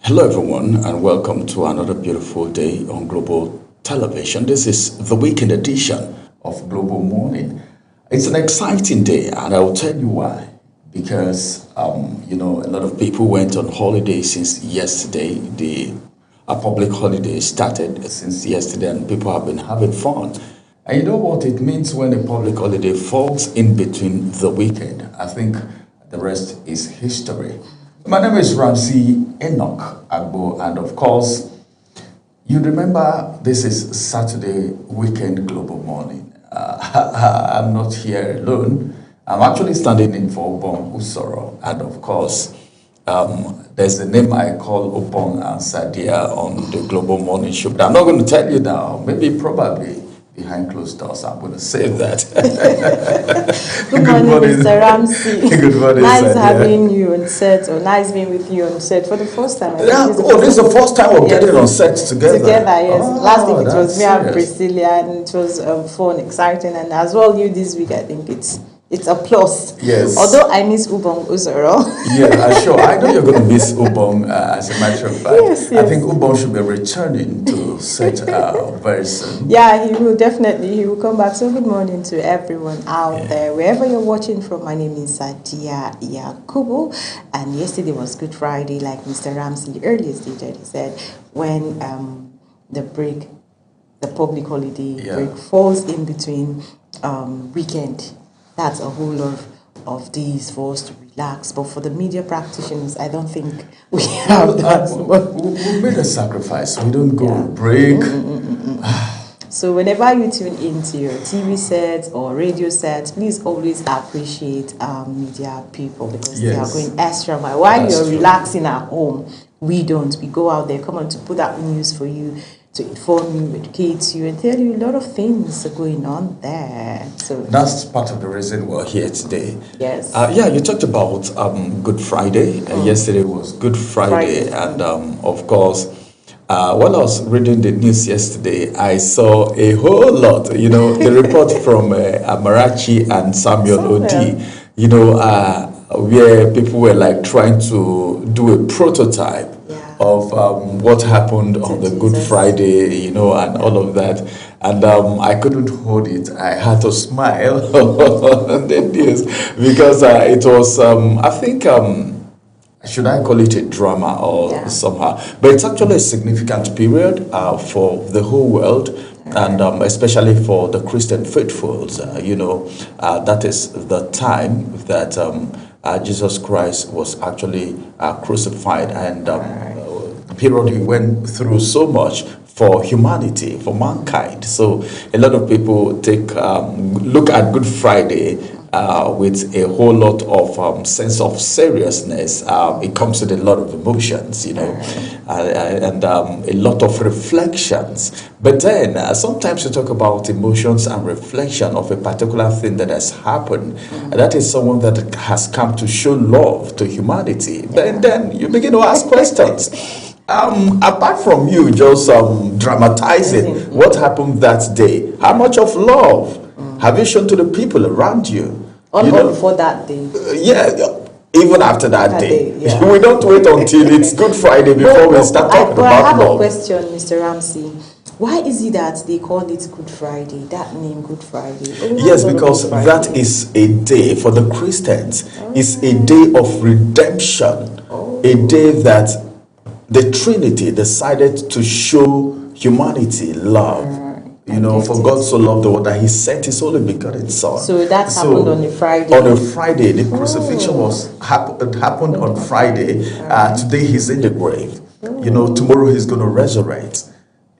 Hello, everyone, and welcome to another beautiful day on Global Television. This is the weekend edition of Global Morning. It's an exciting day, and I will tell you why. Because, a lot of people went on holiday since yesterday. A public holiday started since yesterday, and people have been having fun. And you know what it means when a public holiday falls in between the weekend? I think the rest is history. My name is Ramsey Enoch Agbo, and of course, you remember this is Saturday weekend global morning. I'm not here alone. I'm actually standing in for Obong Usoro, and of course, there's a name I call Obong Ansadia on the global morning show, but I'm not going to tell you now. Maybe, probably behind closed doors. I'm going to save that. Good morning, Mr. Ramsey. Good morning, nice having you on set, or nice being with you on set for the first time. This is the first time we're getting on set together. Yes. Last week it was me and serious. Priscilla, and it was fun, exciting, and as well you this week. I think it's a plus. Yes. Although I miss Ubong Uzoro. Yeah, sure. I know you're going to miss Ubong, as a matter of fact. Yes. I think Ubong should be returning to set very soon. Yeah, he will definitely. He will come back. So good morning to everyone out there, wherever you're watching from. My name is Sadia Yakubu, and yesterday was Good Friday, like Mr. Ramsey earlier stated. He said when the public holiday break falls in between weekend. That's a whole lot of days for us to relax. But for the media practitioners, I don't think we have that. We made a sacrifice. We don't go on break. So whenever you tune into your TV sets or radio sets, please always appreciate media people, because they are going extra mile. While you're relaxing at home, we don't. We go out there, come on, to put out news for you, to inform you, educate you, and tell you a lot of things are going on there. So that's part of the reason we're here today. Yes. You talked about Good Friday. Yesterday was Good Friday. And of course, when I was reading the news yesterday, I saw a whole lot. The report from Amarachi and Samuel Odi. Where people were like trying to do a prototype of what happened on the Good Friday, and all of that. And I couldn't hold it. I had to smile on the news because it was, I think, should I call it a drama or somehow? But it's actually a significant period for the whole world. And especially for the Christian faithfuls, that is the time that Jesus Christ was actually crucified, and the period he went through so much for humanity, for mankind. So a lot of people take look at Good Friday with a whole lot of sense of seriousness. It comes with a lot of emotions, and a lot of reflections. But then sometimes you talk about emotions and reflection of a particular thing that has happened. And that is someone that has come to show love to humanity. Then you begin to ask questions. Apart from you just dramatizing what happened that day, how much of love have you shown to the people around you? Before that day. Even after that day. We don't wait until it's Good Friday before we start talking about love. I have a question, Mr. Ramsey. Why is it that they call it Good Friday, that name Good Friday? Yes, because that is a day for the Christians. It's a day of redemption. A day that the Trinity decided to show humanity love. For God so loved the world that He sent His only begotten Son. So that happened on a Friday. On a Friday, the crucifixion happened on Friday. Today He's in the grave. Tomorrow He's going to resurrect.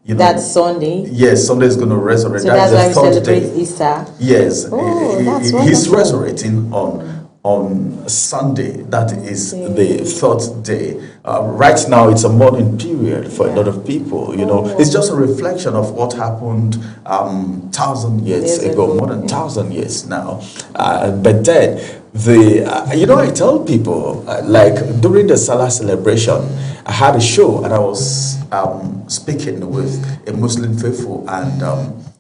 That's Sunday. Yes, Sunday is going to resurrect. So that's why we celebrate Easter. Yes, He's wonderful. resurrecting on Sunday. That is the third day. Right now, it's a mourning period for a lot of people. It's just a reflection of what happened 1,000 years ago, more than 1,000 years now. But then I tell people, like during the Salah celebration, I had a show and I was speaking with a Muslim faithful, and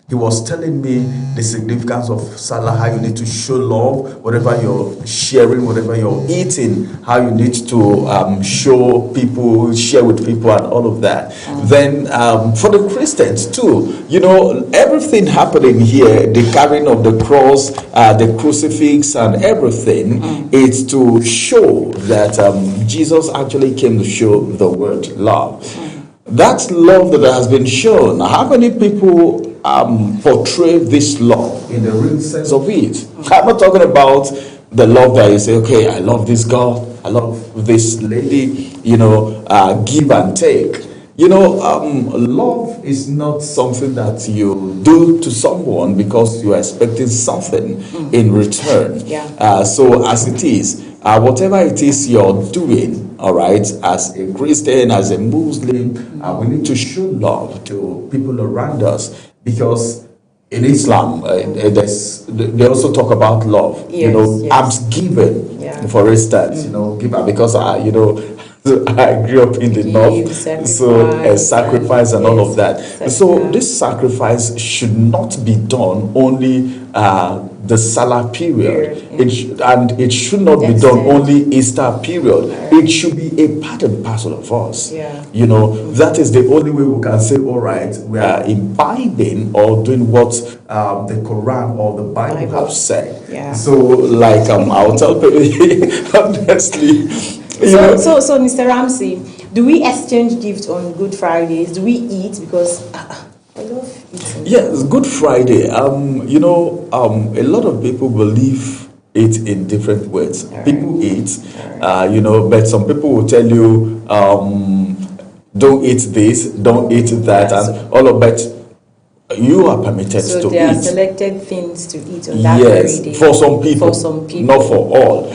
he was telling me the significance of Salah, how you need to show love, whatever you're sharing, whatever you're eating, how you need to show people, share with people, and all of that. Then for the Christians too, you know, everything happening here, the carrying of the cross, the crucifix, and everything, is to show that Jesus actually came to show the world love. That love that has been shown, how many people portray this love in the real sense of it? I'm not talking about the love that you say, okay, I love this girl, I love this lady, you know, give and take. You know, love is not something that you do to someone because you are expecting something in return. So as it is, whatever it is you're doing, all right, as a Christian, as a Muslim, we need to show love to people around us, because in Islam, they also talk about love. Yes, you know, alms given, for instance, you know, give, because you know, I grew up in the north, so sacrifice and all of that. So this sacrifice should not be done only the Salah period, it should not be done only Easter period. It should be a part and parcel of us. You know, that is the only way we can say, all right, we are imbibing or doing what the Quran or the Bible have said. So, like, I'll tell people honestly. So, Mr. Ramsey, do we exchange gifts on Good Fridays? Do we eat? Because I love eating. Yes, Good Friday. You know, a lot of people believe it in different ways. People eat, you know, but some people will tell you, don't eat this, don't eat that, and all of that. You are permitted to eat. So there are selected things to eat on that very day. For some people, not for all.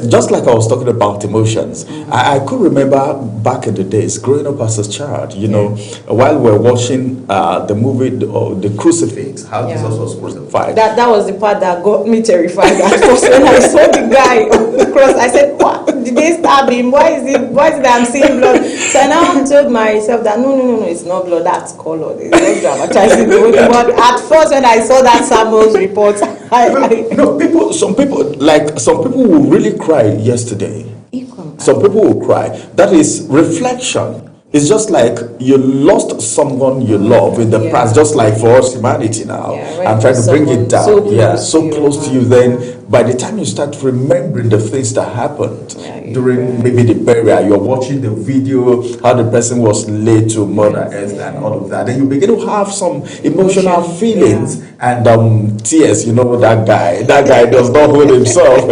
Just like I was talking about emotions, I could remember back in the days, growing up as a child, you know, while we were watching the movie, The Crucifix, how Jesus was crucified. That was the part that got me terrified at first. When I saw the guy on the cross, I said, what? Did they stab him? Why is it that I'm seeing blood? So I now told myself that no, it's not blood, that's color. It's not dramatizing. But at first, when I saw that Samuel's report, some people will really cry yesterday. Some people will cry. That is reflection. It's just like you lost someone you love in the past, just like for us humanity now. I'm trying to bring it down. So close to you. Then by the time you start remembering the things that happened during maybe the burial, you're watching the video, how the person was laid to Mother Earth and all of that. Then you begin to have some emotional feelings and tears. You know, that guy does not hold himself.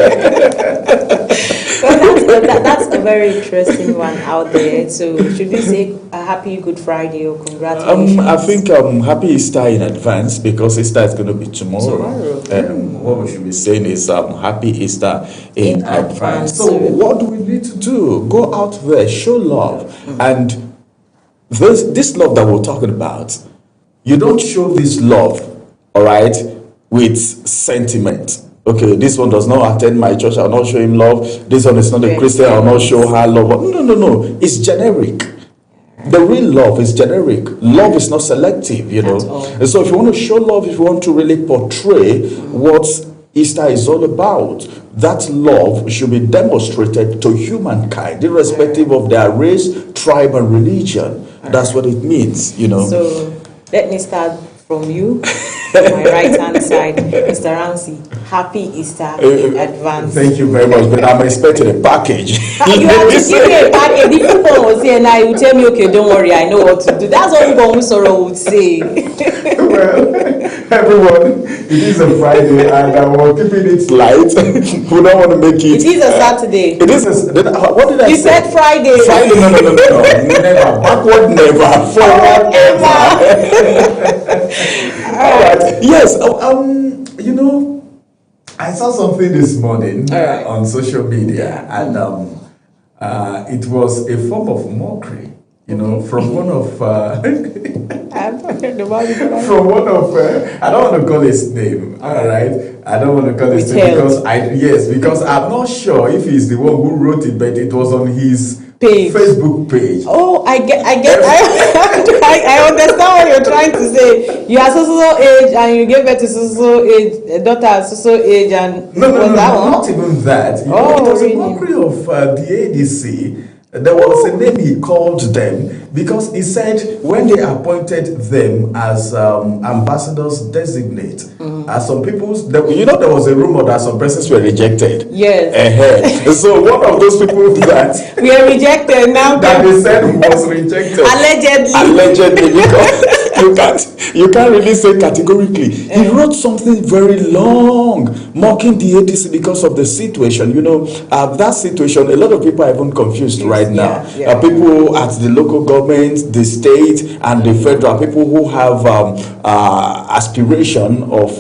That's a very interesting one out there. So should we say a happy Good Friday or congratulations? I think happy Easter in advance, because Easter is going to be tomorrow. What we should be saying is happy Easter in advance. So what do we need to do? Go out there, show love. And this love that we're talking about, you don't show this love, all right, with sentiment. Okay, this one does not attend my church, I'll not show him love. This one is not a Christian, I'll not show her love. No. It's generic. The real love is generic. Love is not selective, you know. And so if you want to show love, if you want to really portray what Easter is all about, that love should be demonstrated to humankind, irrespective of their race, tribe, and religion. That's what it means, you know. So let me start from you. My right hand side, Mr. Ramsey, happy Easter in advance. Thank you very much, but I'm expecting a package. You have to give me a package. If people was here now, you tell me, okay, don't worry, I know what to do. That's what Bongu Soro would say. Well, everyone, it is a Friday and we're keeping it light. We don't want to make it. It is a Saturday. It is what did I say? You said Friday. Friday, no. Never. Backward, never. Forward, ever. All right. Yes. You know, I saw something this morning on social media, and it was a form of mockery. You know, from one of I don't want to call his name. All right, I don't want to call his name because I'm not sure if he's the one who wrote it, but it was on his page. Facebook page. Oh, I understand what you're trying to say. You are so age and you gave birth to so age, a daughter so age, and no, not even that. You know, it was really? a mockery of the ADC. There was a name he called them because he said when they appointed them as ambassadors designate, some people, there was a rumor that some persons were rejected. Yes. So one of those people that we are rejected now. That they said was rejected. Allegedly, because you can't really say categorically. He wrote something very long, mocking the ADC because of the situation. You know, that situation, a lot of people are even confused right now. People at the local government, the state, and the federal, people who have aspiration of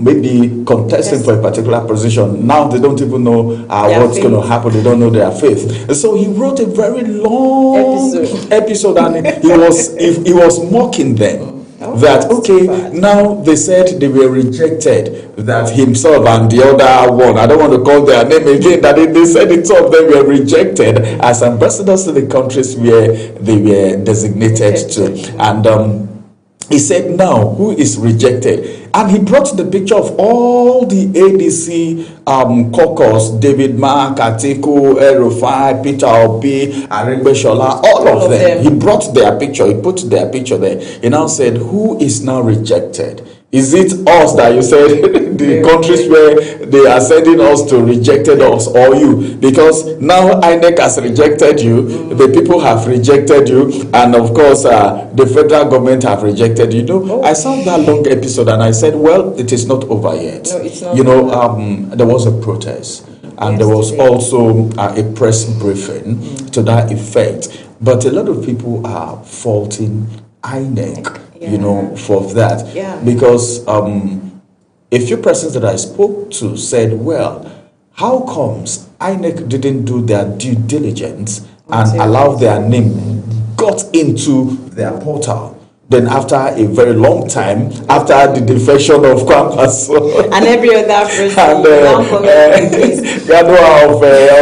maybe contesting for a particular position. Now they don't even know what's going to happen. They don't know their faith. And so he wrote a very long episode and he was mocking them. Now they said they were rejected, that himself and the other one, I don't want to call their name again, that they said it's all they were rejected as ambassadors to the countries where they were designated to. And he said, now, who is rejected? And he brought the picture of all the ADC caucus, David Mark, Atiku, El-Rufai, Peter Obi, Aregbesola, all of them. He brought their picture, he put their picture there. He now said, who is now rejected? Is it us that you said, the countries where they are sending us to rejected us, or you? Because now INEC has rejected you, the people have rejected you, and of course the federal government have rejected you. I saw that long episode and I said, well, it is not over yet. No, it's not. There was a protest and there was also a press briefing to that effect. But a lot of people are faulting INEC. For that. Because a few persons that I spoke to said, well, how comes INEC didn't do their due diligence and allow their name got into their portal? Then after a very long time, after the defection of Kwankwaso and every other person,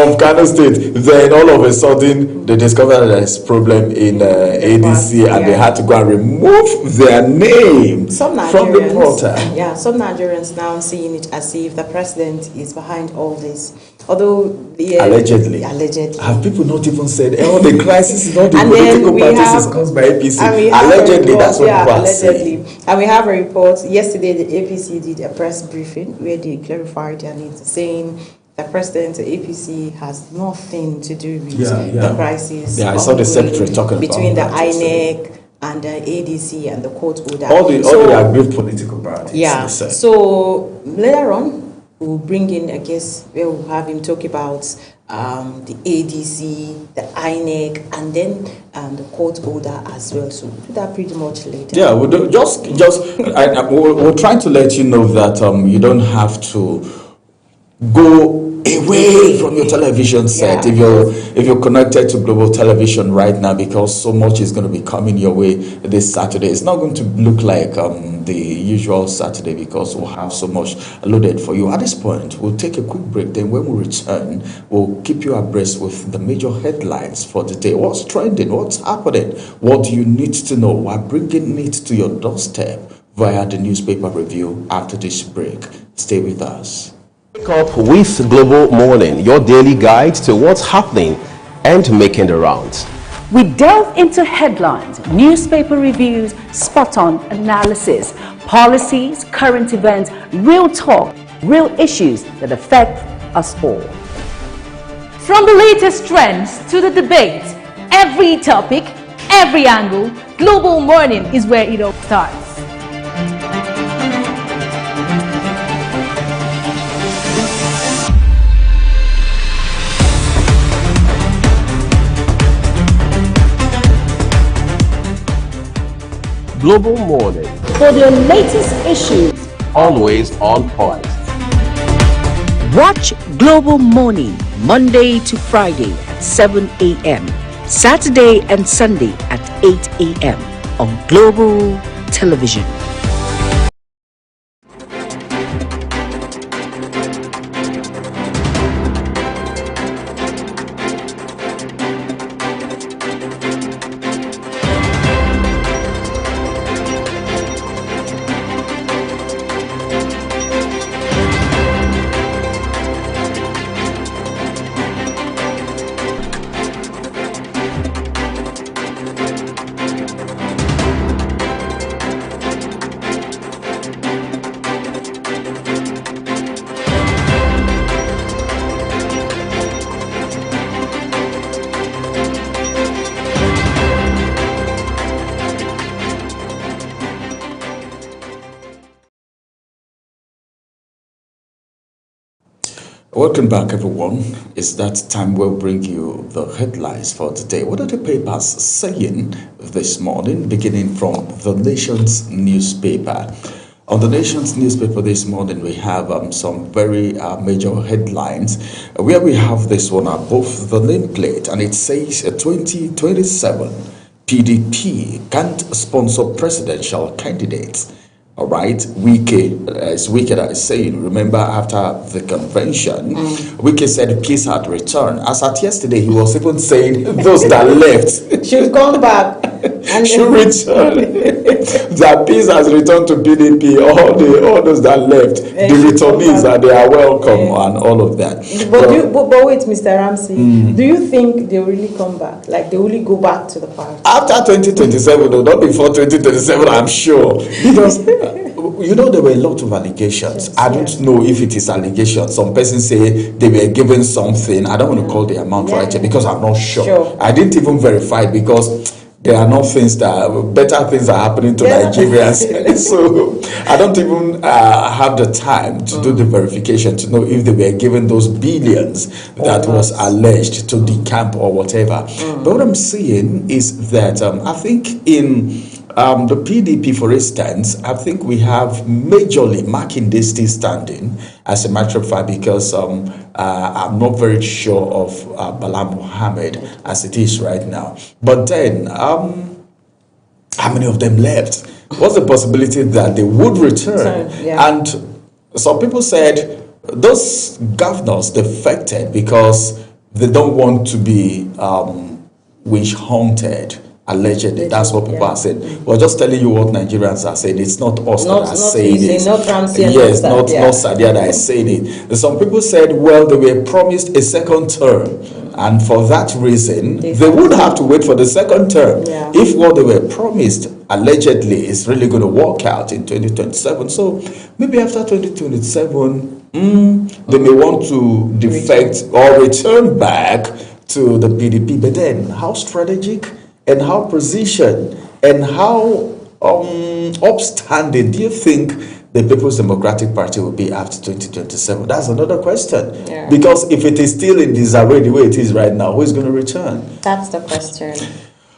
of Kano State, then all of a sudden they discovered that there's problem in ADC and they had to go and remove their name from the portal. Some Nigerians now seeing it as if the president is behind all this. Although allegedly, have people not even said all the crisis in all the political parties is caused by APC? Allegedly, that's what people are saying. And we have a report. Yesterday, the APC did a press briefing where they clarified their needs, saying the president of APC has nothing to do with the crisis. I saw the secretary talking between about the INEC and the ADC and the court order. All the aggrieved political parties. So later on, we'll bring in, I guess, we'll have him talk about the ADC, the INEC, and then the court order as well. So we'll do that pretty much later. Yeah, we'll do, we're trying to let you know that you don't have to go away from your television set if you're connected to Global Television right now, because so much is going to be coming your way this Saturday. It's not going to look like the usual Saturday because we'll have so much loaded for you. At this point, we'll take a quick break. Then when we return, we'll keep you abreast with the major headlines for the day. What's trending? What's happening? What do you need to know? We're bringing it to your doorstep via the newspaper review after this break. Stay with us. Wake up with Global Morning, your daily guide to what's happening and making the rounds. We delve into headlines, newspaper reviews, spot-on analysis, policies, current events, real talk, real issues that affect us all. From the latest trends to the debates, every topic, every angle, Global Morning is where it all starts. Global Morning, For the latest issues, always on point. watch Global Morning Monday to Friday at 7 a.m., Saturday and Sunday at 8 a.m. on Global Television. Welcome back, everyone. It's that time we'll bring you the headlines for today. What are the papers saying this morning, beginning from the Nation's newspaper? On the Nation's newspaper this morning, we have some very major headlines, where we have this one above the nameplate, and it says 2027 PDP can't sponsor presidential candidates. All right, Wike, as Wike is saying, remember after the convention, Wike said peace had returned. As at yesterday, he was even saying those that left should come back and should return. That peace has returned to PDP. All those that left, the returnees, they are welcome and all of that. But wait, Mr. Ramsey, do you think they'll really come back? Like they really go back to the party? After 2027, no, not before 2027, I'm sure. Because there were a lot of allegations. Yes, I don't know if it is allegations. Some persons say they were given something. I don't want to call the amount right here because I'm not sure. I didn't even verify it because there are no things better things are happening to Nigerians. So I don't even have the time to do the verification to know if they were given those billions that was alleged to the camp or whatever. But what I'm saying is that I think in the PDP, for instance, I think we have majorly Makinde still standing, as a matter of fact, because I'm not very sure of Bala Mohammed as it is right now. But then, how many of them left? What's the possibility that they would return? And some people said those governors defected because they don't want to be witch hunted. Allegedly, that's what people are saying. We're just telling you what Nigerians are saying. It's not us that are saying it. Not Ramsey. Yes, not Sadia that is saying it. Some people said, well, they were promised a second term, and for that reason, they would have to wait for the second term. If what they were promised allegedly is really going to work out in 2027, so maybe after 2027, they may want to defect or return back to the PDP. But then, how strategic and how positioned and how upstanding do you think the People's Democratic Party will be after 2027? That's another question. Because if it is still in disarray the way it is right now, who is going to return? That's the question.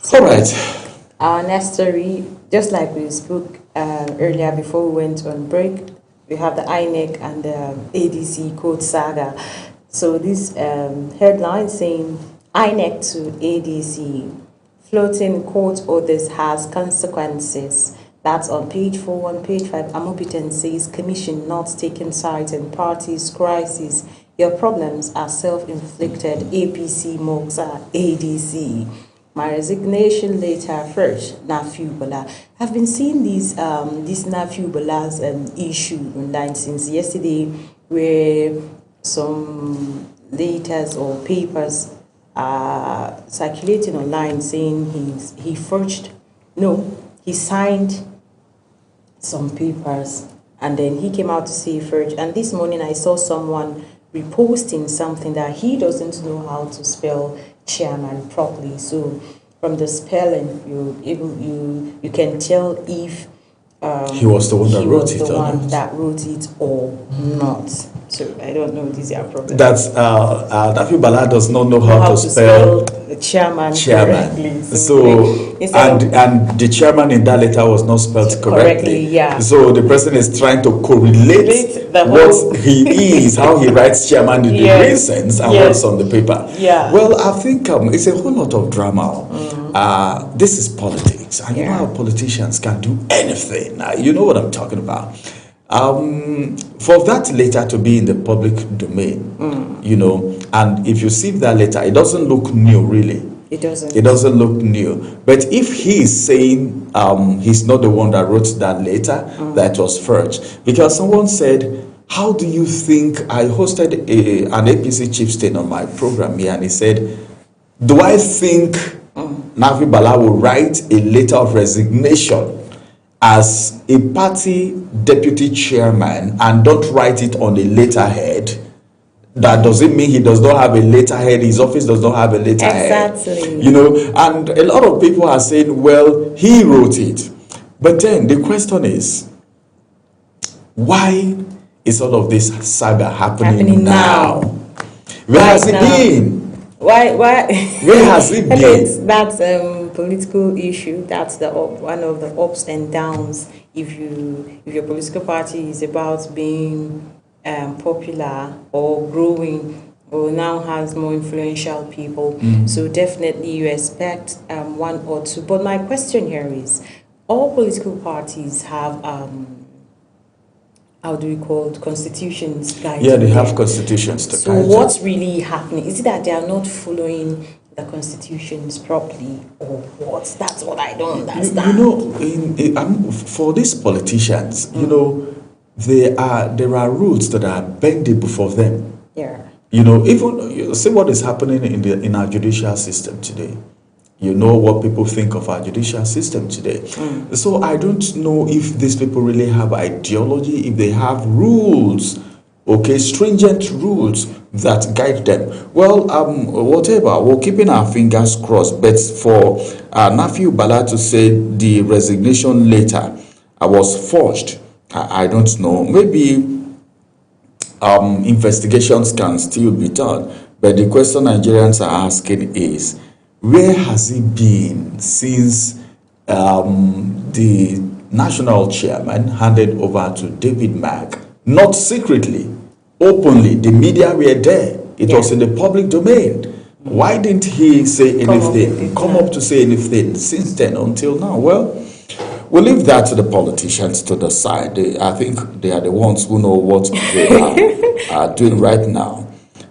So, all right. Our next story, just like we spoke earlier before we went on break, we have the INEC and the ADC code saga. So this headline saying INEC to ADC. Floating court orders has consequences. That's on page 4. On page 5, Amobitan says, Commission not taking sides in parties' crisis. Your problems are self-inflicted. APC mocks ADC. My resignation later first. Nafiu Bola. I've been seeing this Nafiu Bola's issue online since yesterday, where some letters or papers circulating online saying he signed some papers and then he came out to say forged. And this morning I saw someone reposting something that he doesn't know how to spell chairman properly. So from the spelling, you can tell if he was the one that wrote it or not. So I don't know. This is our problem. That's Nafi Bala does not know how to spell the chairman. Correctly. So and the chairman in that letter was not spelled correctly. So the person is trying to correlate what he is, how he writes chairman in the reasons and what's on the paper. Well, I think it's a whole lot of drama. This is politics, and you know how politicians can do anything. You know what I'm talking about. For that letter to be in the public domain, and if you see that letter, it doesn't look new, really. It doesn't. It doesn't look new. But if he is saying he's not the one that wrote that letter, that was forged, because someone said, how do you think, I hosted an APC chieftain on my program here, and he said, do I think Nafi Bala will write a letter of resignation as a party deputy chairman and don't write it on a letterhead? That doesn't mean he does not have a letterhead. His office does not have a letterhead. Exactly. And a lot of people are saying, well, he wrote it. But then the question is, why is all of this saga happening now? Where has it been? Why? Where has it been? That's political issue. That's one of the ups and downs. If your political party is about being popular or growing, or now has more influential people, so definitely you expect one or two. But my question here is, all political parties have how do we call it, constitutions guiding Yeah, they have them. constitutions to So guide them. what's really happening? Is it that they are not following the constitutions properly, or what? That's what I don't understand. For these politicians, there are rules that are bendable for them. Yeah. Even see what is happening in our judicial system today. You know what people think of our judicial system today. So I don't know if these people really have ideology, if they have rules, stringent rules that guide them. Well, whatever, we're keeping our fingers crossed. But for Nafiu Bala to say the resignation letter was forged, I don't know. Maybe investigations can still be done. But the question Nigerians are asking is, where has he been since the national chairman handed over to David Mark? Not secretly, openly. The media were there. It was in the public domain. Why didn't he say anything? Come up to say anything since then until now? Well, we'll leave that to the politicians to decide. I think they are the ones who know what they are doing right now.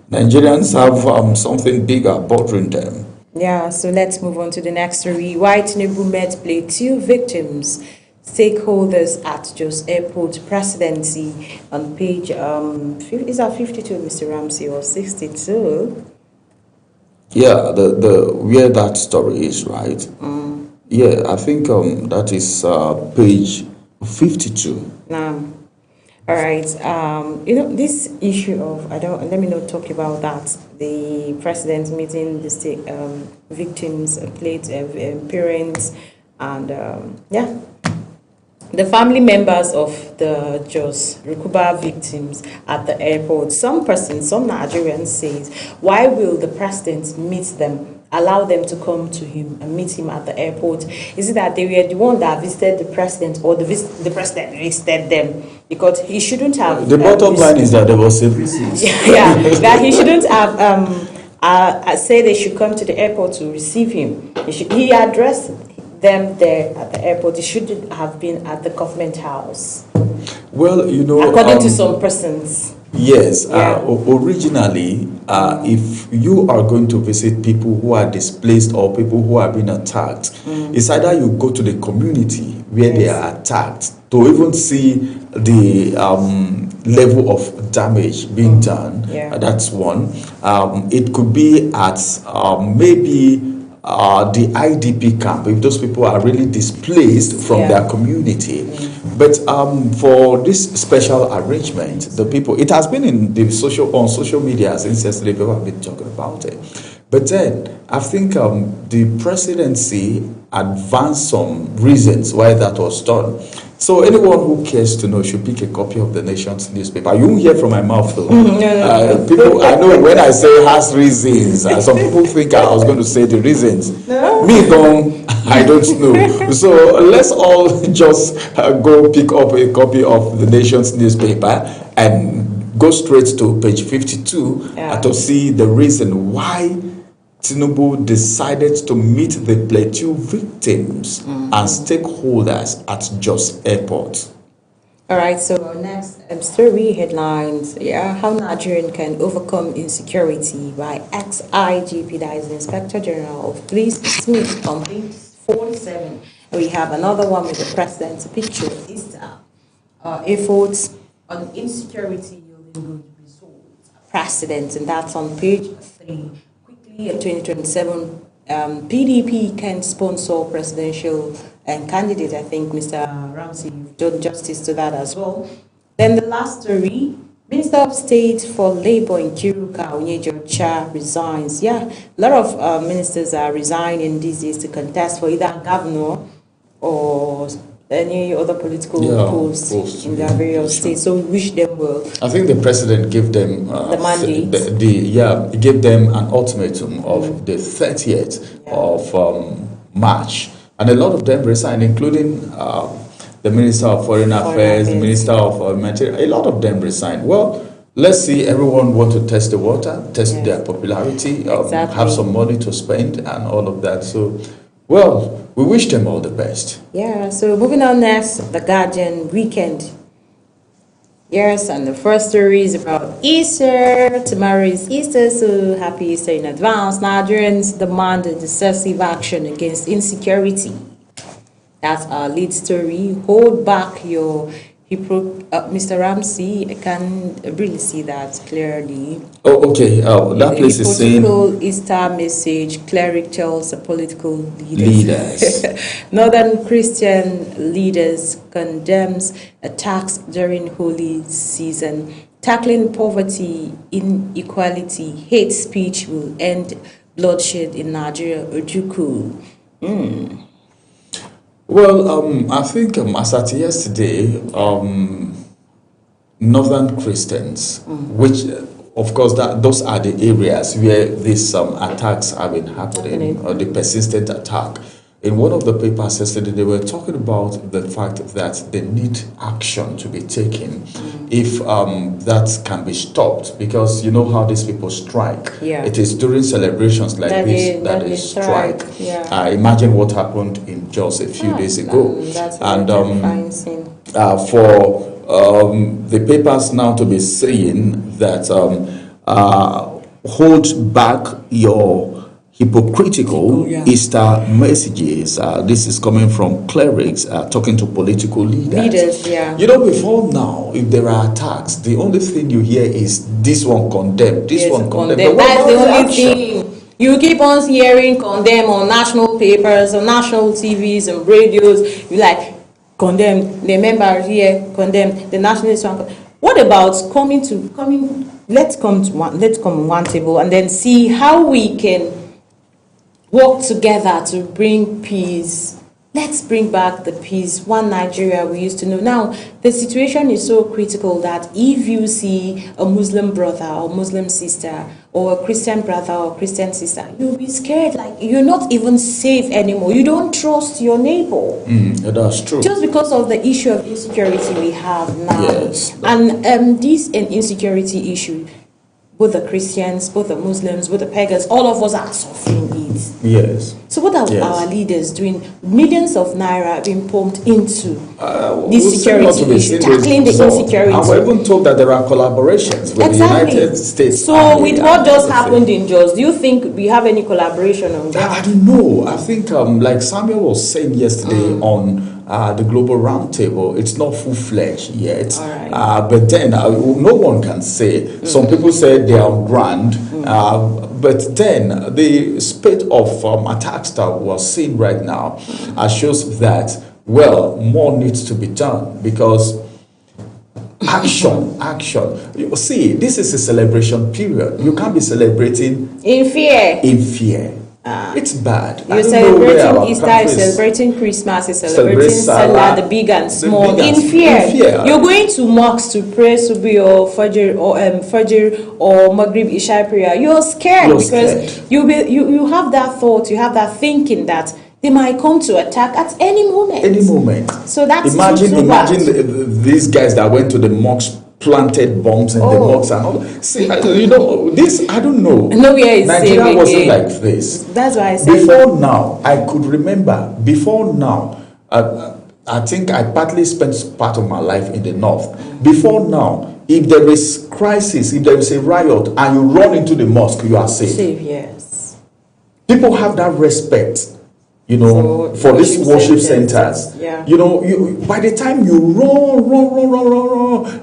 Nigerians have something bigger bothering them. Yeah, so let's move on to the next story. Why Tinubu met Plateau victims, stakeholders at Jos Airport presidency on page, is that 52, Mr. Ramsey, or 62? Yeah, the where that story is, right? Yeah, I think that is page 52. All right. This issue of, let me not talk about that. The president meeting the state victims, parents, and the family members of the Jos Rukuba victims at the airport. Some Nigerians says, why will the president meet them? Allow them to come to him and meet him at the airport? Is it that they were the one that visited the president, or the president visited them? Because he shouldn't have. The bottom line is that there was a visit. Yeah, that he shouldn't have say they should come to the airport to receive him. He addressed them there at the airport. It should have been at the government house. Well, according to some persons. Yes, originally, if you are going to visit people who are displaced or people who are being attacked, it's either you go to the community where they are attacked to even see the level of damage being done. That's one. It could be at maybe the IDP camp, if those people are really displaced from their community. But for this special arrangement, the people, it has been on social media since yesterday, people have been talking about it. But then I think the presidency advanced some reasons why that was done. So anyone who cares to know should pick a copy of the Nation's newspaper. You won't hear from my mouth though. People, I know when I say has reasons, some people think I was going to say the reasons. No. Me gone, I don't know. So let's all just go pick up a copy of the Nation's newspaper and go straight to page 52 to see the reason why Tinubu decided to meet the Plateau victims and stakeholders at Jos Airport. All right, so our next story headlines, how Nigerian can overcome insecurity by ex-IGP, that is the Inspector General of Police Smith, on page 47. And we have another one with the president's picture. Efforts on insecurity yielding good results. President, and that's on page 3. In 2027, PDP can sponsor presidential candidate. I think Mr. Ramsey, you've done justice to that as well. Then the last story, Minister of State for Labour in Kiruka, Onyejo Cha, resigns. A lot of ministers are resigning these days to contest for either governor or any other political posts in their various states. So we wish them well. I think the president gave them the mandate. He gave them an ultimatum of the 30th of March, and a lot of them resigned, including the Minister of Foreign Affairs, the Minister of Humanitarian. A lot of them resigned. Well, let's see. Everyone want to test the water, test their popularity, have some money to spend, and all of that. So, well, we wish them all the best. Yeah, so moving on next, The Guardian weekend. Yes, and the first story is about Easter. Tomorrow is Easter, so happy Easter in advance. Nigerians demand decisive action against insecurity. That's our lead story. Hold back your Mr. Ramsey, I can really see that clearly. Oh, okay. That place is saying Easter message, clericals, political leaders. Northern Christian leaders condemns attacks during holy season. Tackling poverty, inequality, hate speech will end bloodshed in Nigeria. Ojukwu. Well, I think as at yesterday, Northern Christians, which of course those are the areas where these attacks have been happening, or the persistent attack. In one of the papers yesterday, they were talking about the fact that they need action to be taken if that can be stopped, because you know how these people strike. Yeah. It is during celebrations like this that they strike. Yeah. Imagine what happened in just a few days ago. And for the papers now to be saying that hold back your hypocritical Easter messages. This is coming from clerics talking to political leaders. You know, before now, if there are attacks, the only thing you hear is this one condemned, this one condemned. That's the only thing. You keep on hearing condemn on national papers, on national TVs and radios. You like condemn the member here, condemn the nationalist one. What about let's come one table and then see how we can work together to bring peace. Let's bring back the peace, one Nigeria we used to know. Now, the situation is so critical that if you see a Muslim brother or Muslim sister or a Christian brother or Christian sister, you'll be scared, like you're not even safe anymore. You don't trust your neighbor. That's true. Just because of the issue of insecurity we have now. Yes. And this insecurity issue, both the Christians, both the Muslims, both the pagans, all of us are suffering it. Yes. So what are our leaders doing? Millions of naira have been pumped into this security issue, tackling the insecurity. And we're even told that there are collaborations with the United States. So with what just happened in Jos, do you think we have any collaboration on that? I don't know. I think like Samuel was saying yesterday on the Global Roundtable, it's not full-fledged yet. But then no one can say. Some people say they are on ground. But then the spate of attacks that we're seeing right now shows that, well, more needs to be done, because action. You see, this is a celebration period. You can't be celebrating in fear. It's bad. You're celebrating Easter, you're celebrating Christmas, you're celebrating Salah, the big and small, in fear. You're going to mosques to pray Subi or Fajr or Maghrib Isha prayer. You're scared because you have that thought, you have that thinking that they might come to attack at any moment. So that's imagine these guys that went to the mosque, planted bombs in the mosques and all. See, you know, this, I don't know. Nowhere is Nigeria wasn't like this. That's why I said before now, I could remember, I think I partly spent part of my life in the north. Before now, if there is crisis, if there is a riot and you run into the mosque, you are safe. Yes. People have that respect, you know, for these worship centers. You know, by the time you run,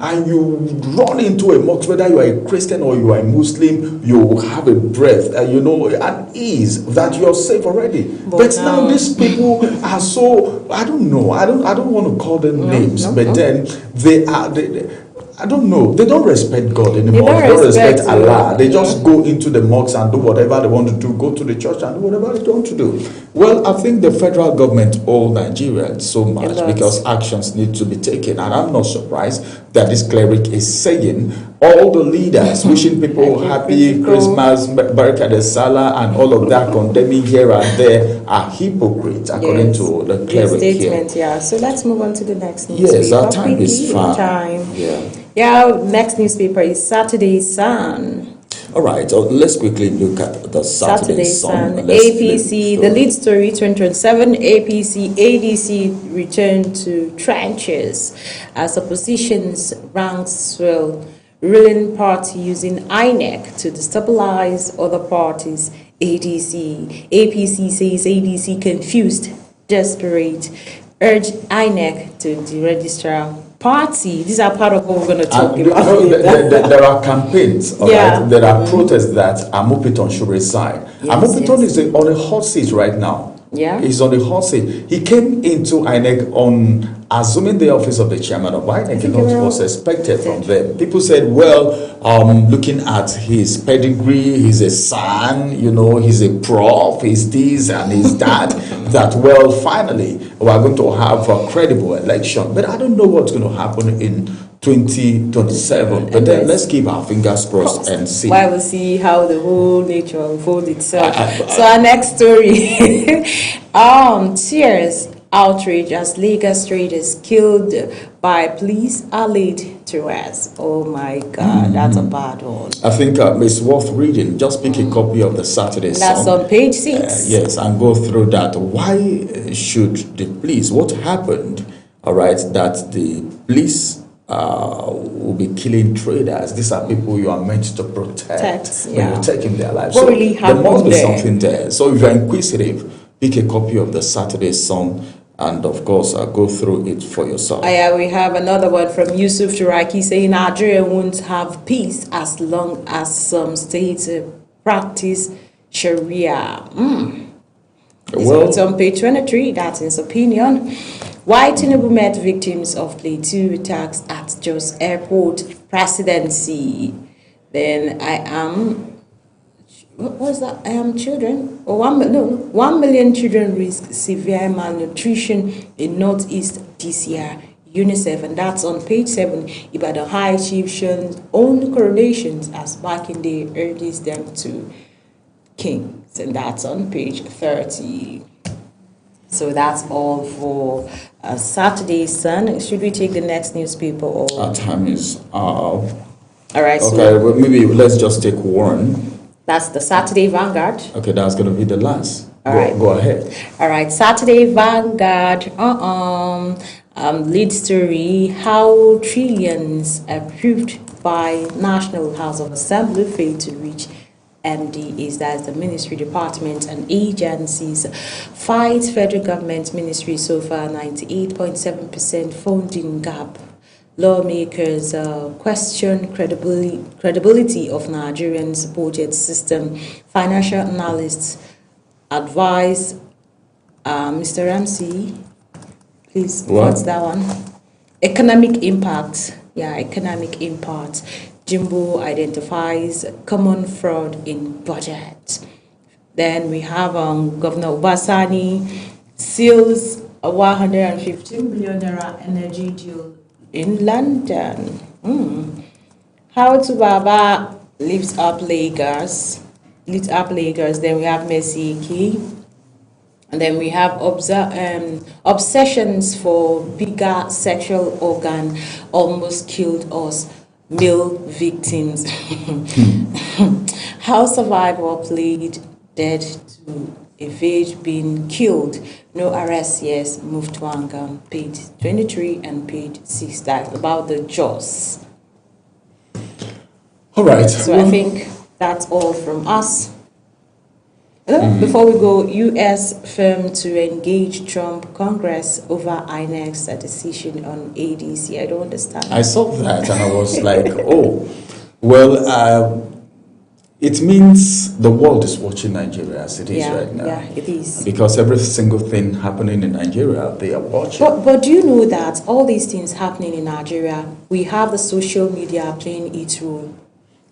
and you run into a mosque, whether you are a Christian or you are a Muslim, you have a breath, you know, at ease that you're safe already. But now these people are so, I don't know, I don't want to call them names, but then they are. I don't know. They don't respect God anymore. They don't respect Allah. They just go into the mosques and do whatever they want to do. Go to the church and do whatever they want to do. Well, I think the federal government owe Nigeria so much because actions need to be taken. And I'm not surprised that this cleric is saying all the leaders wishing people happy Christmas, Barakah de Salah, and all of that, condemning here and there, are hypocrites according to the cleric statement here. Yeah. So let's move on to the next newspaper. Yes, our time is far. Yeah, next newspaper is Saturday Sun. All right, let's quickly look at the Saturday Sun. APC, the lead story 2027, APC, ADC returned to trenches as opposition's ranks swell, ruling party using INEC to destabilize other parties. APC says ADC confused, desperate, urged INEC to deregister party. These are part of what we're going to talk about. There are campaigns, right? There are protests that Amopiton should resign. Amopiton is on a hot seat right now. Yeah. He's on the hot seat. He came into INEC on assuming the office of the chairman of INEC, and what was expected from them. People said, well, looking at his pedigree, he's a son, he's a prof, he's this and he's that, that, well, finally, we're going to have a credible election. But I don't know what's going to happen in 2027. But then let's keep our fingers crossed and see. Why we'll see how the whole nature unfolds itself. So our next story, tears, outrage as Lagos traders killed by police are laid to rest. Oh my God, that's a bad one. I think it's worth reading. Just pick a copy of the Saturday Sun. That's on page 6. Yes, and go through that. Why should the police? What happened? All right, that the police will be killing traders. These are people you are meant to protect when you're taking their lives. What really happened? There must be something there. So if you're inquisitive, pick a copy of the Saturday Sun and of course go through it for yourself. We have another one from Yusuf Turaki saying Nigeria won't have peace as long as some states practice Sharia. It's on page 23. That's his opinion. Why Tinubu met victims of Plateau attacks at Jos Airport presidency. Then what was that? I am children. 1 million children risk severe malnutrition in Northeast this year. UNICEF, and that's on page 7. Ibadan High Chief Sean's own coronations as Makinde urges them to kings, and that's on page 30. So that's all for Saturday Sun. Should we take the next newspaper? Or our time is up. All right. Okay, well, maybe let's just take one. That's the Saturday Vanguard. Okay, that's going to be the last. All right. Go ahead. All right. Saturday Vanguard. Lead story: how trillions approved by National House of Assembly failed to reach MDAs, that's the ministry, department, and agencies. Fight federal government ministry so far 98.7% funding gap. Lawmakers question credibility of Nigerian's budget system. Financial analysts advise Mr. Ramsey, please, what's that one? Economic impact. Yeah, economic impact. Jimbo identifies common fraud in budget. Then we have Governor Obasani seals a 115 billion naira energy deal in London. How to Baba lifts up Lagos. Then we have Mercy Key. And then we have obsessions for bigger sexual organ almost killed us. Male victims. How survivor plead dead to evade being killed. No arrest, yes. Move to Angam. Page 23 and page 6. That's about the Jos. All right. So I think that's all from us. Before we go, U.S. firm to engage Trump Congress over INEC's decision on ADC. I don't understand. I saw that and I was like, oh, well, It means the world is watching Nigeria as it is right now. Yeah, it is. Because every single thing happening in Nigeria, they are watching. But do you know that all these things happening in Nigeria, we have the social media playing its role?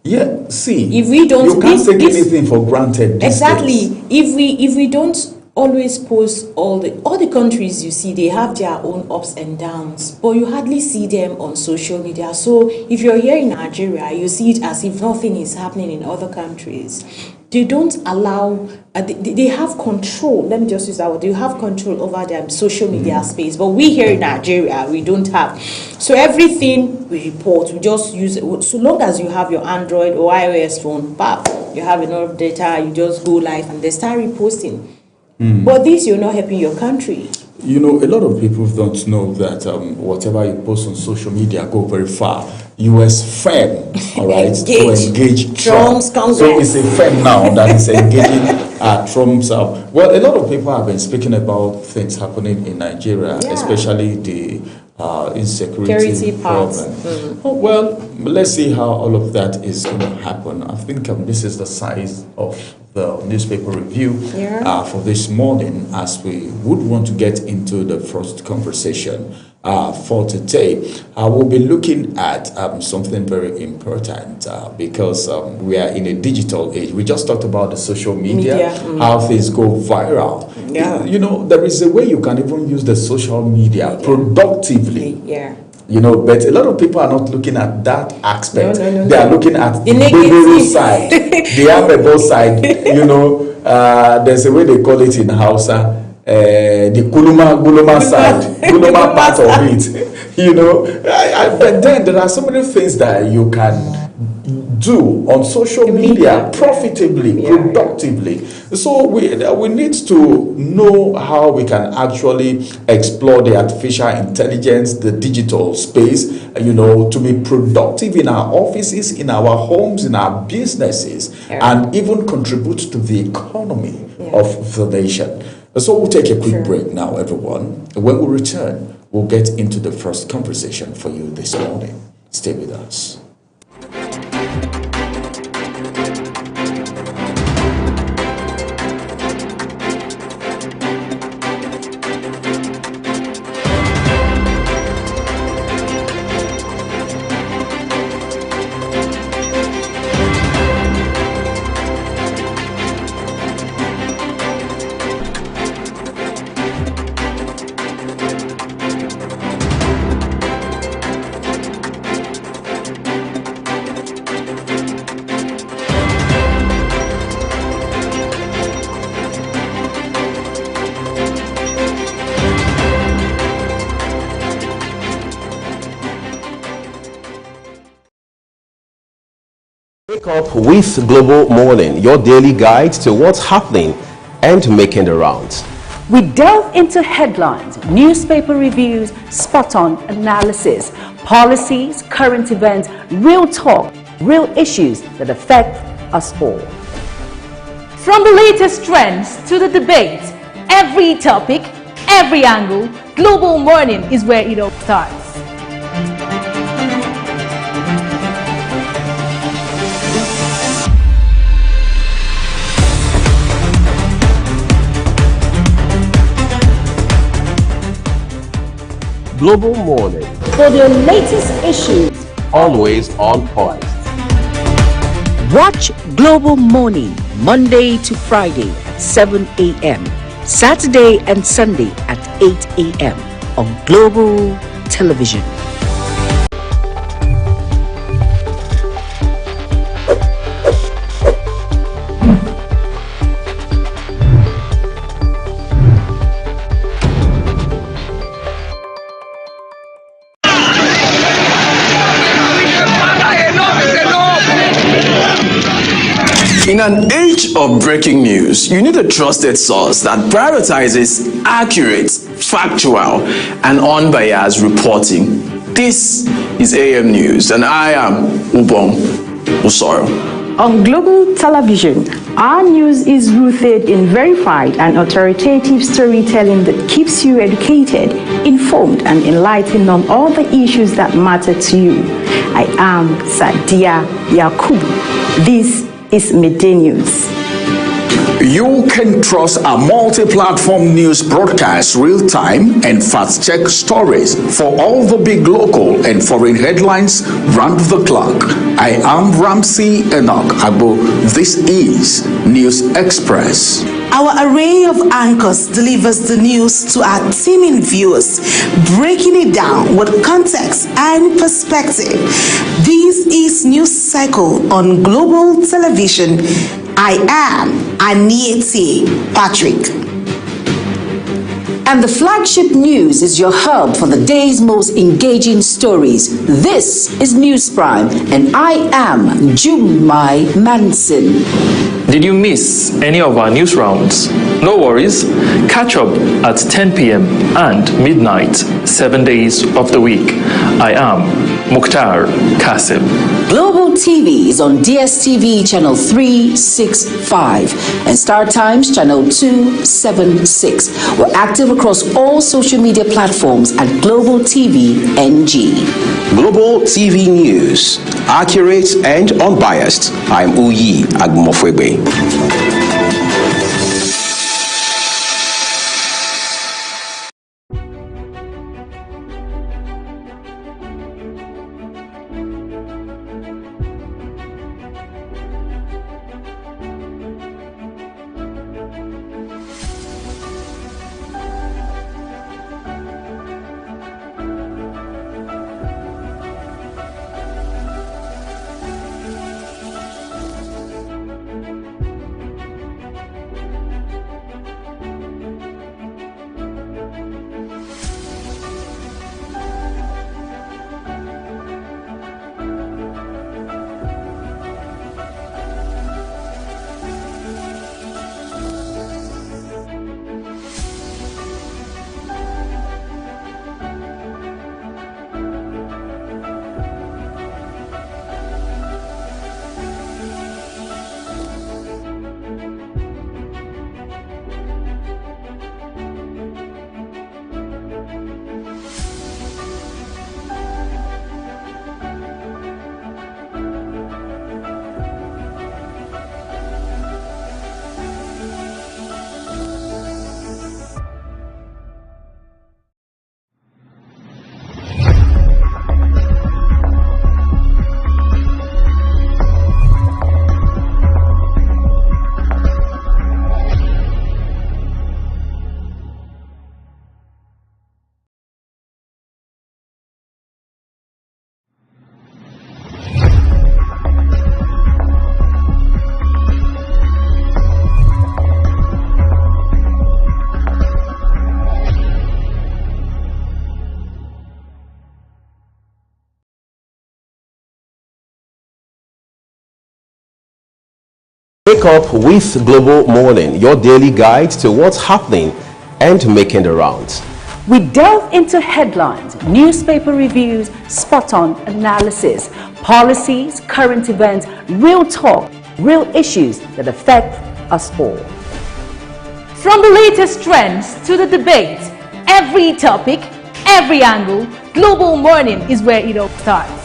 Yeah, see, if we don't, you can't take anything for granted. Exactly. If we don't always post all the countries you see, they have their own ups and downs, but you hardly see them on social media. So if you're here in Nigeria, you see it as if nothing is happening in other countries. They don't allow, they have control, let me just use that word, they have control over their social media space, but we here in Nigeria, we don't have. So everything we report, we just use it. So long as you have your Android or iOS phone, you have enough data, you just go live and they start reposting. But this, you're not helping your country. You know, a lot of people don't know that whatever you post on social media go very far. US firm, all right, to engage Trump's Congress. So it's a firm now that is engaging Trump's. Well, a lot of people have been speaking about things happening in Nigeria, especially the insecurity problem. Oh, well, let's see how all of that is going to happen. I think this is the size of the newspaper review for this morning, as we would want to get into the first conversation for today. We'll be looking at something very important because we are in a digital age. We just talked about the social media. How things go viral. You know, there is a way you can even use the social media productively. You know, but a lot of people are not looking at that aspect. They are looking at the negative side, the amiable side. You know, there's a way they call it in Hausa. The Guluma side, Guluma part of it, you know. But then there are so many things that you can do on social media profitably, productively. So we need to know how we can actually explore the artificial intelligence, the digital space, you know, to be productive in our offices, in our homes, in our businesses, and even contribute to the economy of the nation. So we'll take a quick break now, everyone. When we return, we'll get into the first conversation for you this morning. Stay with us. Wake up with Global Morning, your daily guide to what's happening and making the rounds. We delve into headlines, newspaper reviews, spot-on analysis, policies, current events, real talk, real issues that affect us all. From the latest trends to the debate, every topic, every angle, Global Morning is where it all starts. Global Morning, For the latest issues, always on point. Watch Global Morning Monday to Friday at 7 a.m. Saturday and Sunday at 8 a.m. on Global Television. In an age of breaking news, you need a trusted source that prioritizes accurate, factual, and unbiased reporting. This is AM News, and I am Ubong Usoro. On Global Television, our news is rooted in verified and authoritative storytelling that keeps you educated, informed, and enlightened on all the issues that matter to you. I am Sadia Yakubu. This is Midday News. You can trust a multi-platform news broadcast, real-time and fast-check stories for all the big local and foreign headlines round the clock. I am Ramsey Enoch Agbo. This is News Express. Our array of anchors delivers the news to our teeming viewers, breaking it down with context and perspective. This is News Cycle on Global Television. I am Anieti Patrick. And the flagship news is your hub for the day's most engaging stories. This is News Prime, and I am Jumai Manson. Did you miss any of our news rounds? No worries. Catch up at 10 p.m. and midnight, 7 days of the week. I am Mukhtar Kasim. Global TV is on DSTV channel 365 and Star Times channel 276. We're active across all social media platforms at Global TV NG. Global TV News, accurate and unbiased. I'm Uyi Agmofwebe. Wake up with Global Morning, your daily guide to what's happening and making the rounds. We delve into headlines, newspaper reviews, spot-on analysis, policies, current events, real talk, real issues that affect us all. From the latest trends to the debate, every topic, every angle, Global Morning is where it all starts.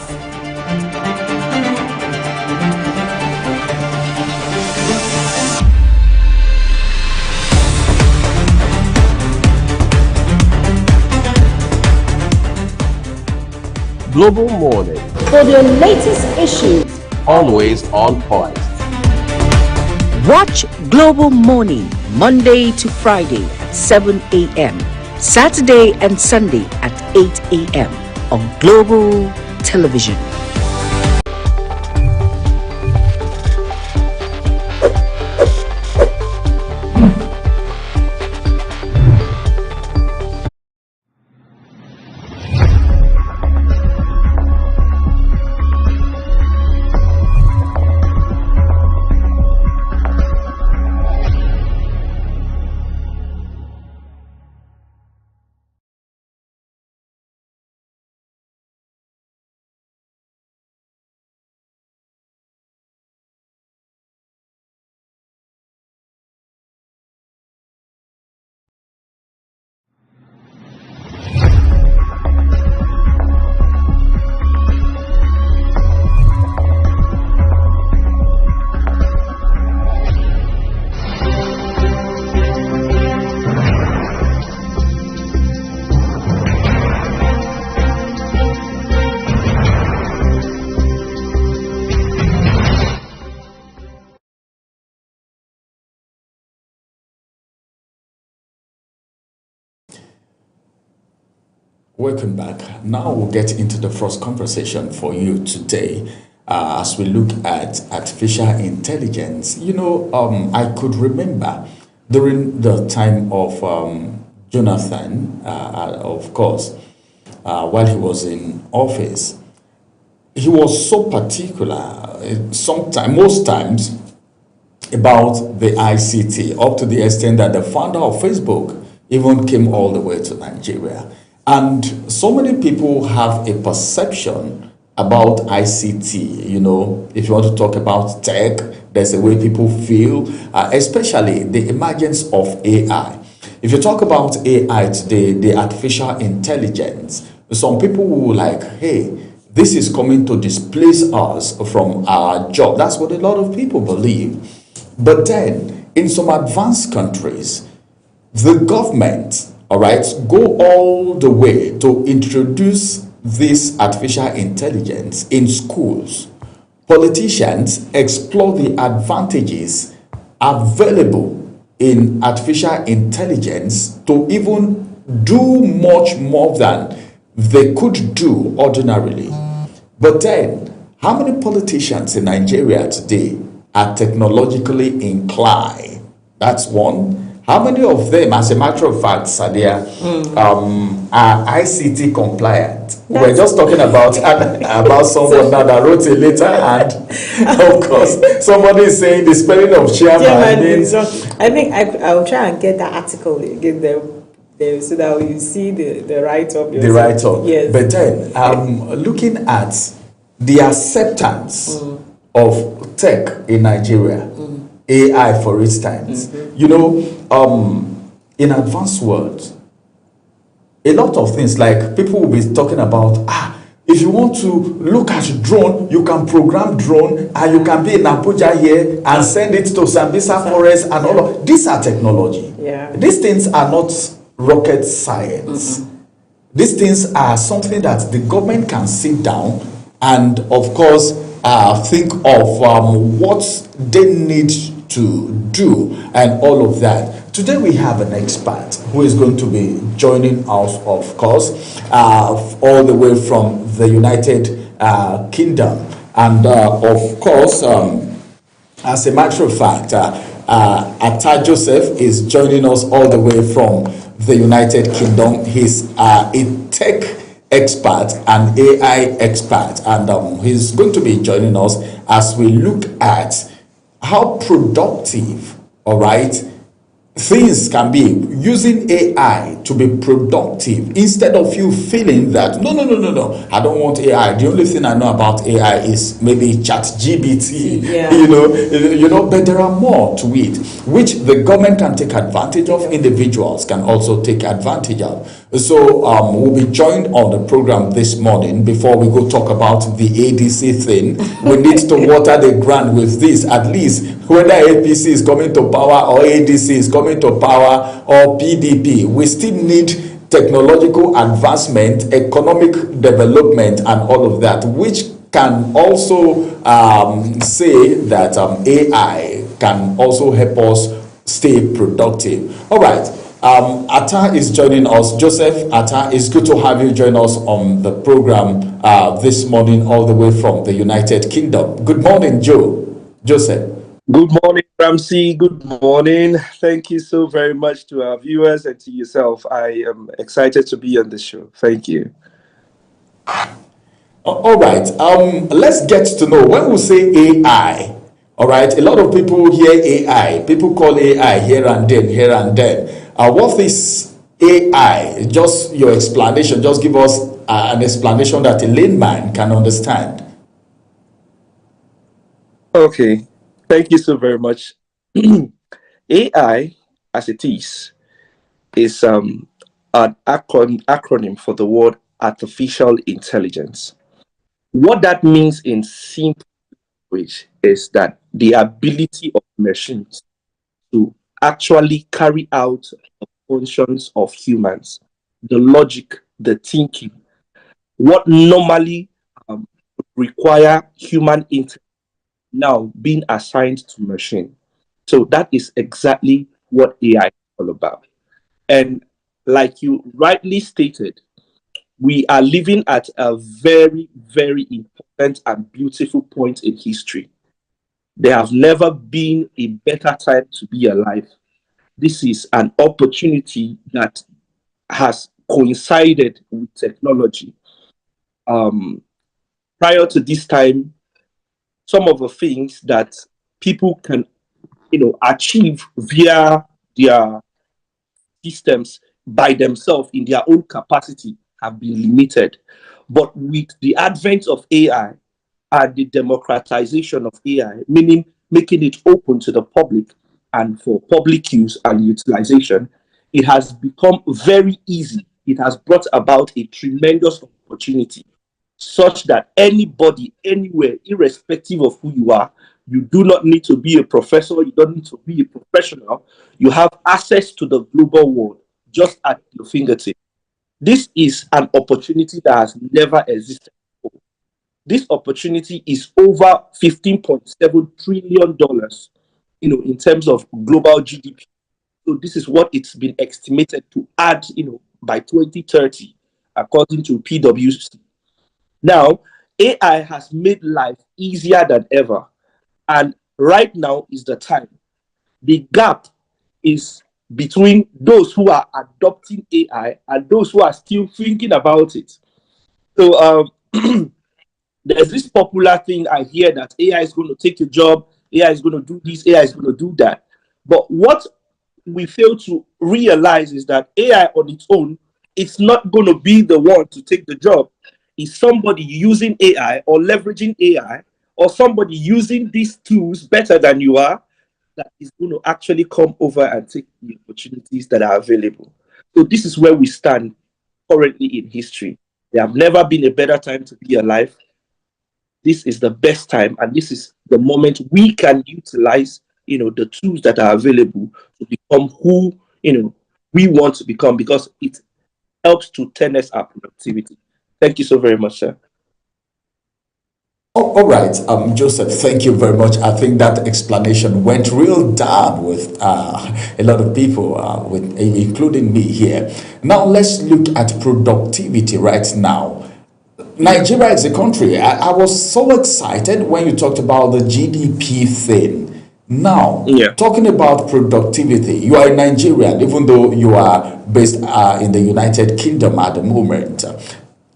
Global Morning, For the latest issues, always on point. Watch Global Morning Monday to Friday at 7 a.m. Saturday and Sunday at 8 a.m. on Global Television. Welcome back. Now we'll get into the first conversation for you today as we look at artificial intelligence. I could remember during the time of Jonathan, of course, while he was in office, he was so particular, most times, about the ICT, up to the extent that the founder of Facebook even came all the way to Nigeria. And so many people have a perception about ICT. If you want to talk about tech, there's a way people feel, especially the emergence of AI. If you talk about AI today, the artificial intelligence, some people will like, hey, this is coming to displace us from our job. That's what a lot of people believe. But then, in some advanced countries, the government, all right, go all the way to introduce this artificial intelligence in schools. Politicians explore the advantages available in artificial intelligence to even do much more than they could do ordinarily. But then, how many politicians in Nigeria today are technologically inclined? That's one. How many of them, as a matter of fact, Sadia, are ICT compliant? We're just talking about someone now that wrote a letter, and of course, somebody is saying the spelling of chairman means. I think I'll try and get that article again there so that you see the write-up. The write-up. Yes. But then, looking at the acceptance of tech in Nigeria, AI for instance, in advanced world, a lot of things, like people will be talking about, if you want to look at drone, you can program drone and you can be in Abuja here and send it to Sambisa Forest and all of these are technology. Yeah. These things are not rocket science. These things are something that the government can sit down and, of course, think of what they need to do and all of that. Today we have an expert who is going to be joining us, of course, all the way from the United Kingdom. And, of course, as a matter of fact, Atta Joseph is joining us all the way from the United Kingdom. He's a tech expert and AI expert, and he's going to be joining us as we look at how productive, all right, things can be using AI to be productive, instead of you feeling that no, I don't want AI. The only thing I know about AI is maybe ChatGPT. But there are more to it, which the government can take advantage of, individuals can also take advantage of. So we'll be joined on the program this morning. Before we go talk about the ADC thing, we need to water the ground with this, at least whether APC is coming to power or ADC is coming to power or PDP. We still need technological advancement, economic development and all of that, which can also say that AI can also help us stay productive. All right. Atta is joining us. Joseph, Atta, it's good to have you join us on the program this morning, all the way from the United Kingdom. Good morning, Joseph. Good morning, Ramsey. Good morning. Thank you so very much to our viewers and to yourself. I am excited to be on the show. Thank you. All right. Let's get to know, when we say AI, all right, a lot of people hear AI. People call AI here and then. What is AI? Just your explanation. Just give us an explanation that a layman can understand. Okay. Thank you so very much. AI, as it is an acronym for the word artificial intelligence. What that means in simple language is that the ability of machines to actually carry out the functions of humans, the logic, the thinking, what normally require human intelligence, now being assigned to machine. So that is exactly what AI is all about. And like you rightly stated, we are living at a very, very important and beautiful point in history. There have never been a better time to be alive. This is an opportunity that has coincided with technology. Prior to this time, some of the things that people can, achieve via their systems by themselves in their own capacity have been limited. But with the advent of AI and the democratization of AI, meaning making it open to the public and for public use and utilization, it has become very easy. It has brought about a tremendous opportunity such that anybody, anywhere, irrespective of who you are, you do not need to be a professor, you don't need to be a professional, you have access to the global world just at your fingertips. This is an opportunity that has never existed before. This opportunity is over $15.7 trillion, in terms of global GDP. So this is what it's been estimated to add, by 2030, according to PwC. Now, AI has made life easier than ever. And right now is the time. The gap is between those who are adopting AI and those who are still thinking about it. So there's this popular thing I hear that AI is going to take your job, AI is going to do this, AI is going to do that. But what we fail to realize is that AI on its own, it's not going to be the one to take the job. It's somebody using AI or leveraging AI or somebody using these tools better than you are that is going to actually come over and take the opportunities that are available. So this is where we stand currently in history. There have never been a better time to be alive. This is the best time, and this is the moment we can utilize, the tools that are available to become who, we want to become, because it helps to 10x our productivity. Thank you so very much, sir. Oh, all right, Joseph, thank you very much. I think that explanation went real down with a lot of people, including me here. Now, let's look at productivity right now. Nigeria is a country. I was so excited when you talked about the GDP thing. Now, talking about productivity, you are a Nigerian, even though you are based in the United Kingdom at the moment.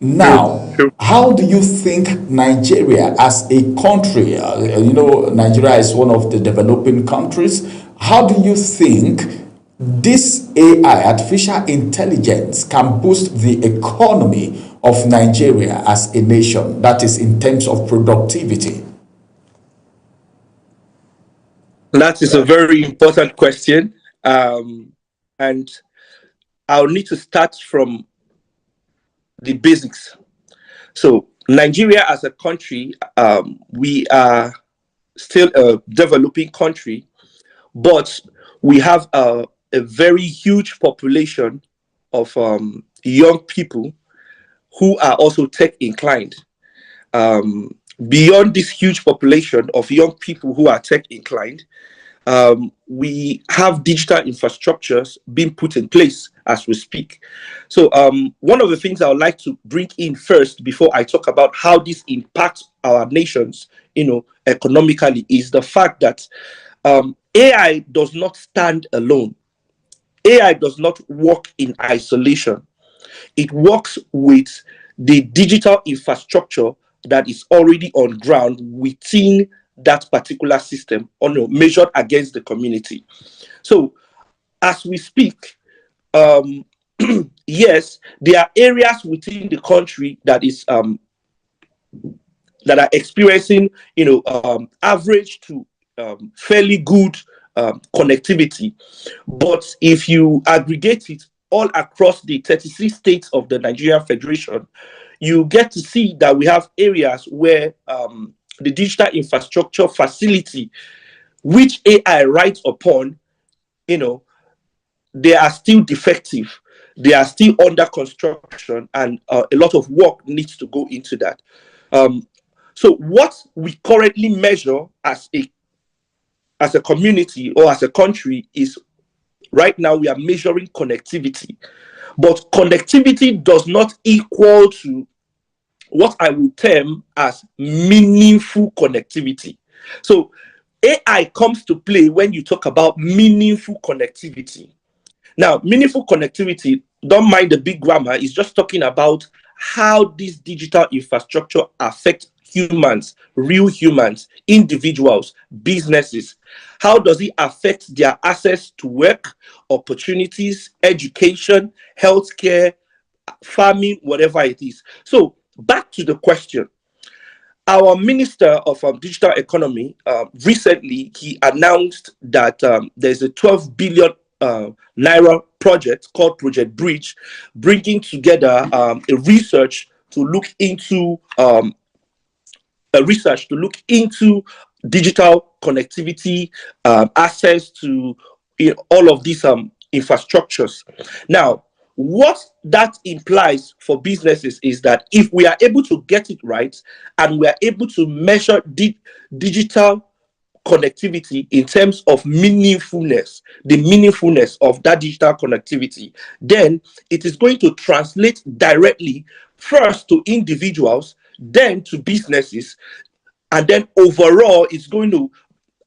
Now, how do you think Nigeria as a country, Nigeria is one of the developing countries, how do you think this AI, artificial intelligence, can boost the economy of Nigeria as a nation, that is in terms of productivity? That is a very important question. And I'll need to start from the basics. So Nigeria as a country, we are still a developing country, but we have a very huge population of young people who are also tech inclined. Beyond this huge population of young people who are tech inclined, we have digital infrastructures being put in place as we speak. So one of the things I would like to bring in first before I talk about how this impacts our nations, economically, is the fact that AI does not stand alone. AI does not work in isolation. It works with the digital infrastructure that is already on ground within that particular system, measured against the community. So as we speak, yes, there are areas within the country that is that are experiencing average to fairly good connectivity. But if you aggregate it all across the 36 states of the Nigerian Federation, you get to see that we have areas where the digital infrastructure facility, which AI rides upon, they are still defective. They are still under construction, and a lot of work needs to go into that. So what we currently measure as a community or as a country is, right now we are measuring connectivity. but connectivity does not equal to what I would term as meaningful connectivity. So AI comes to play when you talk about meaningful connectivity. Now, meaningful connectivity, don't mind the big grammar, is just talking about how this digital infrastructure affects humans, real humans, individuals, businesses. How does it affect their access to work, opportunities, education, healthcare, farming, whatever it is? So back to the question. Our Minister of Digital Economy, recently, he announced that there's a 12 billion Naira project called Project Bridge, bringing together a research to look into digital connectivity, access to all of these infrastructures. Now, what that implies for businesses is that if we are able to get it right and we are able to measure digital connectivity in terms of meaningfulness, the meaningfulness of that digital connectivity, then it is going to translate directly first to individuals, then to businesses, and then overall it's going to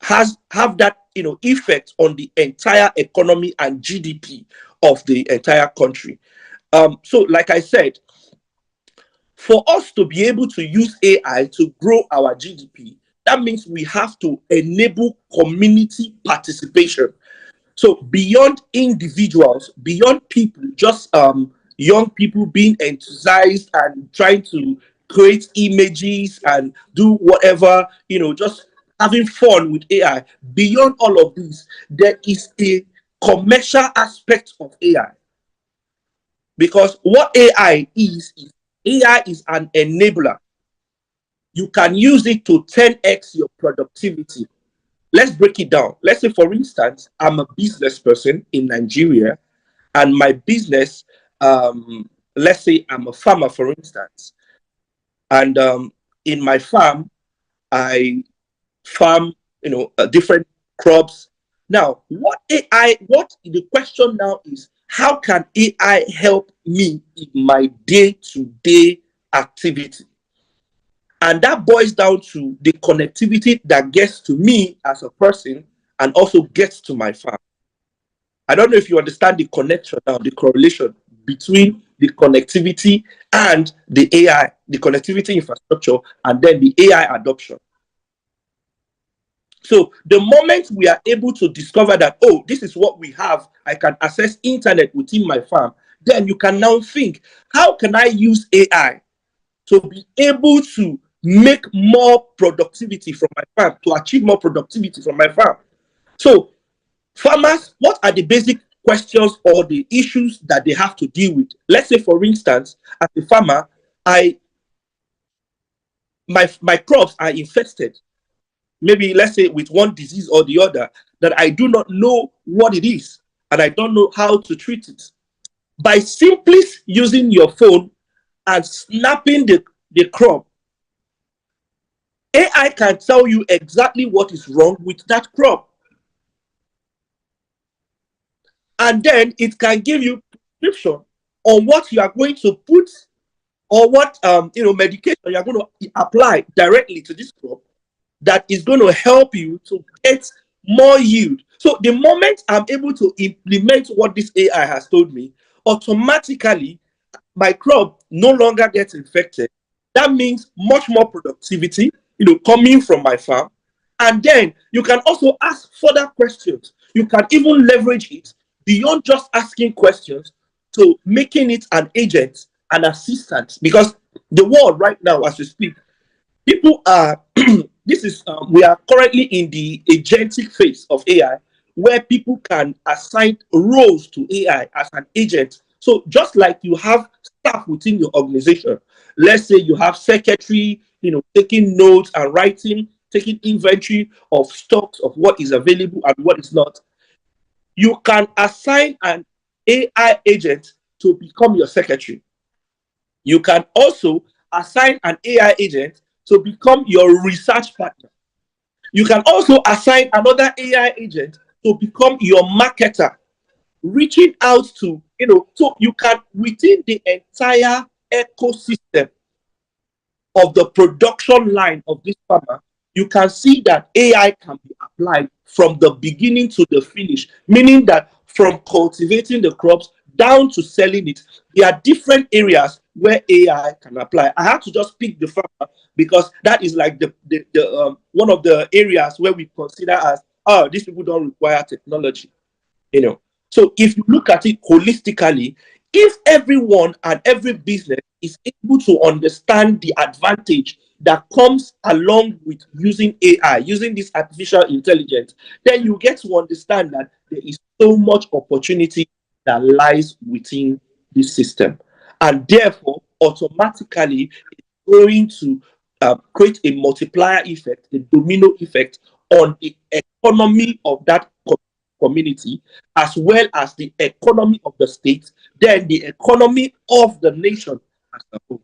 have that effect on the entire economy and GDP of the entire country. So like I said, for us to be able to use AI to grow our GDP, that means we have to enable community participation. So beyond individuals, beyond people, just young people being enthusiastic and trying to create images and do whatever, just having fun with AI. Beyond all of this, there is a commercial aspect of AI. Because what AI is an enabler. You can use it to 10x your productivity. Let's break it down. Let's say, for instance, I'm a business person in Nigeria, and my business, let's say I'm a farmer, for instance, and in my farm, I farm, different crops. Now, the question now is, how can AI help me in my day-to-day activity? And that boils down to the connectivity that gets to me as a person and also gets to my farm. I don't know if you understand the connection now, the correlation between the connectivity and the AI, the connectivity infrastructure, and then the AI adoption. So the moment we are able to discover that, oh, this is what we have, I can access internet within my farm, then you can now think, how can I use AI to be able to make more productivity from my farm, to achieve more productivity from my farm? So farmers, what are the basic questions or the issues that they have to deal with? Let's say, for instance, as a farmer, my crops are infested, maybe let's say with one disease or the other, that I do not know what it is and I don't know how to treat it. By simply using your phone and snapping the crop, AI can tell you exactly what is wrong with that crop. And then it can give you prescription on what you are going to put or what medication you are going to apply directly to this crop that is going to help you to get more yield. So the moment I'm able to implement what this AI has told me, automatically my crop no longer gets infected. That means much more productivity, coming from my farm. And then you can also ask further questions. You can even leverage it beyond just asking questions to making it an agent, an assistant. Because the world right now, as we speak, people are, we are currently in the agentic phase of AI, where people can assign roles to AI as an agent. So just like you have staff within your organization, let's say you have secretary, taking notes and writing, taking inventory of stocks of what is available and what is not. You can assign an AI agent to become your secretary. You can also assign an AI agent to become your research partner. You can also assign another AI agent to become your marketer. reaching out to, so you can, within the entire ecosystem of the production line of this farmer, you can see that AI can be applied from the beginning to the finish, meaning that from cultivating the crops down to selling it, there are different areas where AI can apply. I have to just pick the farmer because that is like the one of the areas where we consider as, oh, these people don't require technology, So if you look at it holistically, if everyone and every business is able to understand the advantage that comes along with using AI, using this artificial intelligence, then you get to understand that there is so much opportunity that lies within this system. And therefore, automatically, it's going to create a multiplier effect, a domino effect on the economy of that community, as well as the economy of the state, then the economy of the nation as a whole.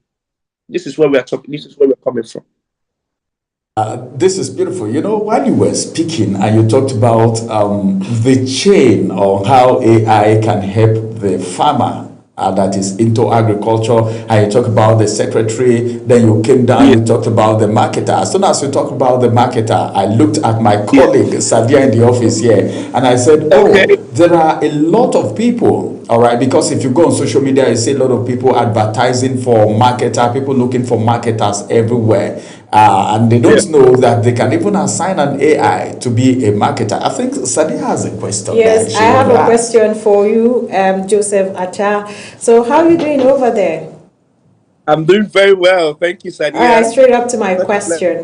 This is where we are talking. This is where we're coming from. This is beautiful. While you were speaking and you talked about the chain or how AI can help the farmer that is into agriculture, and you talk about the secretary, then you came down, you talked about the marketer. As soon as you talk about the marketer, I looked at my colleague, Sadia, in the office here, and I said, there are a lot of people, all right, because if you go on social media, you see a lot of people advertising for marketer, people looking for marketers everywhere. And they don't know that they can even assign an AI to be a marketer. I think Sadia has a question. Yes, I have a question for you, Joseph Atta. So how are you doing over there? I'm doing very well. Thank you, Sadia. All right, straight up to my question.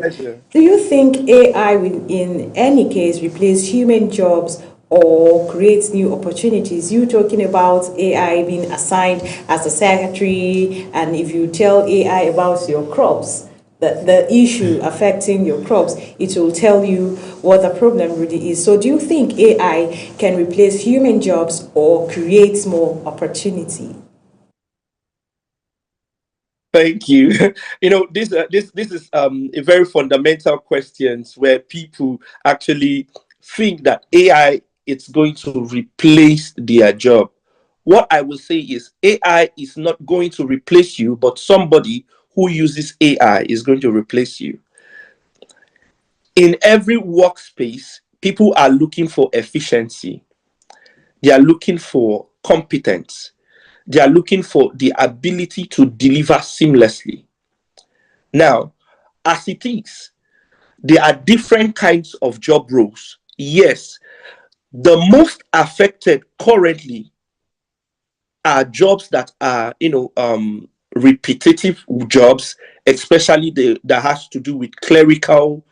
Do you think AI will in any case replace human jobs or create new opportunities? You talking about AI being assigned as a secretary, and if you tell AI about your crops, the issue affecting your crops, it will tell you what the problem really is. So do you think AI can replace human jobs or create more opportunity? Thank you. This is a very fundamental question where people actually think that AI is going to replace their job. What I will say is AI is not going to replace you, but somebody who uses AI is going to replace you. In every workspace, people are looking for efficiency. They are looking for competence. They are looking for the ability to deliver seamlessly. Now, as it is, there are different kinds of job roles. Yes, the most affected currently are jobs that are, repetitive jobs, especially that has to do with clerical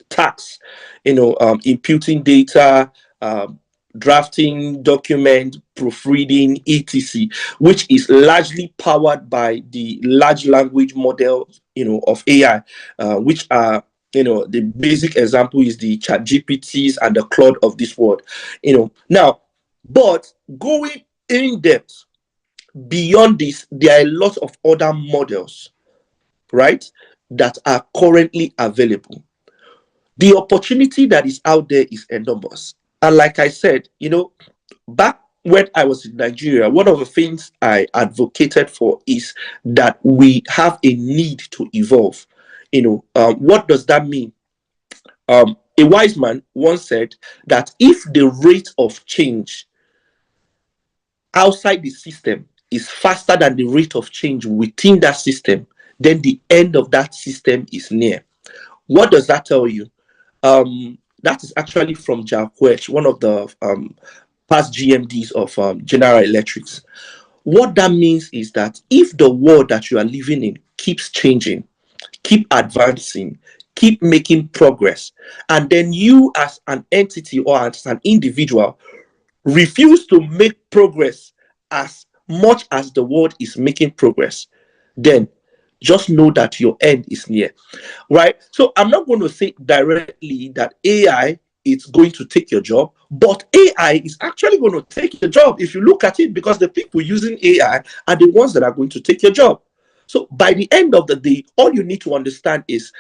tasks, imputing data, drafting document, proofreading, etc., which is largely powered by the large language model, of AI, which are, the basic example is the ChatGPTs and the Claude of this world, Now, but going in depth beyond this, there are a lot of other models, right, that are currently available. The opportunity that is out there is enormous. And like I said, back when I was in Nigeria, one of the things I advocated for is that we have a need to evolve. What does that mean? A wise man once said that if the rate of change outside the system is faster than the rate of change within that system, then the end of that system is near. What does that tell you? That is actually from Jack Welch, one of the past GMDs of General Electric. What that means is that if the world that you are living in keeps changing, keep advancing, keep making progress, and then you as an entity or as an individual refuse to make progress as much as the world is making progress, then just know that your end is near, right? So I'm not going to say directly that AI is going to take your job, but AI is actually going to take your job if you look at it, because the people using AI are the ones that are going to take your job. So by the end of the day, all you need to understand is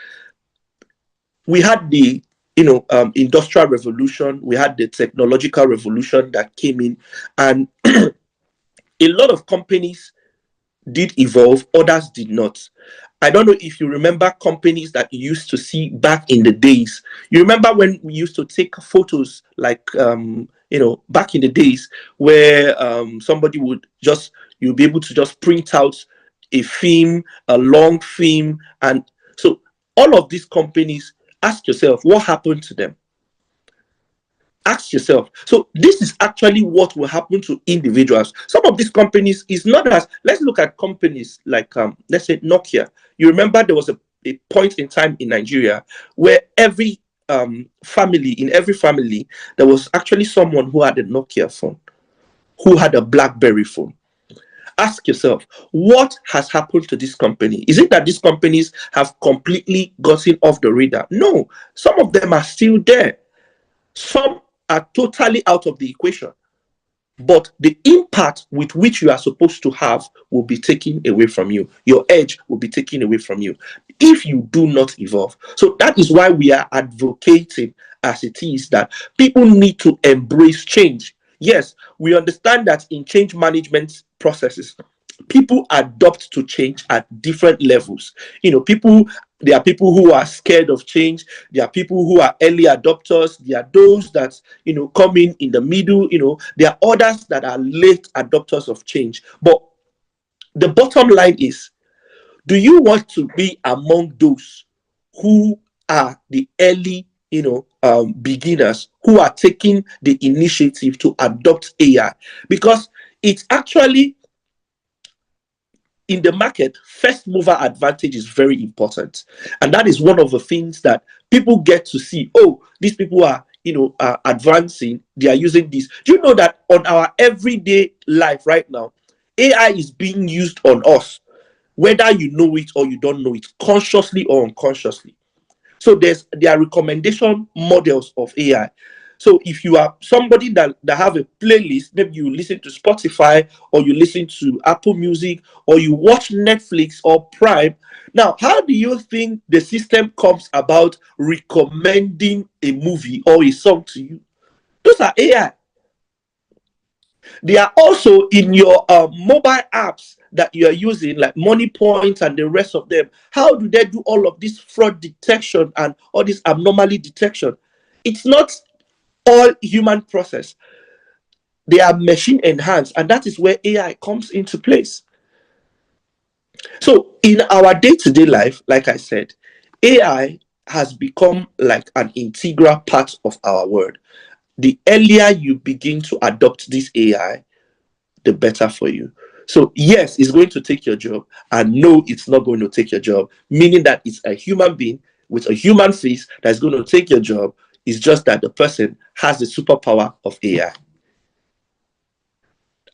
we had the industrial revolution. We had the technological revolution that came in, and a lot of companies did evolve, others did not. I don't know if you remember companies that you used to see back in the days. You remember when we used to take photos, like back in the days, where somebody would you'll be able to just print out a film, a long film. And so all of these companies, ask yourself, what happened to them? Ask yourself. So this is actually what will happen to individuals. Some of these companies is not as, let's look at companies like, let's say Nokia. You remember there was a point in time in Nigeria where every family, there was actually someone who had a Nokia phone, who had a BlackBerry phone. Ask yourself, what has happened to this company? Is it that these companies have completely gotten off the radar? No, some of them are still there. Some are totally out of the equation. But the impact with which you are supposed to have will be taken away from you. Your edge will be taken away from you if you do not evolve. So that is why we are advocating, as it is, that people need to embrace change. Yes, we understand that in change management processes, people adopt to change at different levels. There are people who are scared of change. There are people who are early adopters. There are those that, come in the middle. There are others that are late adopters of change. But the bottom line is, do you want to be among those who are the early, beginners, who are taking the initiative to adopt AI? Because it's actually, in the market, first mover advantage is very important. And that is one of the things that people get to see. Oh, these people are, advancing. They are using this. Do you know that on our everyday life right now, AI is being used on us, whether you know it or you don't know it, consciously or unconsciously. So there are recommendation models of AI. So if you are somebody that have a playlist, maybe you listen to Spotify, or you listen to Apple Music, or you watch Netflix or Prime. Now, how do you think the system comes about recommending a movie or a song to you? Those are AI. They are also in your mobile apps that you are using, like Money Point and the rest of them. How do they do all of this fraud detection and all this anomaly detection? It's not all human process. They are machine enhanced, and that is where AI comes into place. So in our day-to-day life, like I said, AI has become like an integral part of our world. The earlier you begin to adopt this AI, the better for you. So yes, it's going to take your job, and no, it's not going to take your job, meaning that it's a human being with a human face that's going to take your job. It's just that the person has the superpower of AI.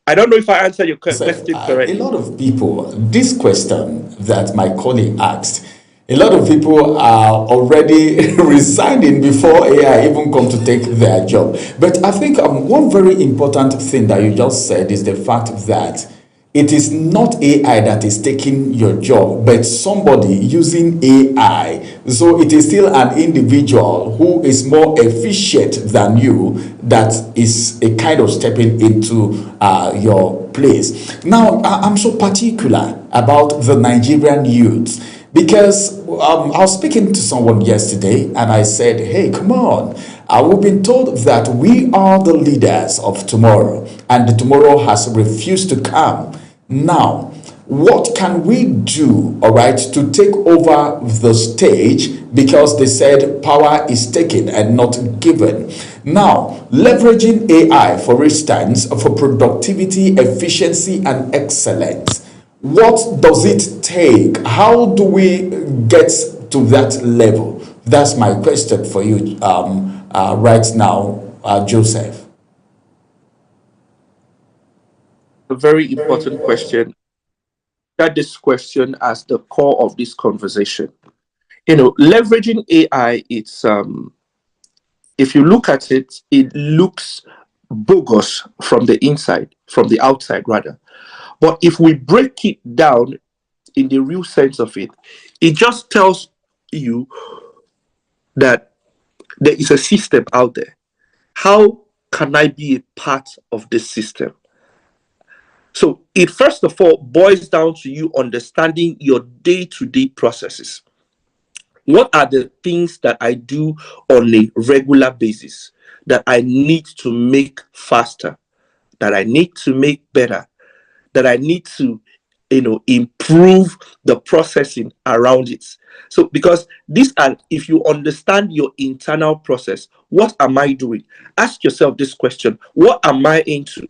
I don't know if I answered your question correctly. A lot of people, this question that my colleague asked, a lot of people are already resigning before AI even come to take their job. But I think one very important thing that you just said is the fact that it is not AI that is taking your job, but somebody using AI. So it is still an individual who is more efficient than you that is a kind of stepping into your place. Now, I'm so particular about the Nigerian youth, because I was speaking to someone yesterday and I said, hey, come on. We've been told that we are the leaders of tomorrow, and tomorrow has refused to come. Now, what can we do, all right, to take over the stage? Because they said power is taken and not given. Now, leveraging AI, for instance, for productivity, efficiency, and excellence. What does it take? How do we get to that level? That's my question for you right now, Joseph. A very important question. That this question as the core of this conversation. Leveraging AI, it's if you look at it, it looks bogus from the inside, from the outside rather. But if we break it down in the real sense of it, it just tells you that there is a system out there. How can I be a part of this system? So it first of all boils down to you understanding your day-to-day processes. What are the things that I do on a regular basis that I need to make faster, that I need to make better, that I need to, improve the processing around it? So because these are, if you understand your internal process, what am I doing? Ask yourself this question: what am I into?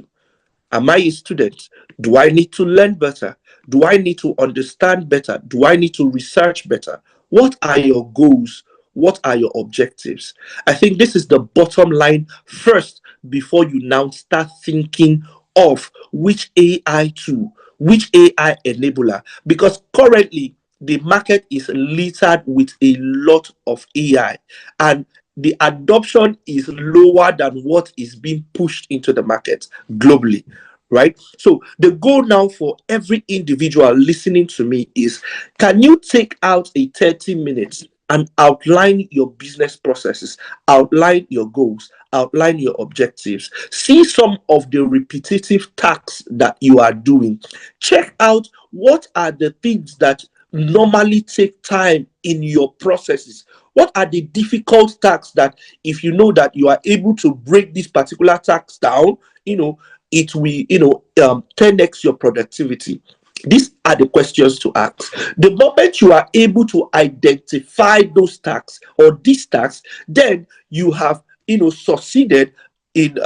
Am I a student? Do I need to learn better? Do I need to understand better? Do I need to research better? What are your goals? What are your objectives? I think this is the bottom line first before you now start thinking of which AI tool, which AI enabler, because currently the market is littered with a lot of AI, and the adoption is lower than what is being pushed into the market globally, right? So the goal now for every individual listening to me is, can you take out a 30 minutes and outline your business processes, outline your goals, outline your objectives, see some of the repetitive tasks that you are doing, check out what are the things that normally take time in your processes. What are the difficult tasks that, if you know that you are able to break these particular tasks down, it will 10x your productivity? These are the questions to ask. The moment you are able to identify those tasks or these tasks, then you have succeeded in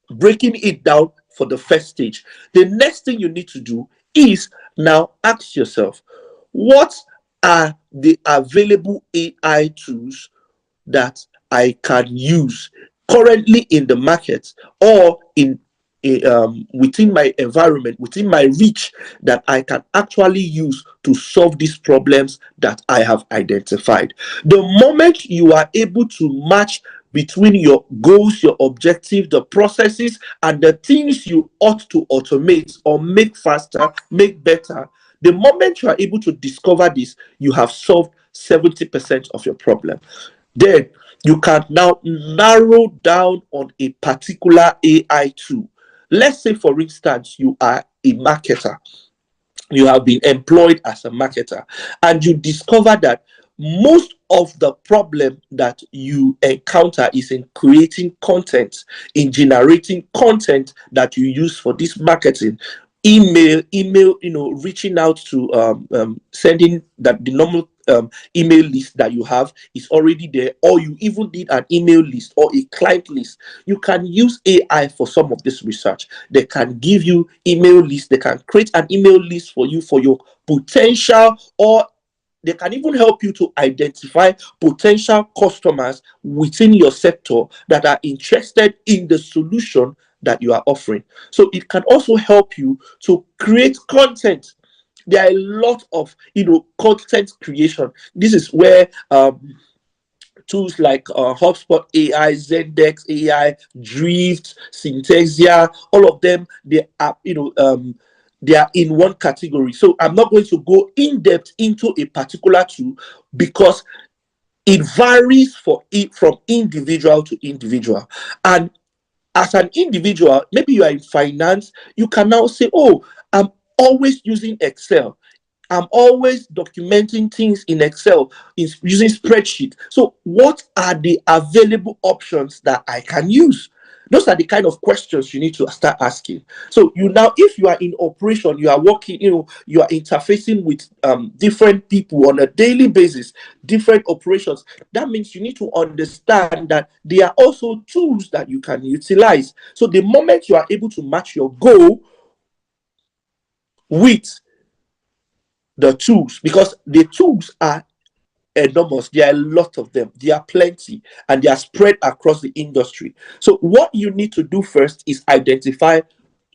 breaking it down for the first stage. The next thing you need to do is now ask yourself, what are the available AI tools that I can use currently in the market or within my environment, within my reach, that I can actually use to solve these problems that I have identified? The moment you are able to match between your goals, your objective, the processes, and the things you ought to automate or make faster, make better, the moment you are able to discover this, you have solved 70% of your problem. Then you can now narrow down on a particular AI tool. Let's say, for instance, you are a marketer. You have been employed as a marketer, and you discover that most of the problem that you encounter is in creating content, in generating content that you use for this marketing. Email, reaching out to sending that the normal email list that you have is already there, or you even need an email list or a client list. You can use AI for some of this research. They can give you email lists. They can create an email list for you for your potential, or they can even help you to identify potential customers within your sector that are interested in the solution that you are offering. So it can also help you to create content. There are a lot of content creation. This is where tools like HubSpot AI, Zendesk AI, Drift, Synthesia, all of them, they are they are in one category. So I'm not going to go in depth into a particular tool because it varies from individual to individual. And as an individual, maybe you are in finance, you can now say, oh, I'm always using Excel. I'm always documenting things in Excel, using spreadsheet. So what are the available options that I can use? Those are the kind of questions you need to start asking. So if you are in operation, you are working, you are interfacing with different people on a daily basis, different operations. That means you need to understand that there are also tools that you can utilize. So the moment you are able to match your goal with the tools, because the tools are enormous, there are a lot of them, there are plenty, and they are spread across the industry. So what you need to do first is identify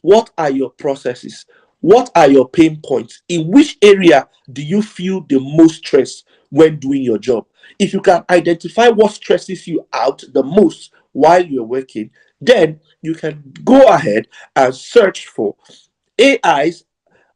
what are your processes, what are your pain points, in which area do you feel the most stress when doing your job. If you can identify what stresses you out the most while you're working, then you can go ahead and search for AIs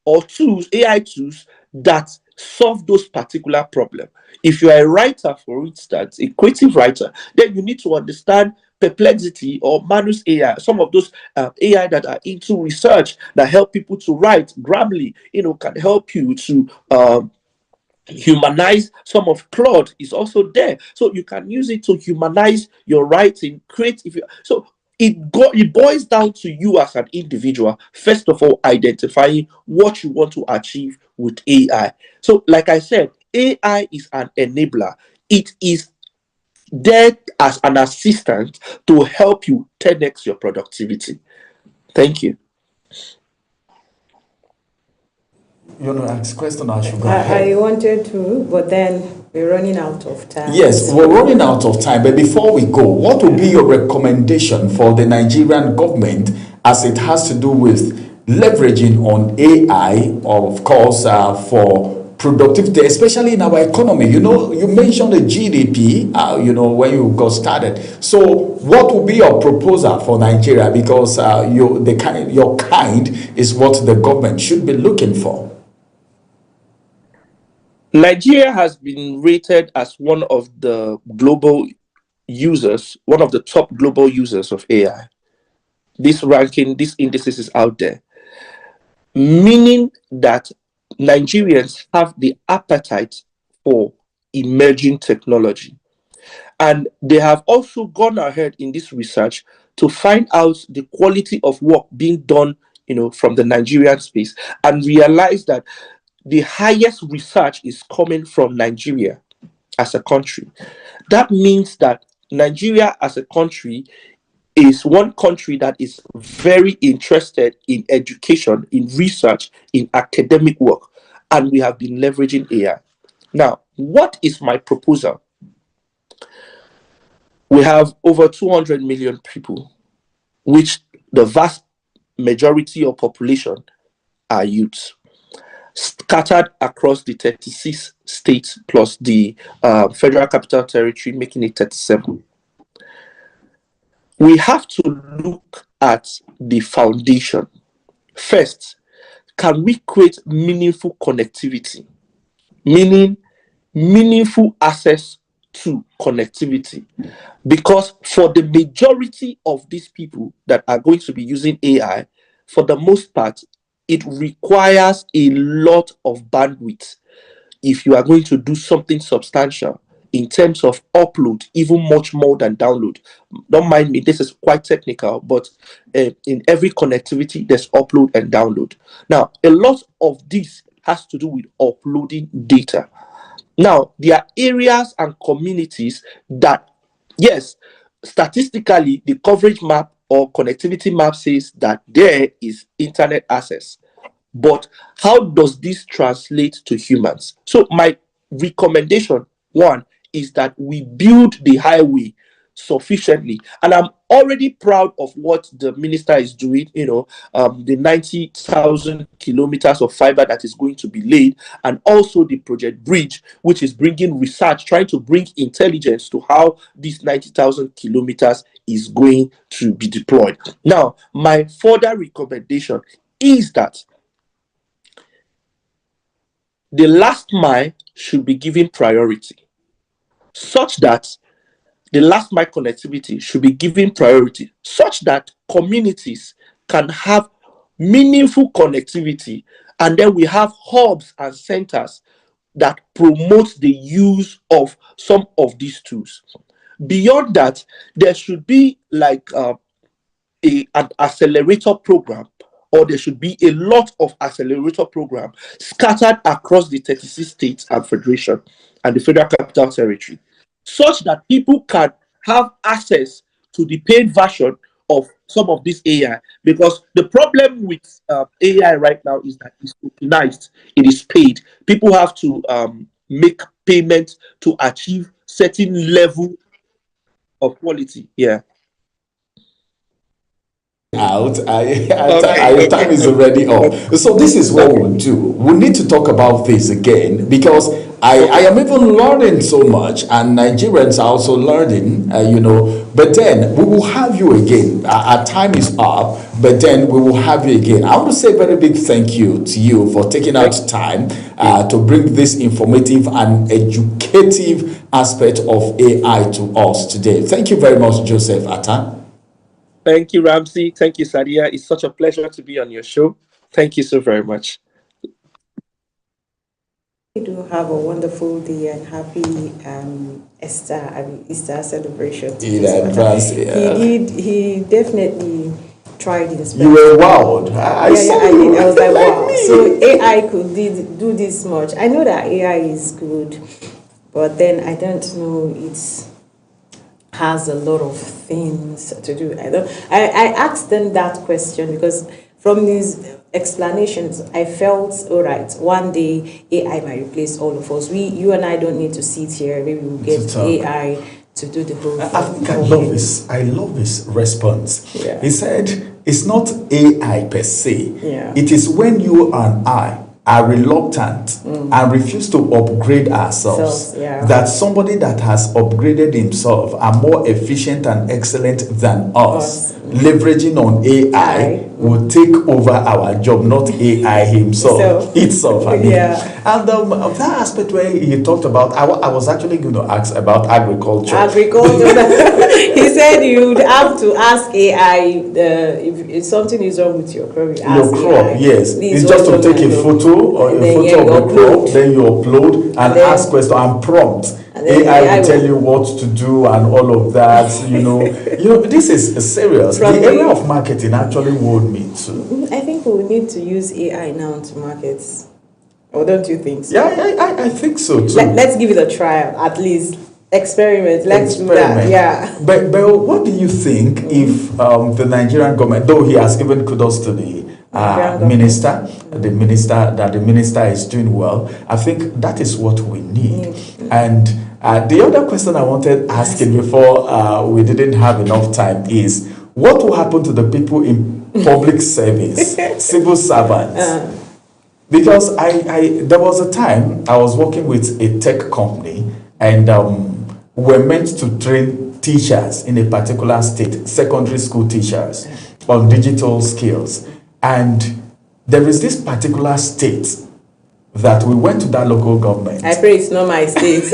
or tools, AI tools that solve those particular problems. If you are a writer, for instance, a creative writer, then you need to understand Perplexity or Manus AI, some of those AI that are into research that help people to write. Grammarly, can help you to humanize. Some of Claude is also there, so you can use it to humanize your writing, create. So it boils down to you as an individual, first of all, identifying what you want to achieve with AI. So, like I said, AI is an enabler. It is there as an assistant to help you 10x your productivity. Thank you. You want to ask a question? I should go ahead. I wanted to, but then we're running out of time. Yes, we're running out of time. But before we go, what would be your recommendation for the Nigerian government as it has to do with leveraging on AI, of course, for productivity, especially in our economy? You mentioned the GDP, when you got started. So what would be your proposal for Nigeria? Because your kind is what the government should be looking for. Nigeria has been rated as one of the global users, one of the top global users of AI. This ranking, this indices is out there, meaning that Nigerians have the appetite for emerging technology. And they have also gone ahead in this research to find out the quality of work being done, from the Nigerian space, and realize that the highest research is coming from Nigeria as a country. That means that Nigeria as a country is one country that is very interested in education, in research, in academic work, and we have been leveraging AI. Now, what is my proposal? We have over 200 million people, which the vast majority of population are youths, scattered across the 36 states plus the Federal Capital Territory, making it 37. We have to look at the foundation. First, can we create meaningful connectivity? Meaning meaningful access to connectivity. Because for the majority of these people that are going to be using AI, for the most part, it requires a lot of bandwidth if you are going to do something substantial in terms of upload, even much more than download. Don't mind me, this is quite technical, but in every connectivity, there's upload and download. Now, a lot of this has to do with uploading data. Now, there are areas and communities that, yes, statistically, the coverage map or connectivity map says that there is internet access. But how does this translate to humans? So my recommendation, one, is that we build the highway sufficiently. And I'm already proud of what the minister is doing, the 90,000 kilometers of fiber that is going to be laid, and also the Project Bridge, which is bringing research, trying to bring intelligence to how these 90,000 kilometers is going to be deployed. Now, my further recommendation is that the last mile should be given priority, such that the last mile connectivity should be given priority, such that communities can have meaningful connectivity, and then we have hubs and centers that promote the use of some of these tools. Beyond that, there should be like an accelerator program, or there should be a lot of accelerator programs scattered across the 36 states and federation and the Federal Capital Territory, such that people can have access to the paid version of some of this AI. Because the problem with AI right now is that it's tokenized, it is paid. People have to make payment to achieve certain level of quality. Yeah. Our time is already up. So this is what we'll do. We need to talk about this again, because I am even learning so much, and Nigerians are also learning, but then we will have you again. Our time is up, but then we will have you again. I want to say a very big thank you to you for taking out time to bring this informative and educative aspect of AI to us today. Thank you very much, Joseph Atta. Thank you, Ramsey. Thank you, Sadia. It's such a pleasure to be on your show. Thank you so very much. We do have a wonderful day and happy Easter celebration. In advance, yeah. He definitely tried his best. You were wowed. I saw you. I was like, wow. So AI could do this much. I know that AI is good, but then I don't know it has a lot of things to do. I asked them that question because from these explanations, I felt, all right, one day AI might replace all of us. You and I don't need to sit here. Maybe we'll get AI to do the whole thing. I love his response. Yeah. He said, it's not AI per se. Yeah. It is when you and I are reluctant and refuse to upgrade ourselves, that somebody that has upgraded himself are more efficient and excellent than us, leveraging on AI will take over our job, not AI itself. And that aspect where he talked about, I was actually going to ask about agriculture. He said you'd have to ask AI if something is wrong with your crop. Yes. It's just to take a photo or a photo of the crop, then you upload and ask questions and prompt. And AI will tell you what to do and all of that. This is serious. The area of marketing actually worried me too. I think we need to use AI now to market. Or don't you think so? Yeah, I think so too. Let's give it a trial, at least. Let's do that. Yeah. But what do you think if the Nigerian government, though he has given kudos to the minister, the minister is doing well, I think that is what we need. And the other question I wanted asking before we didn't have enough time is, what will happen to the people in public service, civil servants? Because there was a time I was working with a tech company, and we're meant to train teachers in a particular state, secondary school teachers, on digital skills. And there is this particular state that we went to that local government. I pray it's not my state.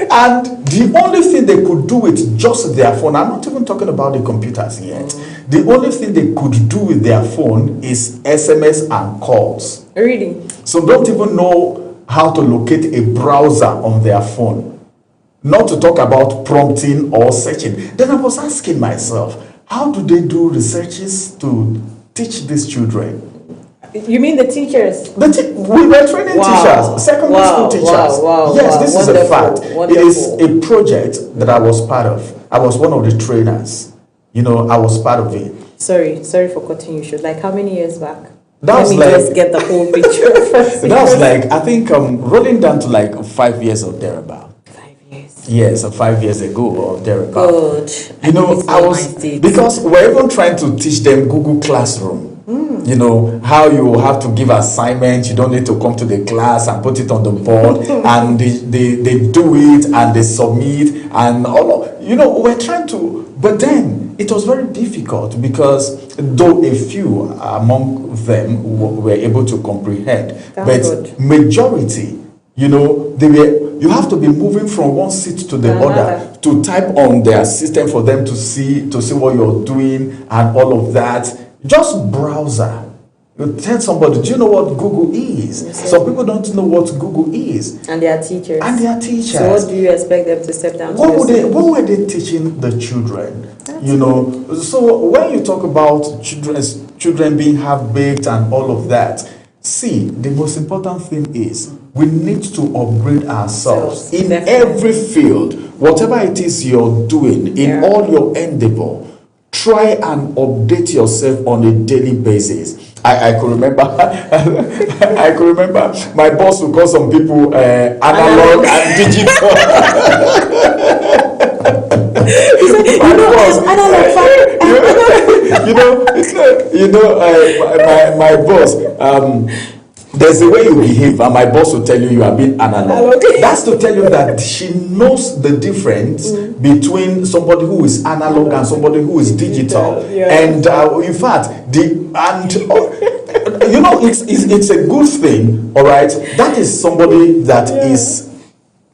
And the only thing they could do with just their phone, I'm not even talking about the computers yet. The only thing they could do with their phone is SMS and calls. Really? So don't even know how to locate a browser on their phone. Not to talk about prompting or searching. Then I was asking myself, how do they do researches to teach these children? You mean the teachers? We were training teachers, secondary school teachers. Yes, this is a fact. It is a project that I was part of. I was one of the trainers. I was part of it. Sorry for cutting you short. Like how many years back? Let me just get the whole picture first. That was I think rolling down to 5 years or thereabout. 5 years. Yes, 5 years ago or thereabout. Good. Because we're even trying to teach them Google Classroom. How you have to give assignments. You don't need to come to the class and put it on the board. And they do it and they submit and all. We're trying to, but then it was very difficult because though a few among them were able to comprehend, but majority, you have to be moving from one seat to the other to type on their system for them to see what you're doing and all of that. Just browser. You tell somebody, do you know what Google is? Yes, some people don't know what Google is. And they are teachers. So what do you expect them to step down to? What were they teaching the children? So when you talk about children being half-baked and all of that, see, the most important thing is we need to upgrade ourselves in every field. Whatever it is you're doing, in all your endeavor, try and update yourself on a daily basis. I could remember my boss would call some people analog and digital. My boss, there's a way you behave, and my boss will tell you are being analog. That's to tell you that she knows the difference between somebody who is analog and somebody who is digital. And in fact, you know, it's a good thing, all right? That is somebody that is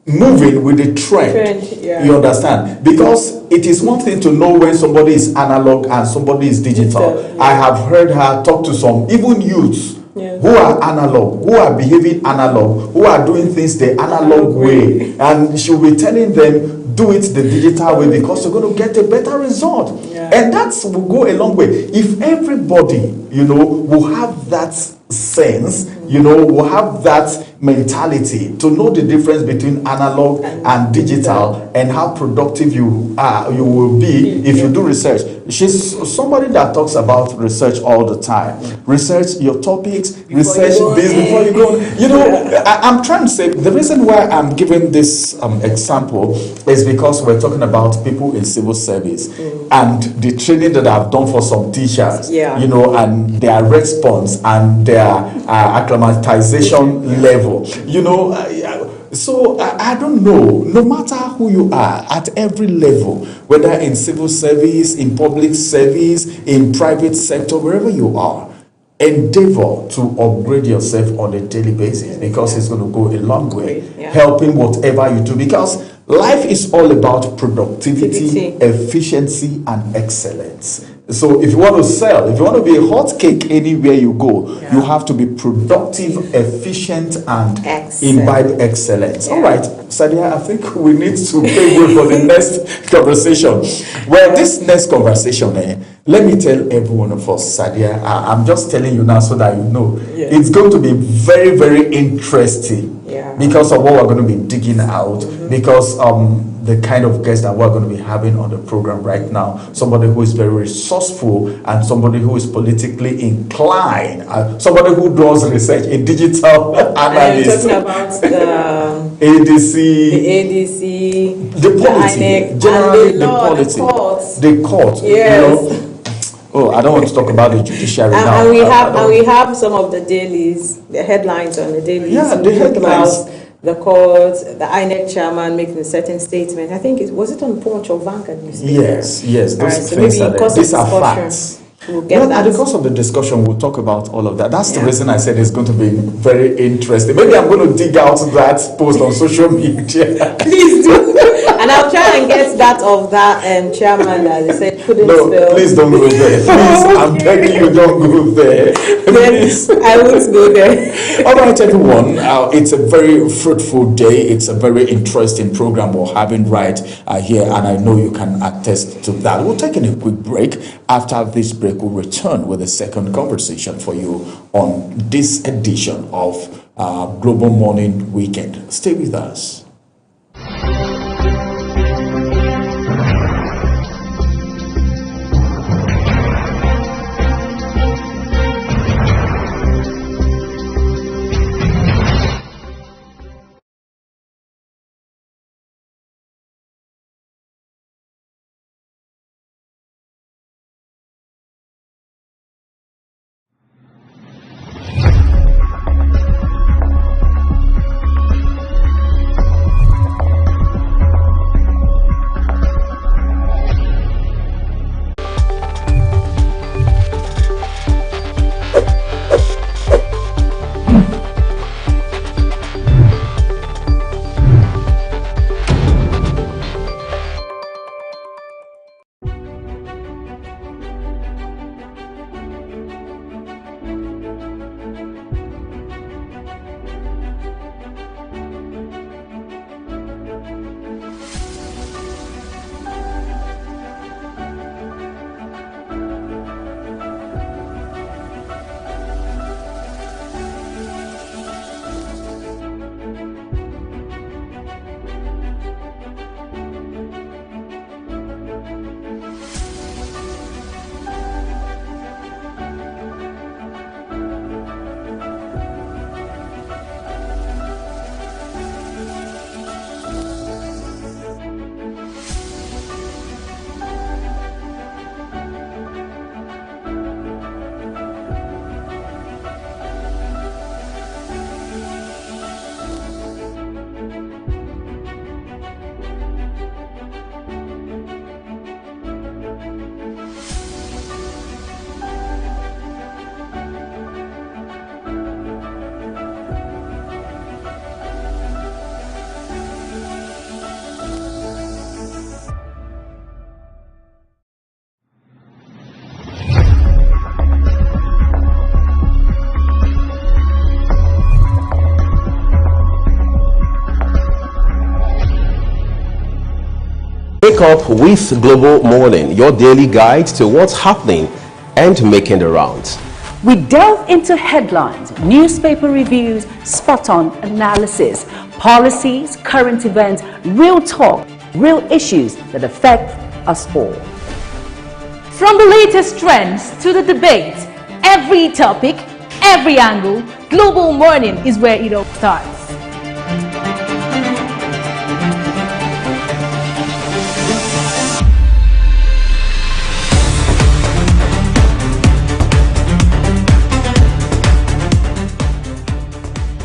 moving with the trend. You understand? Because it is one thing to know when somebody is analog and somebody is digital. I have heard her talk to some even youths who are analog, who are behaving analog, who are doing things the analog way, and she'll be telling them, do it the digital way because you're going to get a better result. And that will go a long way. If everybody, you know, will have that sense, you know, will have that mentality to know the difference between analog and digital and how productive you will be if you do research. She's somebody that talks about research all the time. Research your topics, research this before you go. You know, I'm trying to say the reason why I'm giving this example is because we're talking about people in civil service and the training that I've done for some teachers, you know, and their response and their acclimatization level. You know, so I don't know, no matter who you are, at every level, whether in civil service, in public service, in private sector, wherever you are, endeavor to upgrade yourself on a daily basis because it's going to go a long way, helping whatever you do, because life is all about productivity, efficiency, and excellence. So if you want to sell, if you want to be a hot cake anywhere you go, you have to be productive, efficient, and imbibe excellence. All right, Sadia, I think we need to pay way for the next conversation. Well, this next conversation, let me tell every one of us, Sadia, I'm just telling you now so that you know, it's going to be very, very interesting because of what we're going to be digging out, because the kind of guest that we're going to be having on the program right now, somebody who is very resourceful and somebody who is politically inclined, somebody who does research, a digital analyst. Talking about the ADC, the polity, generally the polity, the court. Yes. You know, oh, I don't want to talk about the judiciary now. And we have some of the dailies, the headlines on the dailies. Yeah, the headlines. The court, the INEC chairman making a certain statement. I think was it on Punch or Vanguard newspaper? Yes. Those so things maybe these are facts. At the course of the discussion, we'll talk about all of that. That's the reason I said it's going to be very interesting. Maybe I'm going to dig out that post on social media. Please do. And I'll try and get that of that chairman that they said couldn't spell. No, please don't go there. Please, I'm begging you, don't go there. Please. I won't go there. All right, everyone. It's a very fruitful day. It's a very interesting program we're having right here, and I know you can attest to that. We'll take a quick break. After this break, we'll return with a second conversation for you on this edition of Global Morning Weekend. Stay with us. Wake up with Global Morning, your daily guide to what's happening and making the rounds. We delve into headlines, newspaper reviews, spot-on analysis, policies, current events, real talk, real issues that affect us all. From the latest trends to the debate, every topic, every angle, Global Morning is where it all starts.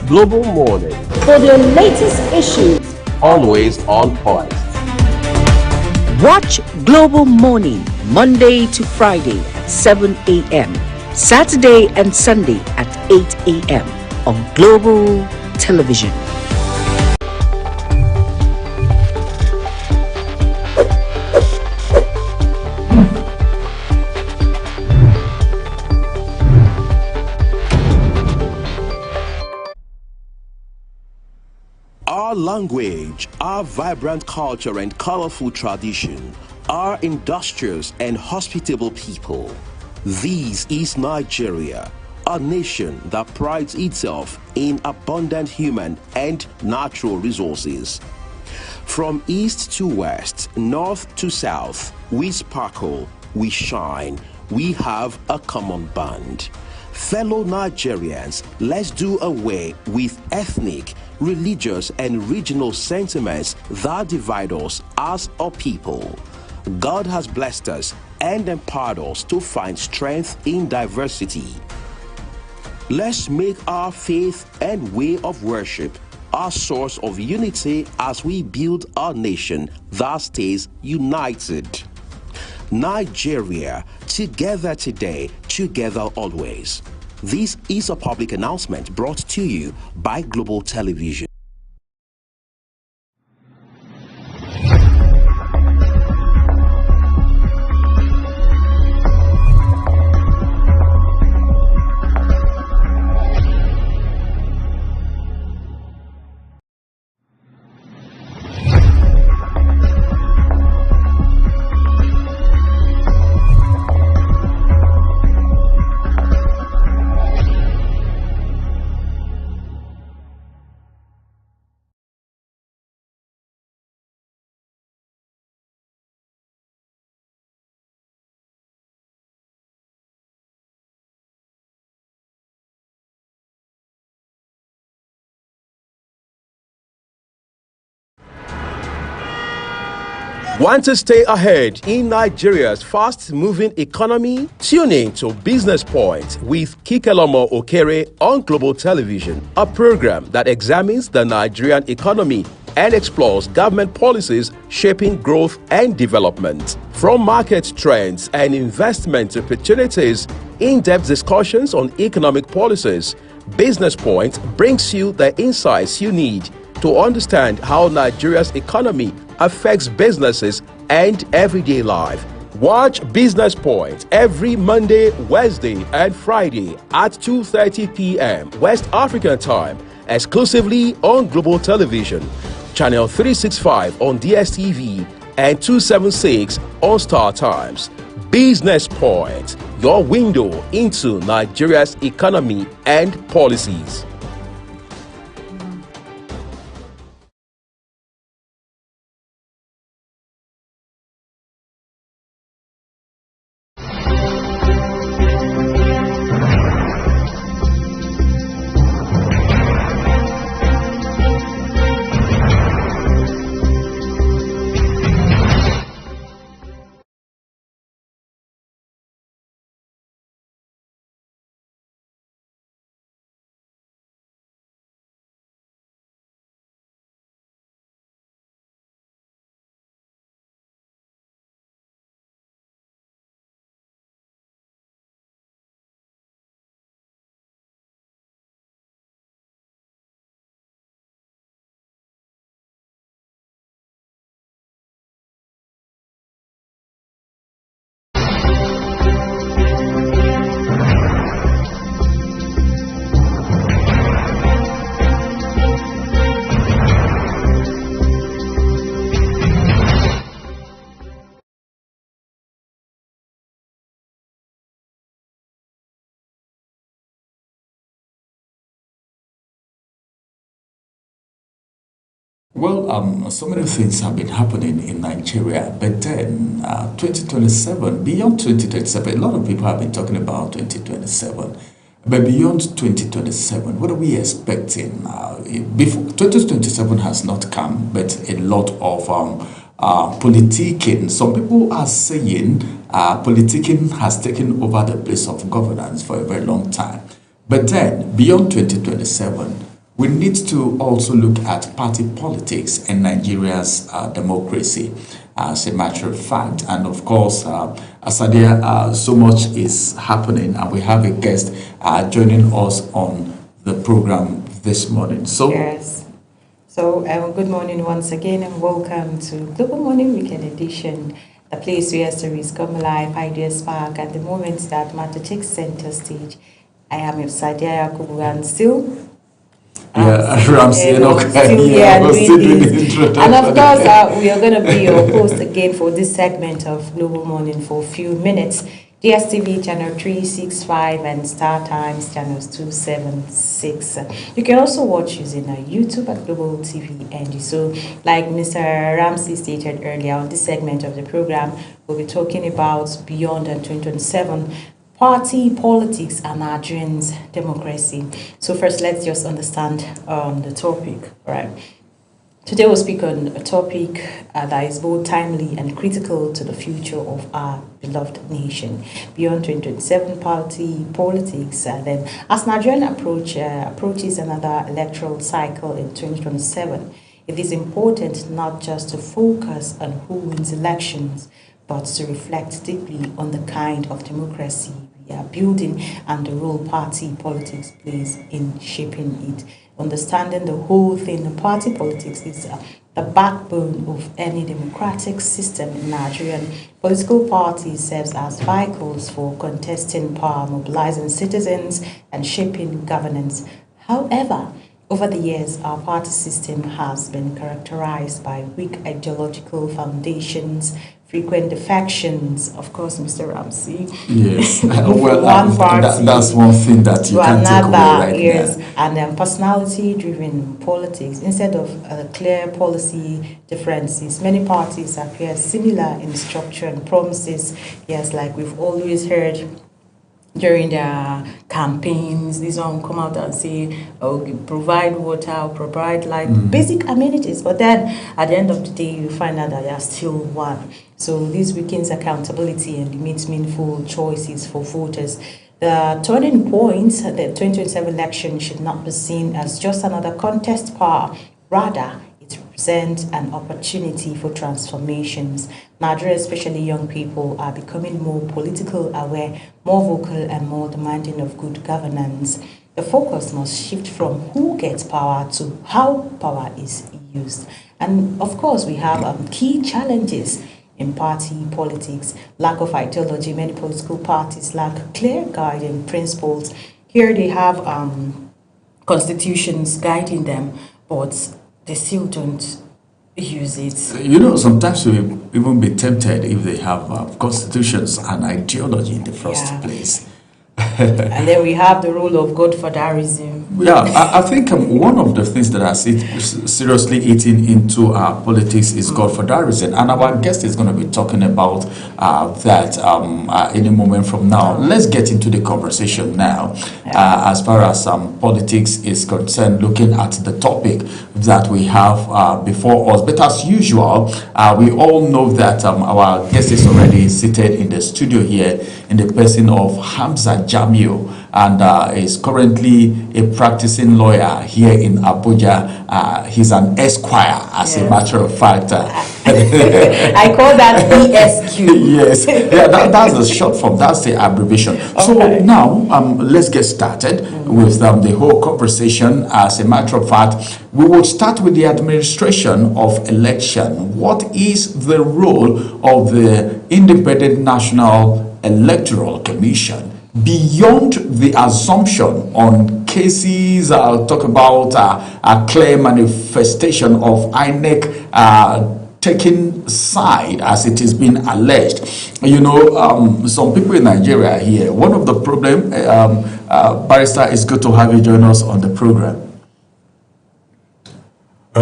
Global Morning, For the latest issues, always on point. watch Global Morning Monday to Friday at 7 a.m. Saturday and Sunday at 8 a.m. on Global Television. Our language, our vibrant culture and colorful tradition, our industrious and hospitable people. This is Nigeria, a nation that prides itself in abundant human and natural resources. From east to west, north to south, we sparkle, we shine, we have a common bond. Fellow Nigerians, let's do away with ethnic, religious and regional sentiments that divide us as a people. God has blessed us and empowered us to find strength in diversity. Let's make our faith and way of worship our source of unity as we build our nation that stays united. Nigeria, together today, together always. This is a public announcement brought to you by Global Television. Want to stay ahead in Nigeria's fast-moving economy? Tune in to Business Point with Kikelomo Okere on Global Television, a program that examines the Nigerian economy and explores government policies shaping growth and development. From market trends and investment opportunities, in-depth discussions on economic policies, Business Point brings you the insights you need to understand how Nigeria's economy affects businesses and everyday life. Watch Business Point every Monday, Wednesday, and Friday at 2:30 p.m. West African time, exclusively on Global Television, Channel 365 on DSTV, and 276 on Star Times. Business Point, your window into Nigeria's economy and policies. Well, so many things have been happening in Nigeria, but then 2027, beyond 2027, a lot of people have been talking about 2027. But beyond 2027, what are we expecting? Before 2027 has not come, but a lot of politicking. Some people are saying politicking has taken over the place of governance for a very long time. But then, beyond 2027, we need to also look at party politics in Nigeria's democracy, as a matter of fact. And of course, Asadia, so much is happening, and we have a guest joining us on the program this morning. So, yes. So, good morning once again, and welcome to Global Morning Weekend Edition, the place where stories come alive, ideas spark, and the moments that matter take center stage. I am Sadia Yakubu, and still. Ramsey, and of course, we are going to be your host again for this segment of Global Morning for a few minutes. DSTV channel 365 and Star Times channels 276. You can also watch using YouTube at Global TV NG. So, like Mr. Ramsey stated earlier, on this segment of the program, we'll be talking about beyond 2027. Party politics and Nigerians' democracy. So first, let's just understand the topic. All right. Today we'll speak on a topic that is both timely and critical to the future of our beloved nation. Beyond 2027, party politics. Then, as Nigeria approaches another electoral cycle in 2027, it is important not just to focus on who wins elections, but to reflect deeply on the kind of democracy we are building and the role party politics plays in shaping it. Understanding the whole thing, the party politics is the backbone of any democratic system in Nigeria. Political parties serve as vehicles for contesting power, mobilizing citizens, and shaping governance. However, over the years, our party system has been characterized by weak ideological foundations, frequent defections, of course, Mr. Ramsey. Yes, well, that's one thing that you can't take away right yes. now. And then personality-driven politics. Instead of clear policy differences, many parties appear similar in structure and promises. Yes, like we've always heard during their campaigns, these one come out and say, oh, provide water, provide like basic amenities. But then at the end of the day, you find out that they are still one. So this weakens accountability and limits meaningful choices for voters. The turning point, the 2027 election should not be seen as just another contest power. Rather, it represents an opportunity for transformations. Nigeria, especially young people, are becoming more political aware, more vocal, and more demanding of good governance. The focus must shift from who gets power to how power is used. And of course, we have key challenges in party politics. Lack of ideology. Many political parties lack clear guiding principles. Here they have constitutions guiding them, but they still don't use it. You know, sometimes we even be tempted if they have constitutions and ideology in the first place. And then we have the role of godfatherism. Yeah, I think one of the things that are seriously eating into our politics is godfatherism, and our guest is going to be talking about that any moment from now. Let's get into the conversation now. As far as politics is concerned, looking at the topic that we have before us. But as usual, we all know that our guest is already seated in the studio here in the person of Hamza Jamiu, and is currently a practicing lawyer here in Abuja. He's an esquire, as a matter of fact. I call that ESQ. Yes, that's the short form, that's the abbreviation. Okay. So now, let's get started with the whole conversation. As a matter of fact, we will start with the administration of election. What is the role of the Independent National Electoral Commission beyond the assumption on cases? I'll talk about a clear manifestation of INEC taking side, as it is being alleged. You know, some people in Nigeria here, one of the problem, Barrister, is good to have you join us on the program.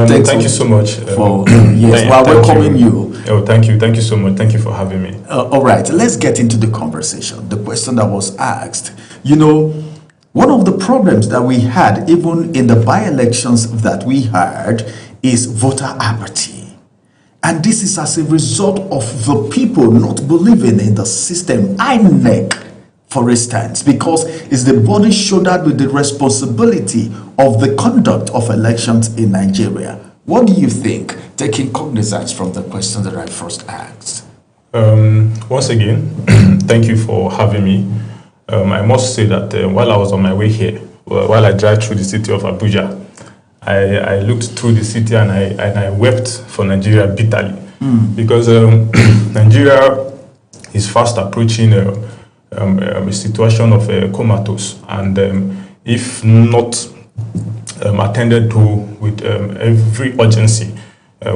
Thank you so much. Yes, while welcoming you. Oh, thank you so much. Thank you for having me. All right, let's get into the conversation. The question that was asked. You know, one of the problems that we had, even in the by-elections that we had, is voter apathy. And this is as a result of the people not believing in the system. INEC, for instance, because it's the body shouldered with the responsibility of the conduct of elections in Nigeria. What do you think, taking cognizance from the question that I first asked? Once again, thank you for having me. I must say that while I was on my way here, while I drive through the city of Abuja, I looked through the city and I wept for Nigeria bitterly, because Nigeria is fast approaching a situation of comatose, and if not attended to with every urgency,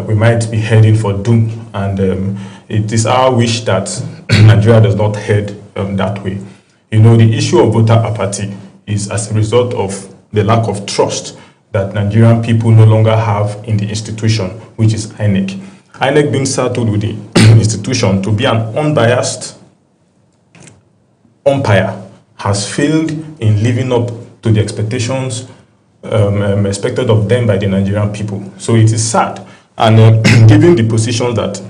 we might be heading for doom. And it is our wish that Nigeria does not head that way. You know, the issue of voter apathy is as a result of the lack of trust that Nigerian people no longer have in the institution, which is INEC. INEC being saddled with the institution to be an unbiased umpire has failed in living up to the expectations expected of them by the Nigerian people. So it is sad. And given the position that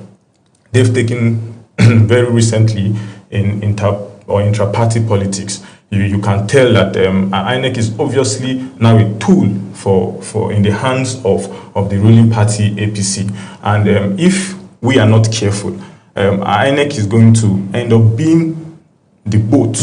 they've taken very recently in intra-party politics, you can tell that INEC is obviously now a tool for in the hands of the ruling party APC. And if we are not careful, INEC is going to end up being the boat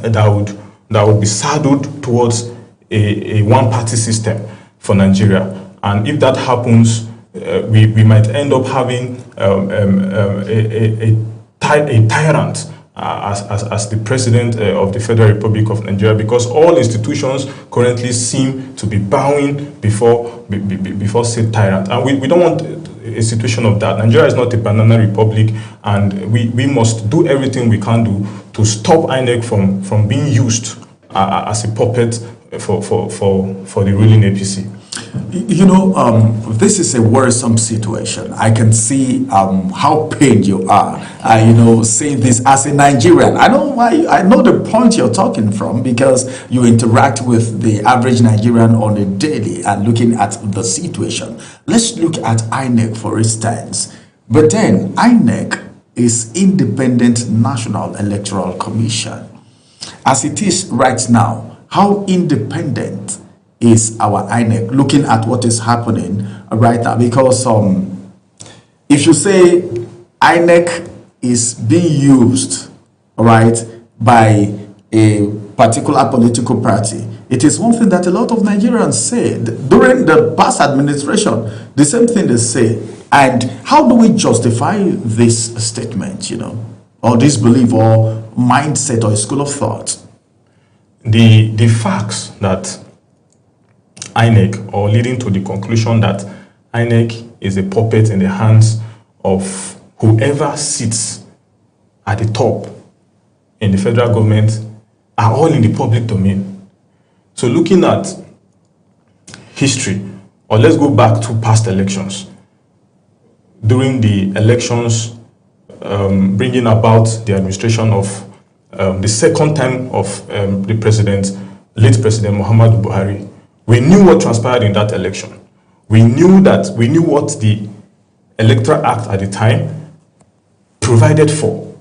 that would be saddled towards a one-party system for Nigeria. And if that happens, we might end up having a tyrant as the president of the Federal Republic of Nigeria, because all institutions currently seem to be bowing before said tyrant. And we don't want a situation of that. Nigeria is not a banana republic, and we must do everything we can do to stop INEC from being used as a puppet for the ruling APC. You know, this is a worrisome situation. I can see how pained you are, saying this as a Nigerian. I know the point you're talking from, because you interact with the average Nigerian on a daily and looking at the situation. Let's look at INEC, for instance. But then INEC is Independent National Electoral Commission. As it is right now, how independent is our INEC looking at what is happening right now? Because if you say INEC is being used, right, by a particular political party, it is one thing that a lot of Nigerians say. During the past administration, the same thing they say. And how do we justify this statement, or this belief or mindset or school of thought? The facts that INEC, or leading to the conclusion that INEC is a puppet in the hands of whoever sits at the top in the federal government, are all in the public domain. So looking at history, or let's go back to past elections. During the elections bringing about the administration of the second time of the late President Muhammadu Buhari, we knew what transpired in that election. We knew what the Electoral Act at the time provided for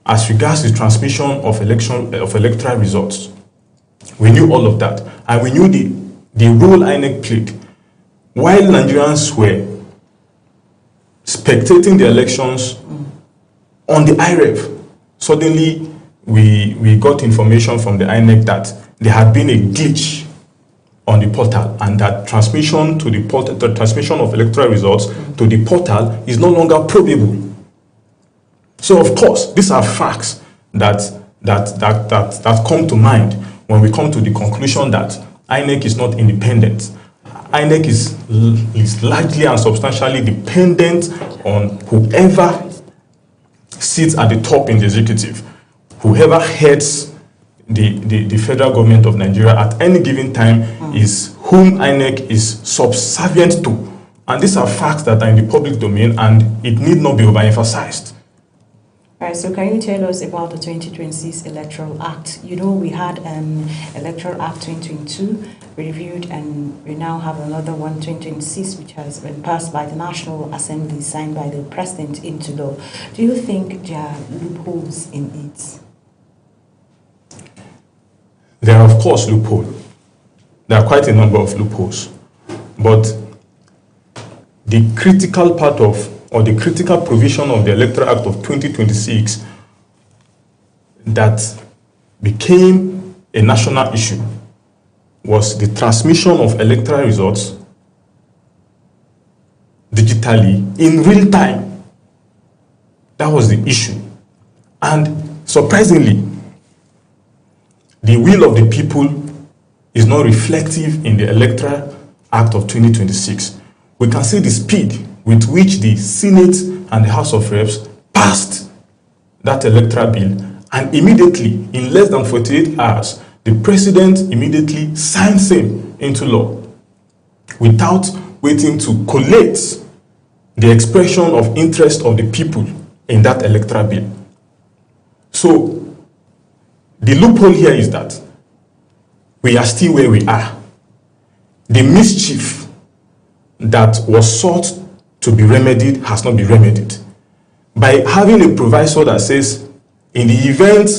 as regards the transmission of electoral results. We knew all of that, and we knew the role INEC played. While Nigerians were spectating the elections on the IREV, suddenly we got information from the INEC that there had been a glitch on the portal, and that transmission to the portal, the transmission of electoral results to the portal is no longer probable. So of course, these are facts that come to mind when we come to the conclusion that INEC is not independent. INEC is largely and substantially dependent on whoever sits at the top in the executive, whoever heads the federal government of Nigeria at any given time is whom INEC is subservient to. And these are facts that are in the public domain, and it need not be overemphasized. All right, so can you tell us about the 2026 Electoral Act? You know, we had Electoral Act 2022 reviewed, and we now have another one, 2026, which has been passed by the National Assembly, signed by the President into law. Do you think there are loopholes in it? There are, of course, loopholes. There are quite a number of loopholes. But the critical part of, or the critical provision of the Electoral Act of 2026 that became a national issue was the transmission of electoral results digitally in real time. That was the issue. And surprisingly, the will of the people is not reflective in the Electoral Act of 2026. We can see the speed with which the Senate and the House of Reps passed that electoral bill, and immediately, in less than 48 hours, the President immediately signed same into law without waiting to collate the expression of interest of the people in that electoral bill. So, the loophole here is that we are still where we are. The mischief that was sought to be remedied has not been remedied. By having a proviso that says, in the event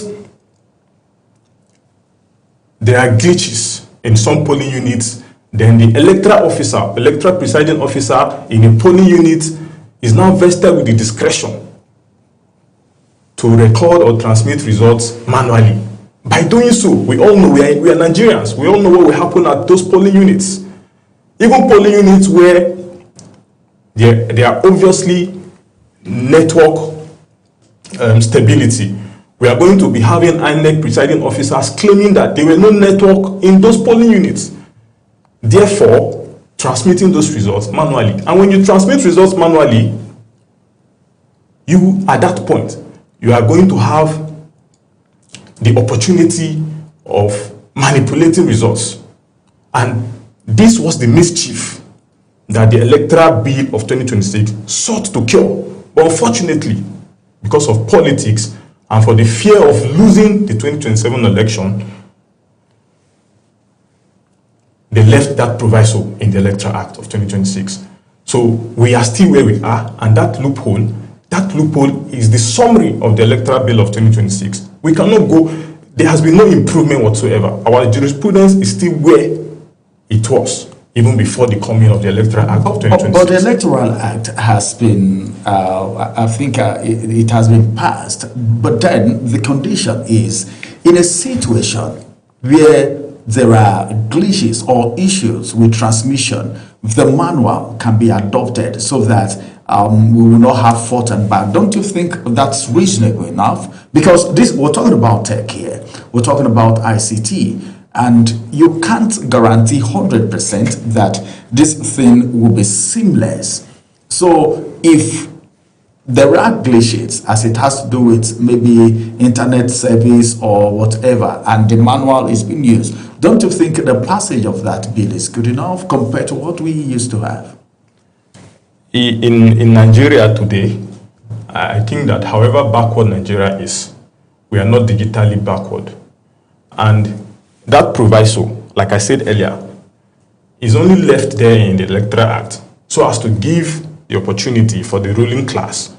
there are glitches in some polling units, then the electoral presiding officer in a polling unit is now vested with the discretion to record or transmit results manually. By doing so, we all know we are Nigerians. We all know what will happen at those polling units. Even polling units where there are obviously network stability. We are going to be having INEC presiding officers claiming that there were no network in those polling units. Therefore, transmitting those results manually. And when you transmit results manually, you, at that point, you are going to have the opportunity of manipulating results. And this was the mischief that the Electoral Bill of 2026 sought to cure. But unfortunately, because of politics and for the fear of losing the 2027 election, they left that proviso in the Electoral Act of 2026. So we are still where we are, and that loophole is the summary of the Electoral Bill of 2026. We cannot go, there has been no improvement whatsoever. Our jurisprudence is still where it was, even before the coming of the Electoral Act of 2026. But the Electoral Act has been, I think it has been passed. But then the condition is, in a situation where there are glitches or issues with transmission, the manual can be adopted so that we will not have forth and back. Don't you think that's reasonable enough? Because this, we're talking about tech here. We're talking about ICT. And you can't guarantee 100% that this thing will be seamless. So if there are glitches, as it has to do with maybe internet service or whatever, and the manual is being used, don't you think the passage of that bill is good enough compared to what we used to have? In Nigeria today, I think that however backward Nigeria is, we are not digitally backward. And that proviso, like I said earlier, is only left there in the Electoral Act so as to give the opportunity for the ruling class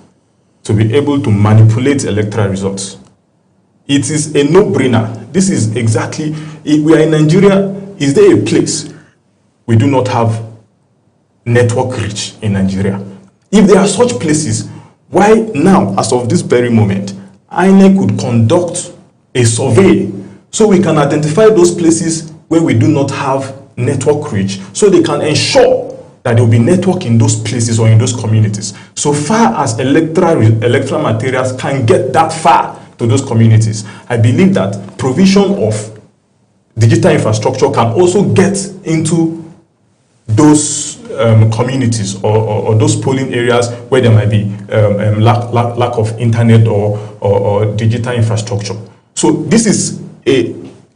to be able to manipulate electoral results. It is a no-brainer. This is exactly, if we are in Nigeria, is there a place we do not have network reach in Nigeria? If there are such places, why now, as of this very moment, INEC could conduct a survey so we can identify those places where we do not have network reach, so they can ensure that there will be network in those places or in those communities. So far as electoral materials can get that far to those communities, I believe that provision of digital infrastructure can also get into those communities or those polling areas where there might be lack of internet or digital infrastructure. So this is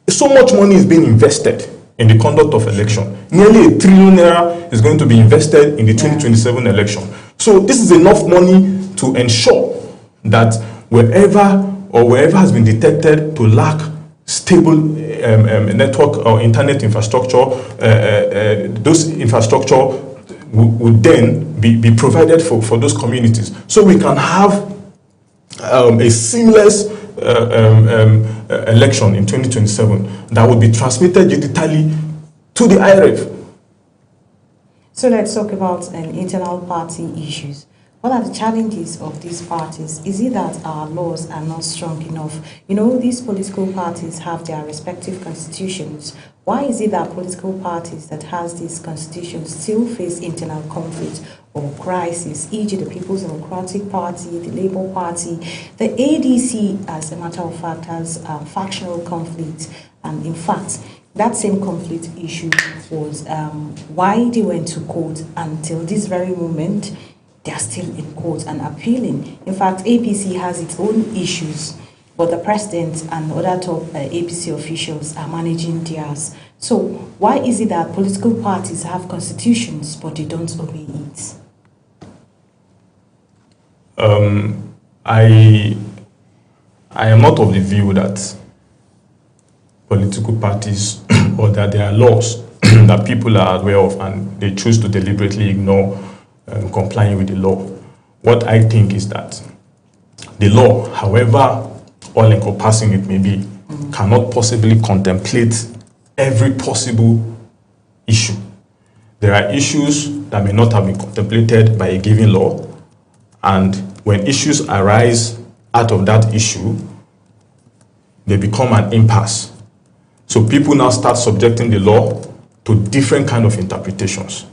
so much money is being invested in the conduct of election. Nearly ₦1 trillion is going to be invested in the 2027 election. So this is enough money to ensure that wherever has been detected to lack stable network or internet infrastructure, those infrastructure would then be provided for those communities. So we can have a seamless election in 2027 that will be transmitted digitally to the IREF. So let's talk about internal party issues. What are the challenges of these parties? Is it that our laws are not strong enough? You know, these political parties have their respective constitutions. Why is it that political parties that has these constitutions still face internal conflict or crisis, e.g. the People's Democratic Party, the Labour Party, the ADC, as a matter of fact, has factional conflict, and in fact, that same conflict issue was why they went to court. Until this very moment, they are still in court and appealing. In fact, APC has its own issues, but the president and other top APC officials are managing theirs. So why is it that political parties have constitutions, but they don't obey it? I am not of the view that political parties or that there are laws that people are aware of and they choose to deliberately ignore complying with the law. What I think is that the law, however all-encompassing it may be, cannot possibly contemplate every possible issue. There are issues that may not have been contemplated by a given law, and when issues arise out of that issue, they become an impasse. So people now start subjecting the law to different kind of interpretations.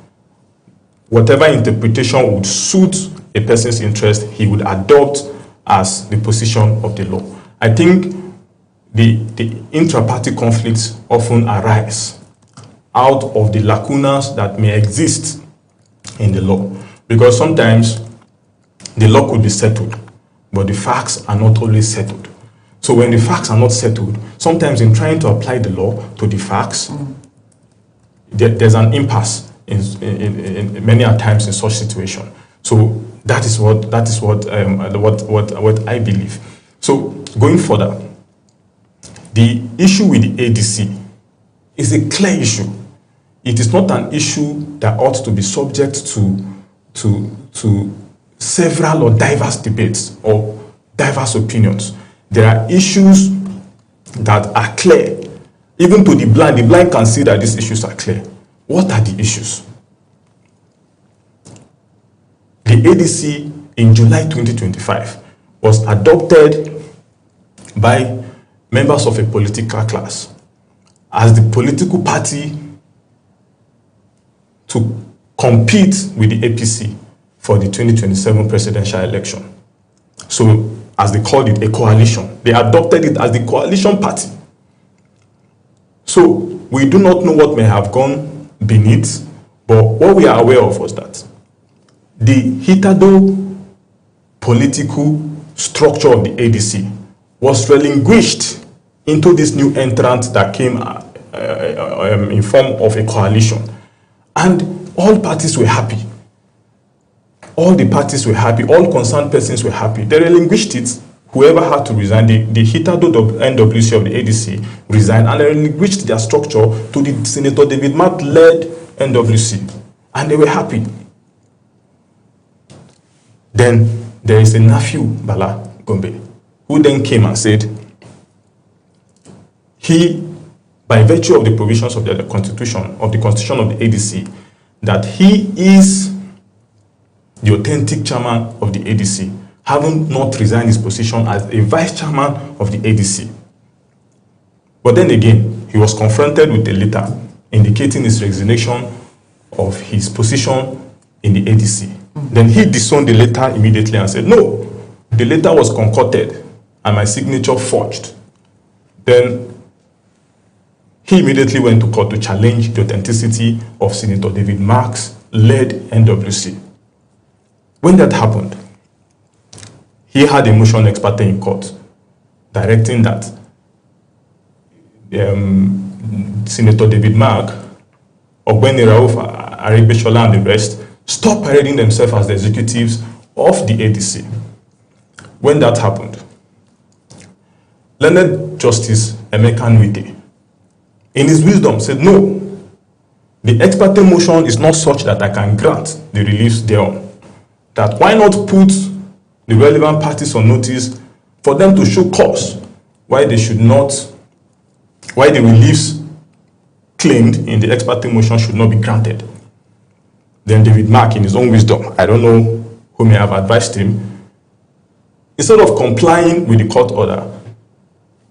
Whatever interpretation would suit a person's interest, he would adopt as the position of the law. I think the intra-party conflicts often arise out of the lacunas that may exist in the law, because sometimes the law could be settled, but the facts are not always settled. So when the facts are not settled, sometimes in trying to apply the law to the facts, there's an impasse in many times in such situation. So that is what I believe. So going further, the issue with the ADC is a clear issue. It is not an issue that ought to be subject to several or diverse debates or diverse opinions. There are issues that are clear. Even to the blind can see that these issues are clear. What are the issues? The ADC in July 2025 was adopted by members of a political class as the political party to compete with the APC for the 2027 presidential election. So, as they called it, a coalition. They adopted it as the coalition party. So, we do not know what may have gone beneath, but what we are aware of was that the hitherto political structure of the ADC was relinquished into this new entrant that came in form of a coalition. And all parties were happy. All the parties were happy. All concerned persons were happy. They relinquished it. Whoever had to resign, the hitherto NWC of the ADC resigned and they relinquished their structure to the Senator David Mark-led NWC. And they were happy. Then there is a nephew, Bala Gombe, who then came and said, he, by virtue of the provisions of the constitution of the ADC, that he is the authentic chairman of the ADC, having not resigned his position as a vice chairman of the ADC. But then again, he was confronted with a letter indicating his resignation of his position in the ADC. Then he disowned the letter immediately and said, no, the letter was concocted and my signature forged. Then he immediately went to court to challenge the authenticity of Senator David Mark's led NWC. When that happened, he had a motion ex parte in court directing that Senator David Mark, Ogbeni Rauf Aregbesola and the rest stopped parading themselves as the executives of the ADC. When that happened, learned Justice Emeka Nwite, in his wisdom, said, no, the ex parte motion is not such that I can grant the reliefs thereon. That why not put the relevant parties on notice for them to show cause why they should not, why the reliefs claimed in the ex parte motion should not be granted. Then David Mark, in his own wisdom, I don't know who may have advised him, instead of complying with the court order,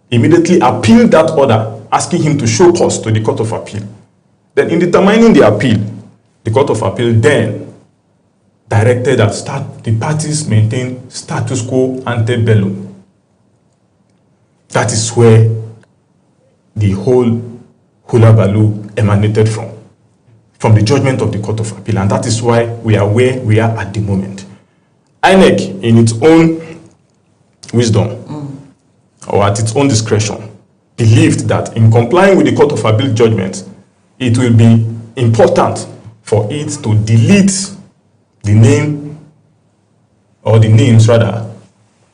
immediately appealed that order, asking him to show cause to the Court of Appeal. Then in determining the appeal, the Court of Appeal then directed that the parties maintain status quo ante bellum. That is where the whole hula baloo emanated from the judgment of the Court of Appeal, and that is why we are where we are at the moment. INEC, in its own wisdom, or at its own discretion, believed that in complying with the Court of Appeal judgment, it will be important for it to delete the name, or the names rather,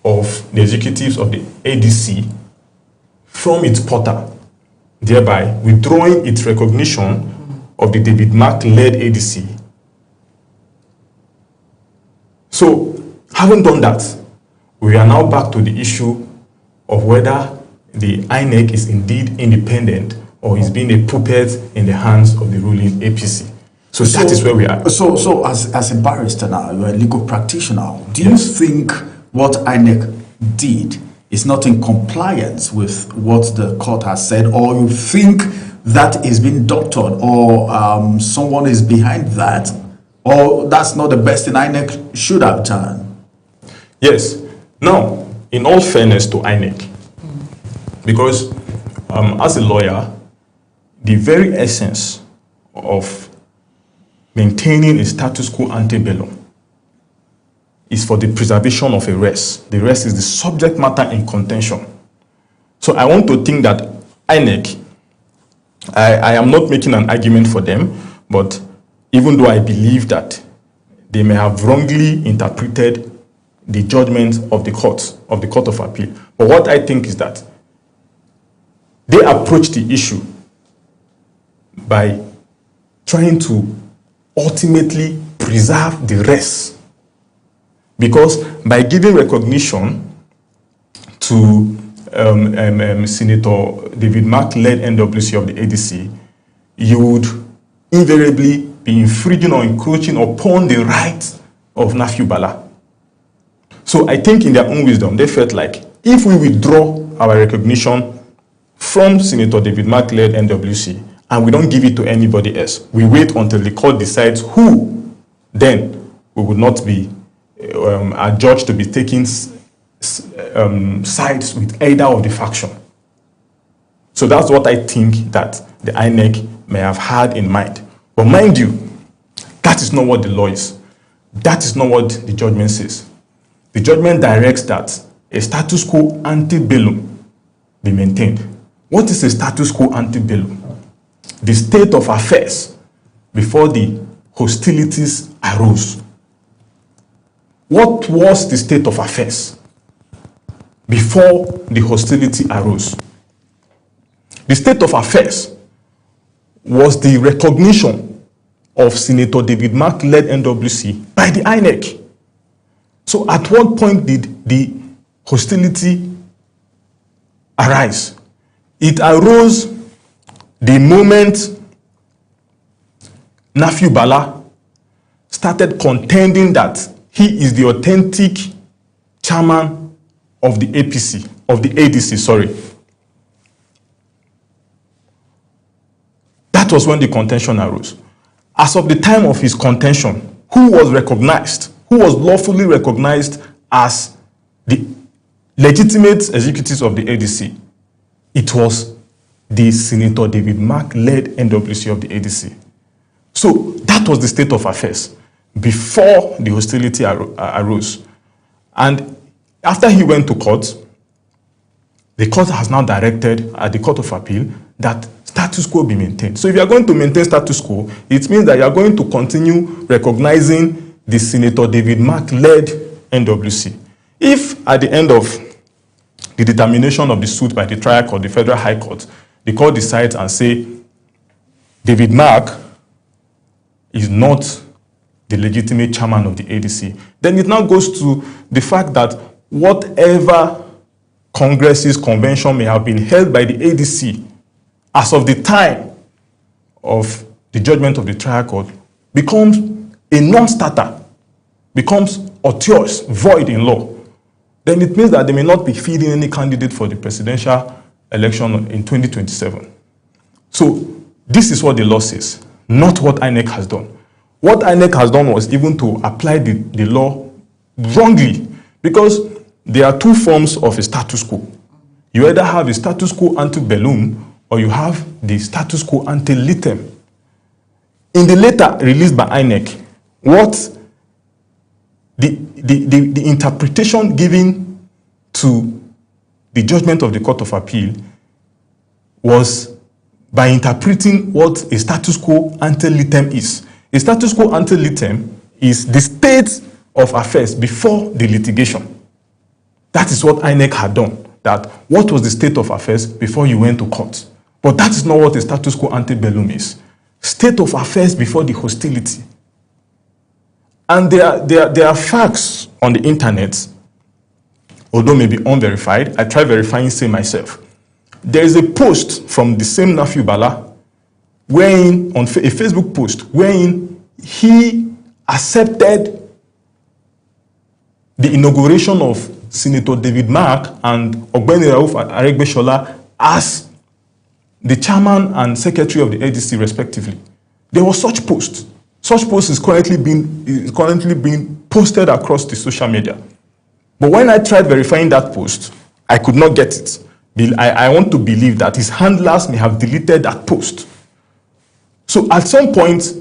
of the executives of the ADC from its portal, thereby withdrawing its recognition of the David Mark-led ADC. So, having done that, we are now back to the issue of whether the INEC is indeed independent or is being a puppet in the hands of the ruling APC. So that is where we are. So as a barrister now, you're a legal practitioner, do you think what INEC did is not in compliance with what the court has said, or you think that is being doctored, or someone is behind that, or that's not the best thing INEC should have done? Yes. Now, in all fairness to INEC, because as a lawyer, the very essence of maintaining a status quo ante bellum is for the preservation of a res. The res is the subject matter in contention. So I want to think that INEC, I am not making an argument for them, but even though I believe that they may have wrongly interpreted the judgment of the Court of Appeal, but what I think is that they approach the issue by trying to ultimately preserve the res. Because by giving recognition to Senator David Mark-led NWC of the ADC, you would invariably be infringing or encroaching upon the rights of Nafiu Bala. So I think in their own wisdom, they felt like if we withdraw our recognition from Senator David Mark-led NWC and we don't give it to anybody else, we wait until the court decides who, then we would not be adjudged to be taking sides with either of the faction. So that's what I think that the INEC may have had in mind. But mind you, that is not what the law is. That is not what the judgment says. The judgment directs that a status quo ante bellum be maintained. What is a status quo ante bellum? The state of affairs before the hostilities arose. What was the state of affairs before the hostility arose? The state of affairs was the recognition of Senator David Mark-led NWC by the INEC. So at what point did the hostility arise? It arose the moment Nafiu Bala started contending that he is the authentic chairman of the APC, of the ADC, sorry. That was when the contention arose. As of the time of his contention, who was recognized, who was lawfully recognized as the legitimate executives of the ADC? It was the Senator David Mark-led NWC of the ADC. So that was the state of affairs before the hostility arose. And after he went to court, the court has now directed at the Court of Appeal that status quo be maintained. So if you are going to maintain status quo, it means that you are going to continue recognizing the Senator David Mark-led NWC. If at the end of the determination of the suit by the trial court, the Federal High Court, the court decides and say David Mark is not the legitimate chairman of the ADC, then it now goes to the fact that whatever Congress's convention may have been held by the ADC as of the time of the judgment of the trial court becomes a non-starter, becomes otious, void in law. Then it means that they may not be feeding any candidate for the presidential election in 2027. So this is what the law says, not what INEC has done. What INEC has done was even to apply the law wrongly, because there are two forms of a status quo. You either have a status quo ante bellum or you have the status quo ante litem. In the letter released by INEC, what the interpretation given to the judgment of the Court of Appeal was by interpreting what a status quo ante litem is. A status quo ante litem is the state of affairs before the litigation. That is what INEC had done. That what was the state of affairs before you went to court? But that is not what a status quo ante bellum is. State of affairs before the hostility. And there are facts on the internet, although maybe unverified. I tried verifying same myself. There is a post from the same Nafi Bala, wherein, on a Facebook post, wherein he accepted the inauguration of Senator David Mark and Ogbeni Rauf Aregbesola as the chairman and secretary of the ADC, respectively. There was such post. Such post is currently being posted across the social media. But when I tried verifying that post, I could not get it. I want to believe that his handlers may have deleted that post. So at some point,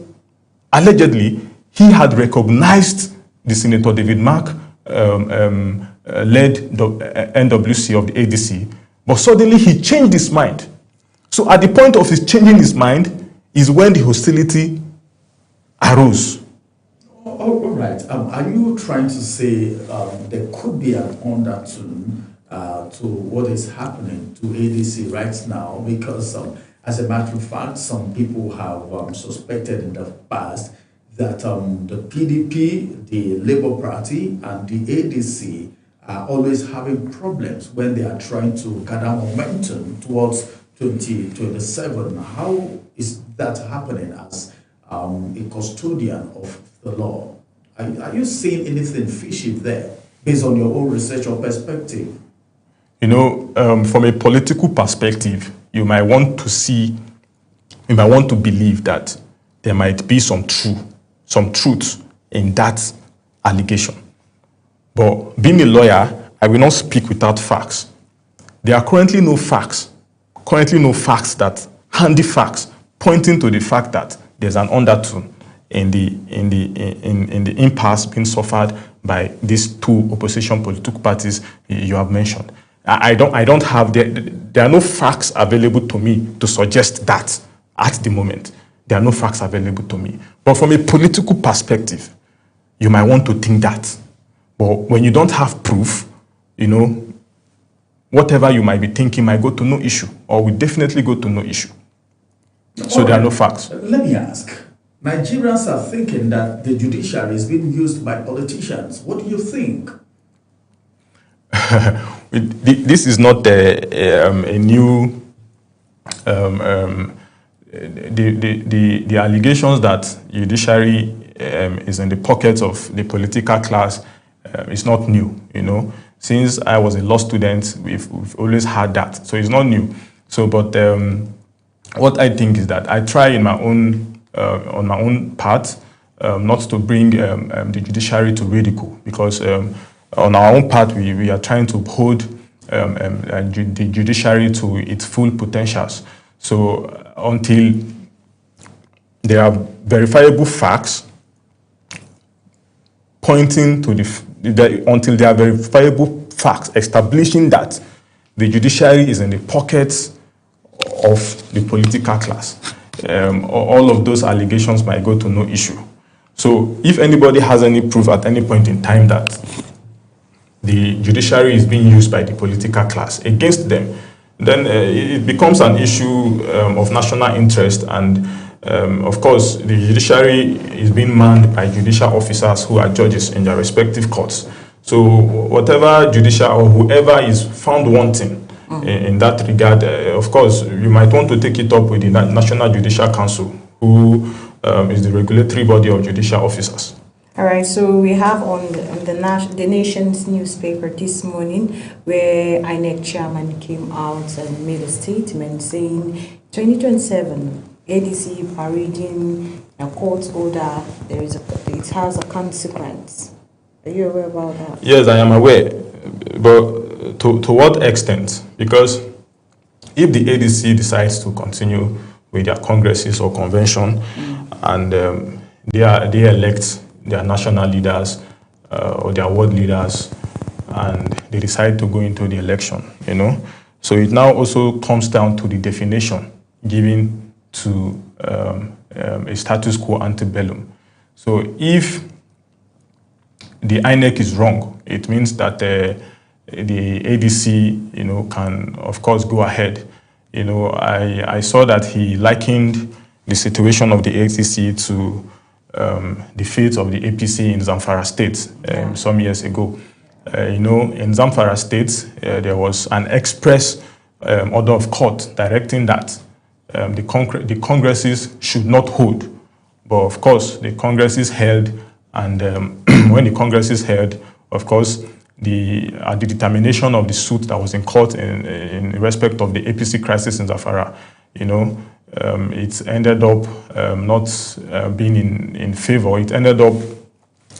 allegedly, he had recognized the Senator David Mark led the NWC of the ADC, but suddenly he changed his mind. So at the point of his changing his mind is when the hostility arose. All right. Are you trying to say there could be an undertone to what is happening to ADC right now? Because as a matter of fact, some people have suspected in the past that the PDP, the Labour Party, and the ADC are always having problems when they are trying to gather momentum towards 2027. How is that happening as a custodian of the law? Are you seeing anything fishy there based on your own research or perspective? You know, from a political perspective, you might want to believe that there might be some truth in that allegation. But being a lawyer, I will not speak without facts. There are currently no facts handy facts pointing to the fact that there's an undertone in the impasse being suffered by these two opposition political parties you have mentioned. I don't have there are no facts available to me to suggest that at the moment. There are no facts available to me. But from a political perspective, you might want to think that. But when you don't have proof, you know, whatever you might be thinking might go to no issue, or will definitely go to no issue. So there are no facts. Let me ask. Nigerians are thinking that the judiciary is being used by politicians. What do you think? This is not a new... The allegations that judiciary is in the pockets of the political class is not new, you know. Since I was a law student, we've always had that. So it's not new. So, but what I think is that I try in my own, on my own part, not to bring the judiciary to ridicule, because on our own part, we are trying to hold the judiciary to its full potentials. So until there are verifiable facts pointing to until there are verifiable facts establishing that the judiciary is in the pockets of the political class. All of those allegations might go to no issue. So if anybody has any proof at any point in time that the judiciary is being used by the political class against them, then it becomes an issue of national interest. And of course, the judiciary is being manned by judicial officers who are judges in their respective courts. So whatever judicial or whoever is found wanting in that regard, of course, you might want to take it up with the National Judicial Council, who is the regulatory body of judicial officers. All right, so we have on the Nation's newspaper this morning where INEC chairman came out and made a statement saying 2027 ADC parading a court order, it has a consequence. Are you aware about that? Yes, I am aware, but to what extent? Because if the ADC decides to continue with their congresses or convention and they elect their national leaders or their world leaders, and they decide to go into the election, So it now also comes down to the definition given to a status quo ante bellum. So if the INEC is wrong, it means that the ADC, can of course go ahead. I saw that he likened the situation of the ADC to the fate of the APC in Zamfara State some years ago. In Zamfara State, there was an express order of court directing that the congresses should not hold. But of course, the congresses held, and when the congresses held, of course, the determination of the suit that was in court in respect of the APC crisis in Zamfara, it ended up not being in favor. It ended up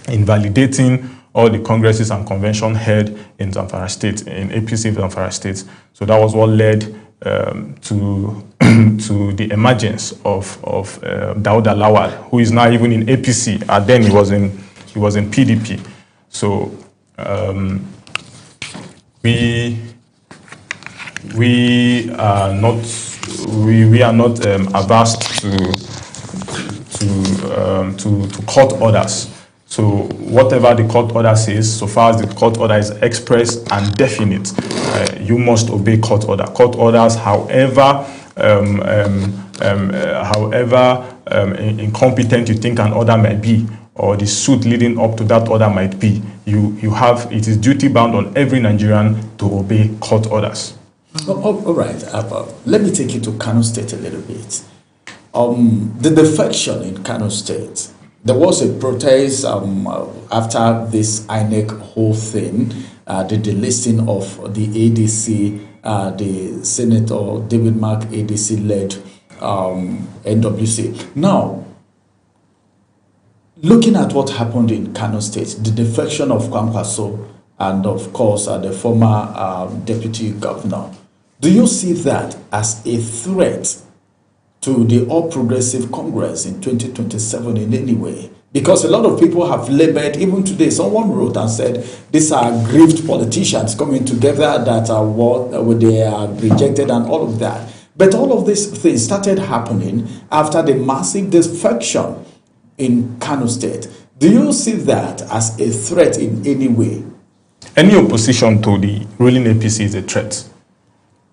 invalidating all the congresses and convention held in Zamfara State, in APC Zamfara State. So that was what led to the emergence of Dauda Lawal, who is now even in APC, and then he was in PDP. So we are not averse to court orders. So whatever the court order says, so far as the court order is express and definite, you must obey court order. Court orders, however incompetent you think an order might be, or the suit leading up to that order might be, it is duty bound on every Nigerian to obey court orders. All right, let me take you to Kano State a little bit. The defection in Kano State, there was a protest after this INEC whole thing, the delisting of the ADC, the Senator David Mark ADC-led NWC. Now, looking at what happened in Kano State, the defection of Kwankwaso and of course the former deputy governor, do you see that as a threat to the All Progressive Congress in 2027 in any way? Because a lot of people have labored, even today, someone wrote and said, these are aggrieved politicians coming together that are they are rejected and all of that. But all of these things started happening after the massive defection in Kano State. Do you see that as a threat in any way? Any opposition to the ruling APC is a threat.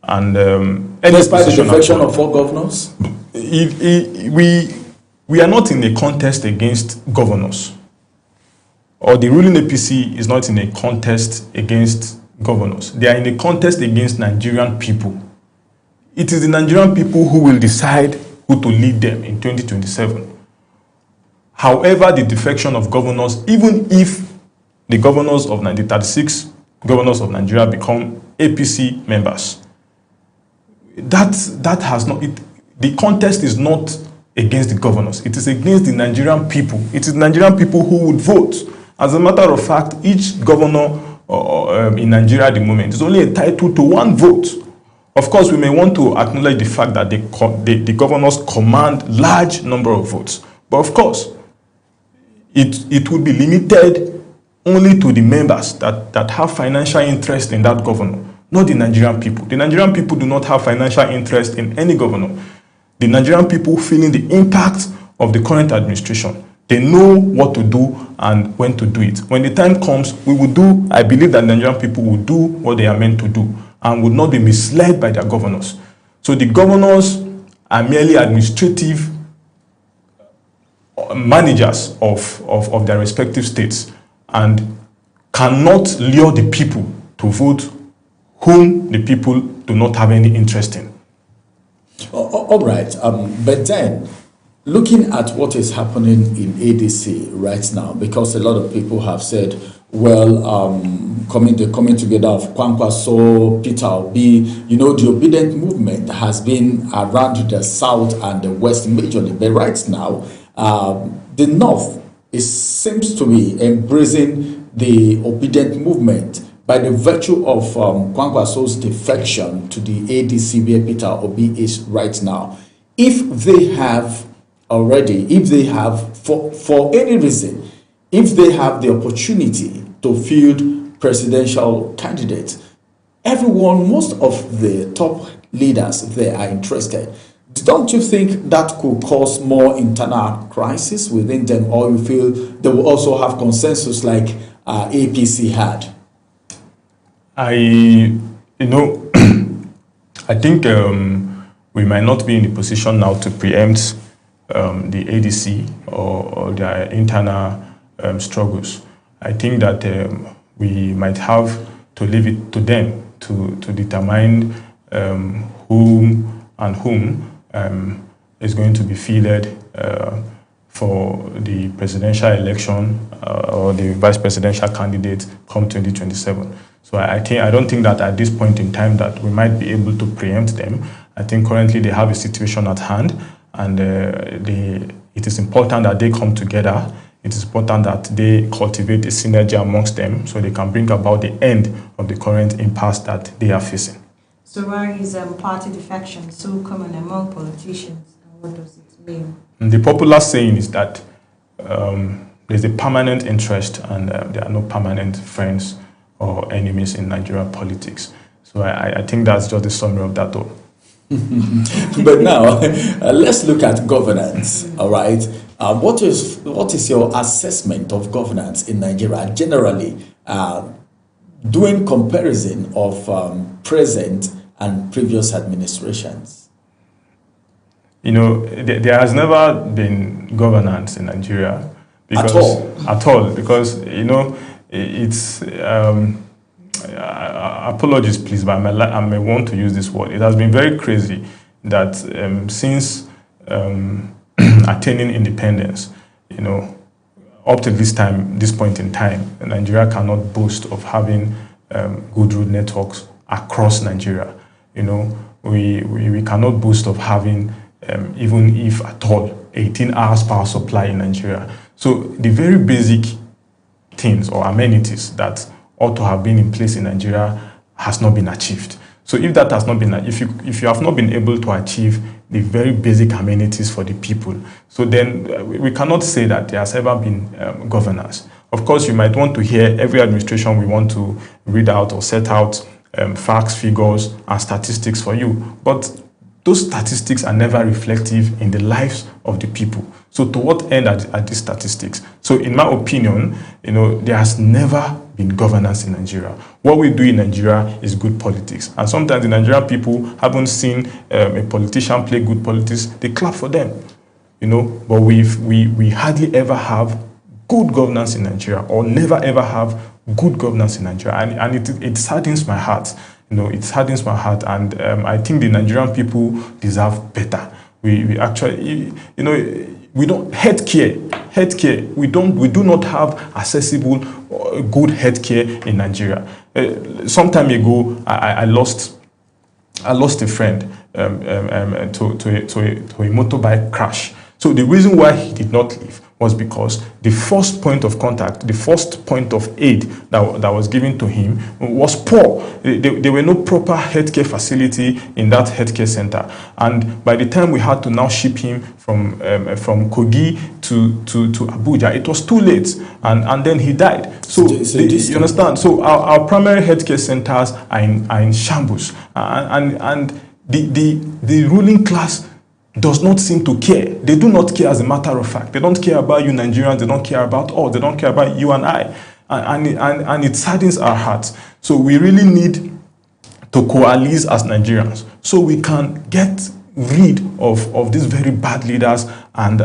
And despite the defection of 4 governors? We are not in a contest against governors, or the ruling APC is not in a contest against governors. They are in a contest against Nigerian people. It is the Nigerian people who will decide who to lead them in 2027. However, the defection of governors, even if the governors of the 36 governors of Nigeria become APC members, that has not. The contest is not against the governors. It is against the Nigerian people. It is Nigerian people who would vote. As a matter of fact, each governor in Nigeria at the moment is only entitled to 1 vote. Of course, we may want to acknowledge the fact that the governors command large number of votes. But of course, it would be limited only to the members that have financial interest in that governor, not the Nigerian people. The Nigerian people do not have financial interest in any governor. The Nigerian people feeling the impact of the current administration. They know what to do and when to do it. When the time comes, we will do, I believe that Nigerian people will do what they are meant to do and will not be misled by their governors. So the governors are merely administrative managers of their respective states and cannot lure the people to vote whom the people do not have any interest in. All right, but then looking at what is happening in ADC right now, because a lot of people have said, well, the coming together of Kwankwaso, Peter Obi, the obedient movement has been around the south and the west majorly, but right now, the north seems to be embracing the obedient movement by the virtue of Kwankwaso's defection to the ADC where Peter Obi is right now. If they have for any reason, if they have the opportunity to field presidential candidates, most of the top leaders there are interested. Don't you think that could cause more internal crisis within them, or you feel they will also have consensus like APC had? I think we might not be in a position now to preempt the ADC or their internal struggles. I think that we might have to leave it to them to determine whom is going to be fielded for the presidential election or the vice presidential candidate come 2027. So I don't think that at this point in time that we might be able to preempt them. I think currently they have a situation at hand, and it is important that they come together. It is important that they cultivate a synergy amongst them so they can bring about the end of the current impasse that they are facing. So why is party defection so common among politicians, and what does it mean? The popular saying is that there's a permanent interest and there are no permanent friends or enemies in Nigerian politics. So I think that's just the summary of that all. But now, let's look at governance, all right? What is your assessment of governance in Nigeria generally, doing comparison of present and previous administrations? There has never been governance in Nigeria. At all, because, it's... apologies, please, but I may want to use this word. It has been very crazy that since attaining independence, up to this point in time, Nigeria cannot boast of having good road networks across Nigeria. We cannot boast of having, even if at all, 18 hours power supply in Nigeria. So the very basic things or amenities that ought to have been in place in Nigeria has not been achieved. So if that has not been, if you have not been able to achieve the very basic amenities for the people, so then we cannot say that there has ever been governance. Of course, you might want to hear every administration we want to read out or set out facts, figures, and statistics for you, but those statistics are never reflective in the lives of the people. So to what end are these statistics? So in my opinion, there has never been governance in Nigeria. What we do in Nigeria is good politics. And sometimes the Nigerian people haven't seen a politician play good politics, they clap for them. But we hardly ever have good governance in Nigeria, or never ever have good governance in Nigeria. And it saddens my heart. It saddens my heart, and I think the Nigerian people deserve better. We actually, we don't healthcare. We do not have accessible, good healthcare in Nigeria. Some time ago, I lost a friend to a motorbike crash. So the reason why he did not leave was because the first point of contact, the first point of aid that was given to him was poor. There were no proper healthcare facility in that healthcare center. And by the time we had to now ship him from Kogi to Abuja, it was too late. And then he died. So you understand? So our primary healthcare centers are in shambles. And the ruling class does not seem to care. They do not care, as a matter of fact. They don't care about you Nigerians. They don't care about us. They don't care about you and I. And it saddens our hearts. So we really need to coalesce as Nigerians so we can get rid of these very bad leaders and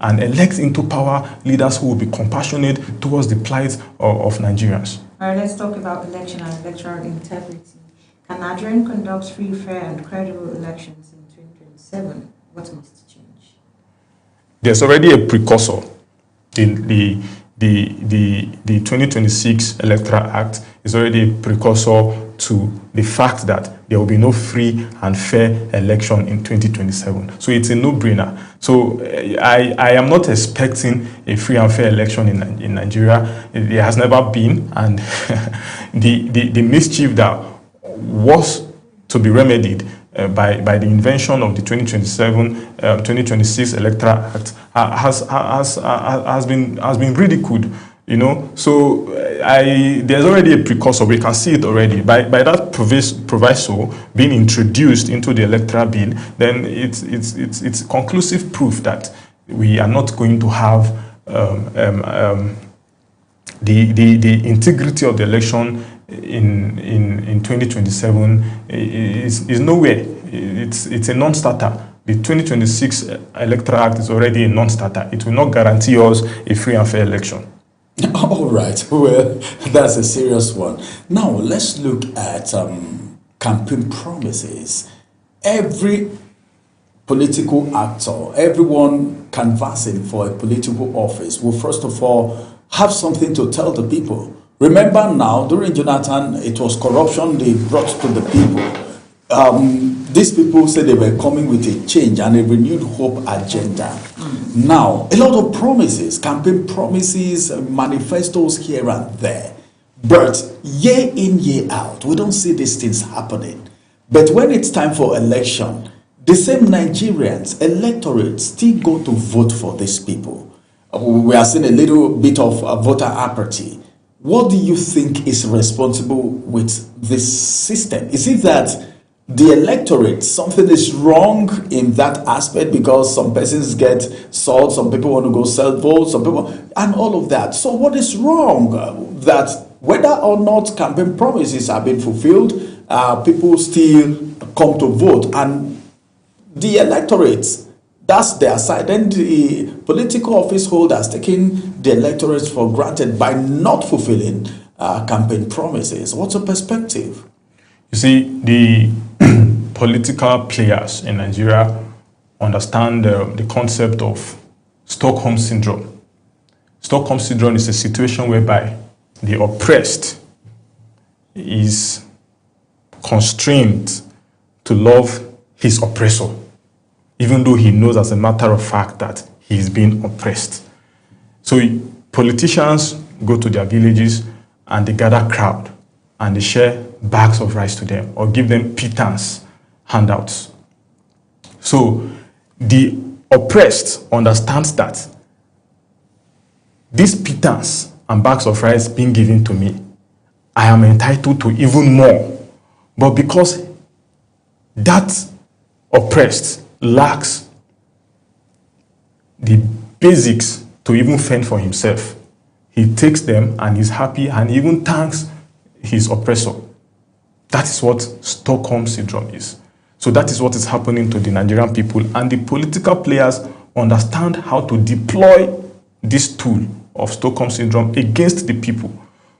elect into power leaders who will be compassionate towards the plight of Nigerians. All right, let's talk about election and electoral integrity. Can Nigeria conduct free, fair, and credible elections in 2027? What must change? There's already a precursor. The 2026 Electoral Act is already a precursor to the fact that there will be no free and fair election in 2027. So it's a no-brainer. So I am not expecting a free and fair election in Nigeria. There has never been, and the mischief that was to be remedied by the invention of the 2026 Electoral Act has been ridiculed, you know. So there's already a precursor. We can see it already by that proviso being introduced into the electoral bill. Then it's conclusive proof that we are not going to have the integrity of the election in 2027 is nowhere. It's a non-starter. The 2026 Electoral Act is already a non-starter. It will not guarantee us a free and fair election. All right. Well, that's a serious one. Now, let's look at campaign promises. Every political actor, everyone canvassing for a political office will first of all have something to tell the people. Remember now, during Jonathan, it was corruption they brought to the people. These people said they were coming with a change and a renewed hope agenda. Now, a lot of promises, campaign promises, manifestos here and there. But year in, year out, we don't see these things happening. But when it's time for election, the same Nigerians, electorates, still go to vote for these people. We are seeing a little bit of voter apathy. What do you think is responsible with this system? Is it that the electorate, something is wrong in that aspect because some persons get sold, some people want to go sell votes, some people, and all of that? So what is wrong? That whether or not campaign promises have been fulfilled, people still come to vote, and the electorate, that's their side. Then the political office holders taking the electorate for granted by not fulfilling campaign promises. What's your perspective? You see, the political players in Nigeria understand the concept of Stockholm Syndrome. Stockholm Syndrome is a situation whereby the oppressed is constrained to love his oppressor, even though he knows as a matter of fact that he is being oppressed. So politicians go to their villages and they gather crowd and they share bags of rice to them or give them pittance handouts. So the oppressed understands that this pittance and bags of rice being given to me, I am entitled to even more. But because that oppressed lacks the basics to even fend for himself, he takes them and he's happy and even thanks his oppressor. That is what Stockholm Syndrome is. So that is what is happening to the Nigerian people, and the political players understand how to deploy this tool of Stockholm Syndrome against the people.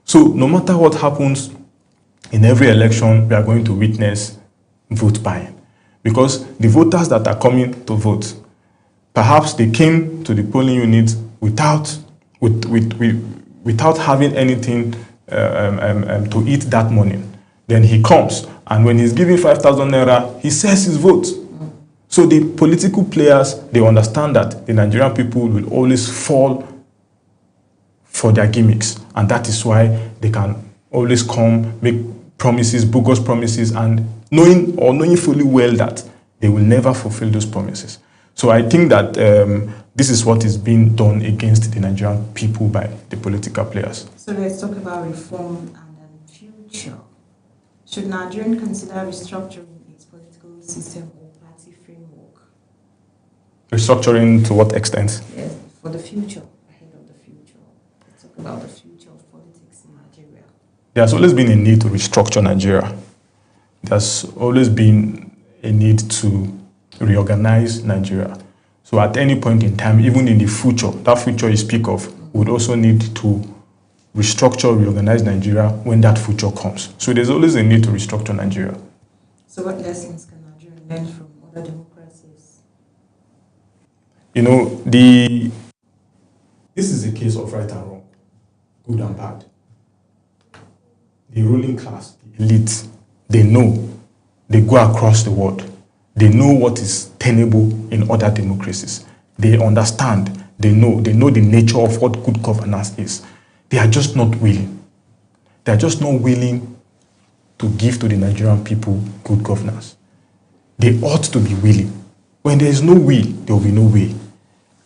So no matter what happens in every election, we are going to witness vote buying. Because the voters that are coming to vote, perhaps they came to the polling unit without having anything to eat that morning. Then he comes, and when he's giving 5,000 naira, he says his vote. So the political players, they understand that the Nigerian people will always fall for their gimmicks. And that is why they can always come, make promises, bogus promises, and knowing fully well that they will never fulfill those promises. So I think that this is what is being done against the Nigerian people by the political players. So let's talk about reform and then future. Should Nigeria consider restructuring its political system or party framework? Restructuring to what extent? Yes, for the future, ahead of the future. Let's talk about the future of politics in Nigeria. There's always been a need to restructure Nigeria. There's always been a need to reorganize Nigeria. So at any point in time, even in the future, that future you speak of, we would also need to restructure, reorganize Nigeria when that future comes. So there's always a need to restructure Nigeria. So what lessons can Nigeria learn from other democracies? You know, this is a case of right and wrong, good and bad. The ruling class, the elite, they know. They go across the world. They know what is tenable in other democracies. They understand. They know the nature of what good governance is. They are just not willing. They are just not willing to give to the Nigerian people good governance. They ought to be willing. When there is no will, there will be no way.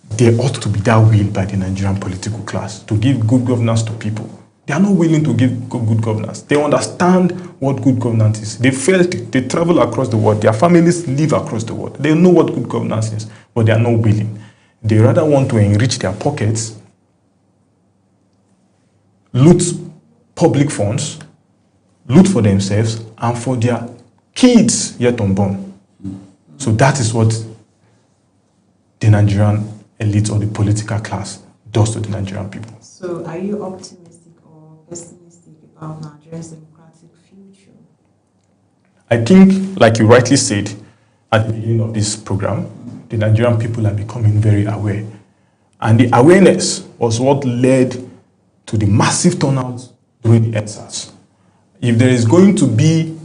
There ought to be that will by the Nigerian political class to give good governance to people. They are not willing to give good governance. They understand what good governance is. They felt it. They travel across the world. Their families live across the world. They know what good governance is, but they are not willing. They rather want to enrich their pockets, loot public funds, loot for themselves and for their kids yet unborn. So that is what the Nigerian elite or the political class does to the Nigerian people. So are you optimistic or pessimistic about Nigeria's democratic future? I think, like you rightly said at the beginning of this program, the Nigerian people are becoming very aware. And the awareness was what led to the massive turnout during the EndSARS. If there is going to be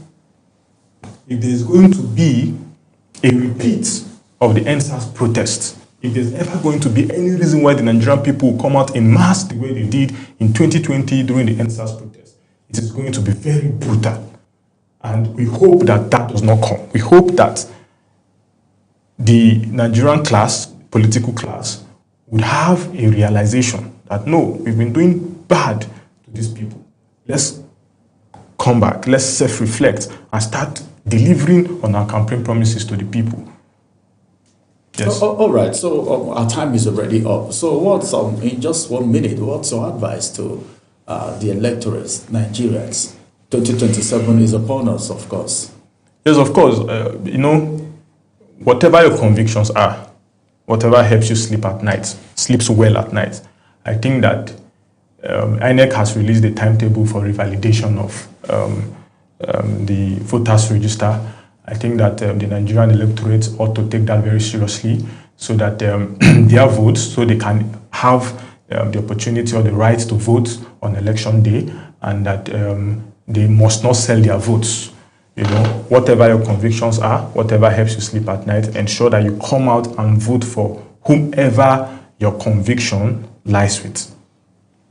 a repeat of the EndSARS protests, if there's ever going to be any reason why the Nigerian people will come out in mass the way they did in 2020 during the EndSARS protests, it is going to be very brutal. And we hope that that does not come. We hope that the Nigerian class, political class, would have a realization that no, we've been doing bad to these people. Let's come back, let's self-reflect and start delivering on our campaign promises to the people. Yes. All right, so our time is already up. So what's, in just 1 minute, what's your advice to the electorates, Nigerians? 2027 is upon us, of course. Yes, of course. Whatever your convictions are, whatever helps you sleep at night, sleeps well at night, I think that INEC has released a timetable for revalidation of the voters register. I think that the Nigerian electorate ought to take that very seriously so that their votes, so they can have the opportunity or the right to vote on election day, and that they must not sell their votes. Whatever your convictions are, whatever helps you sleep at night, ensure that you come out and vote for whomever your conviction lies with.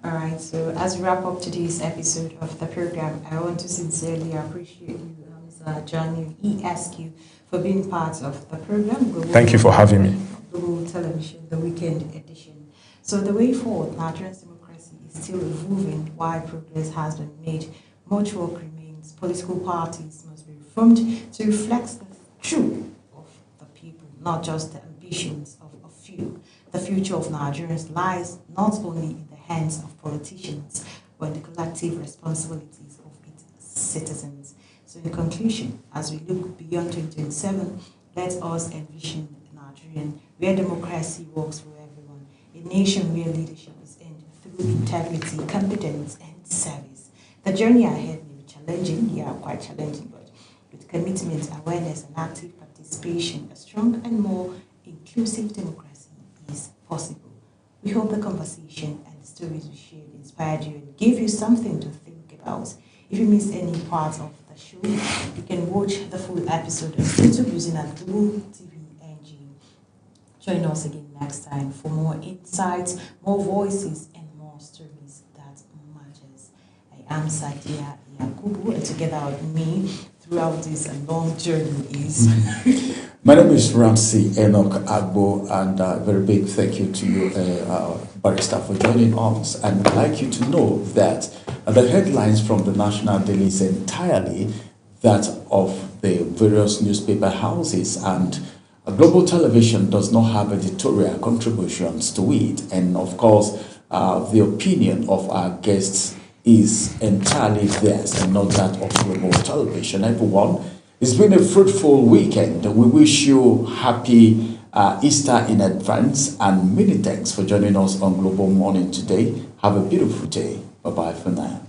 All right, so as we wrap up today's episode of the program, I want to sincerely appreciate you, Mr. John ESQ, for being part of the program. Thank you for having me. Global Television, the weekend edition. So the way forward, Nigerian democracy is still evolving while progress has been made. Much work remains. Political parties must be reformed to reflect the truth of the people, not just the ambitions of a few. The future of Nigerians lies not only in the hands of politicians, but in the collective responsibilities of its citizens. So in conclusion, as we look beyond 2027, let us envision Nigerian where democracy works for everyone, a nation where leadership is earned through integrity, competence, and service. The journey ahead may be challenging, quite challenging, but with commitment, awareness, and active participation, a strong and more inclusive democracy is possible. We hope the conversation and the stories we shared inspired you and gave you something to think about. If you missed any part of the show, you can watch the full episode on YouTube using our Global TV Join us again next time for more insights, more voices, and more stories that matters. I am Sadia Yakubu, and together with me throughout this long journey is... My name is Ramsey Enoch Agbo, and a very big thank you to you, Barrister, for joining us. And I'd like you to know that the headlines from the National Daily is entirely that of the various newspaper houses, and Global Television does not have editorial contributions to it. And of course, the opinion of our guests is entirely theirs and not that of Global Television. Everyone, it's been a fruitful weekend. We wish you happy Easter in advance, and many thanks for joining us on Global Morning today. Have a beautiful day. Bye-bye for now.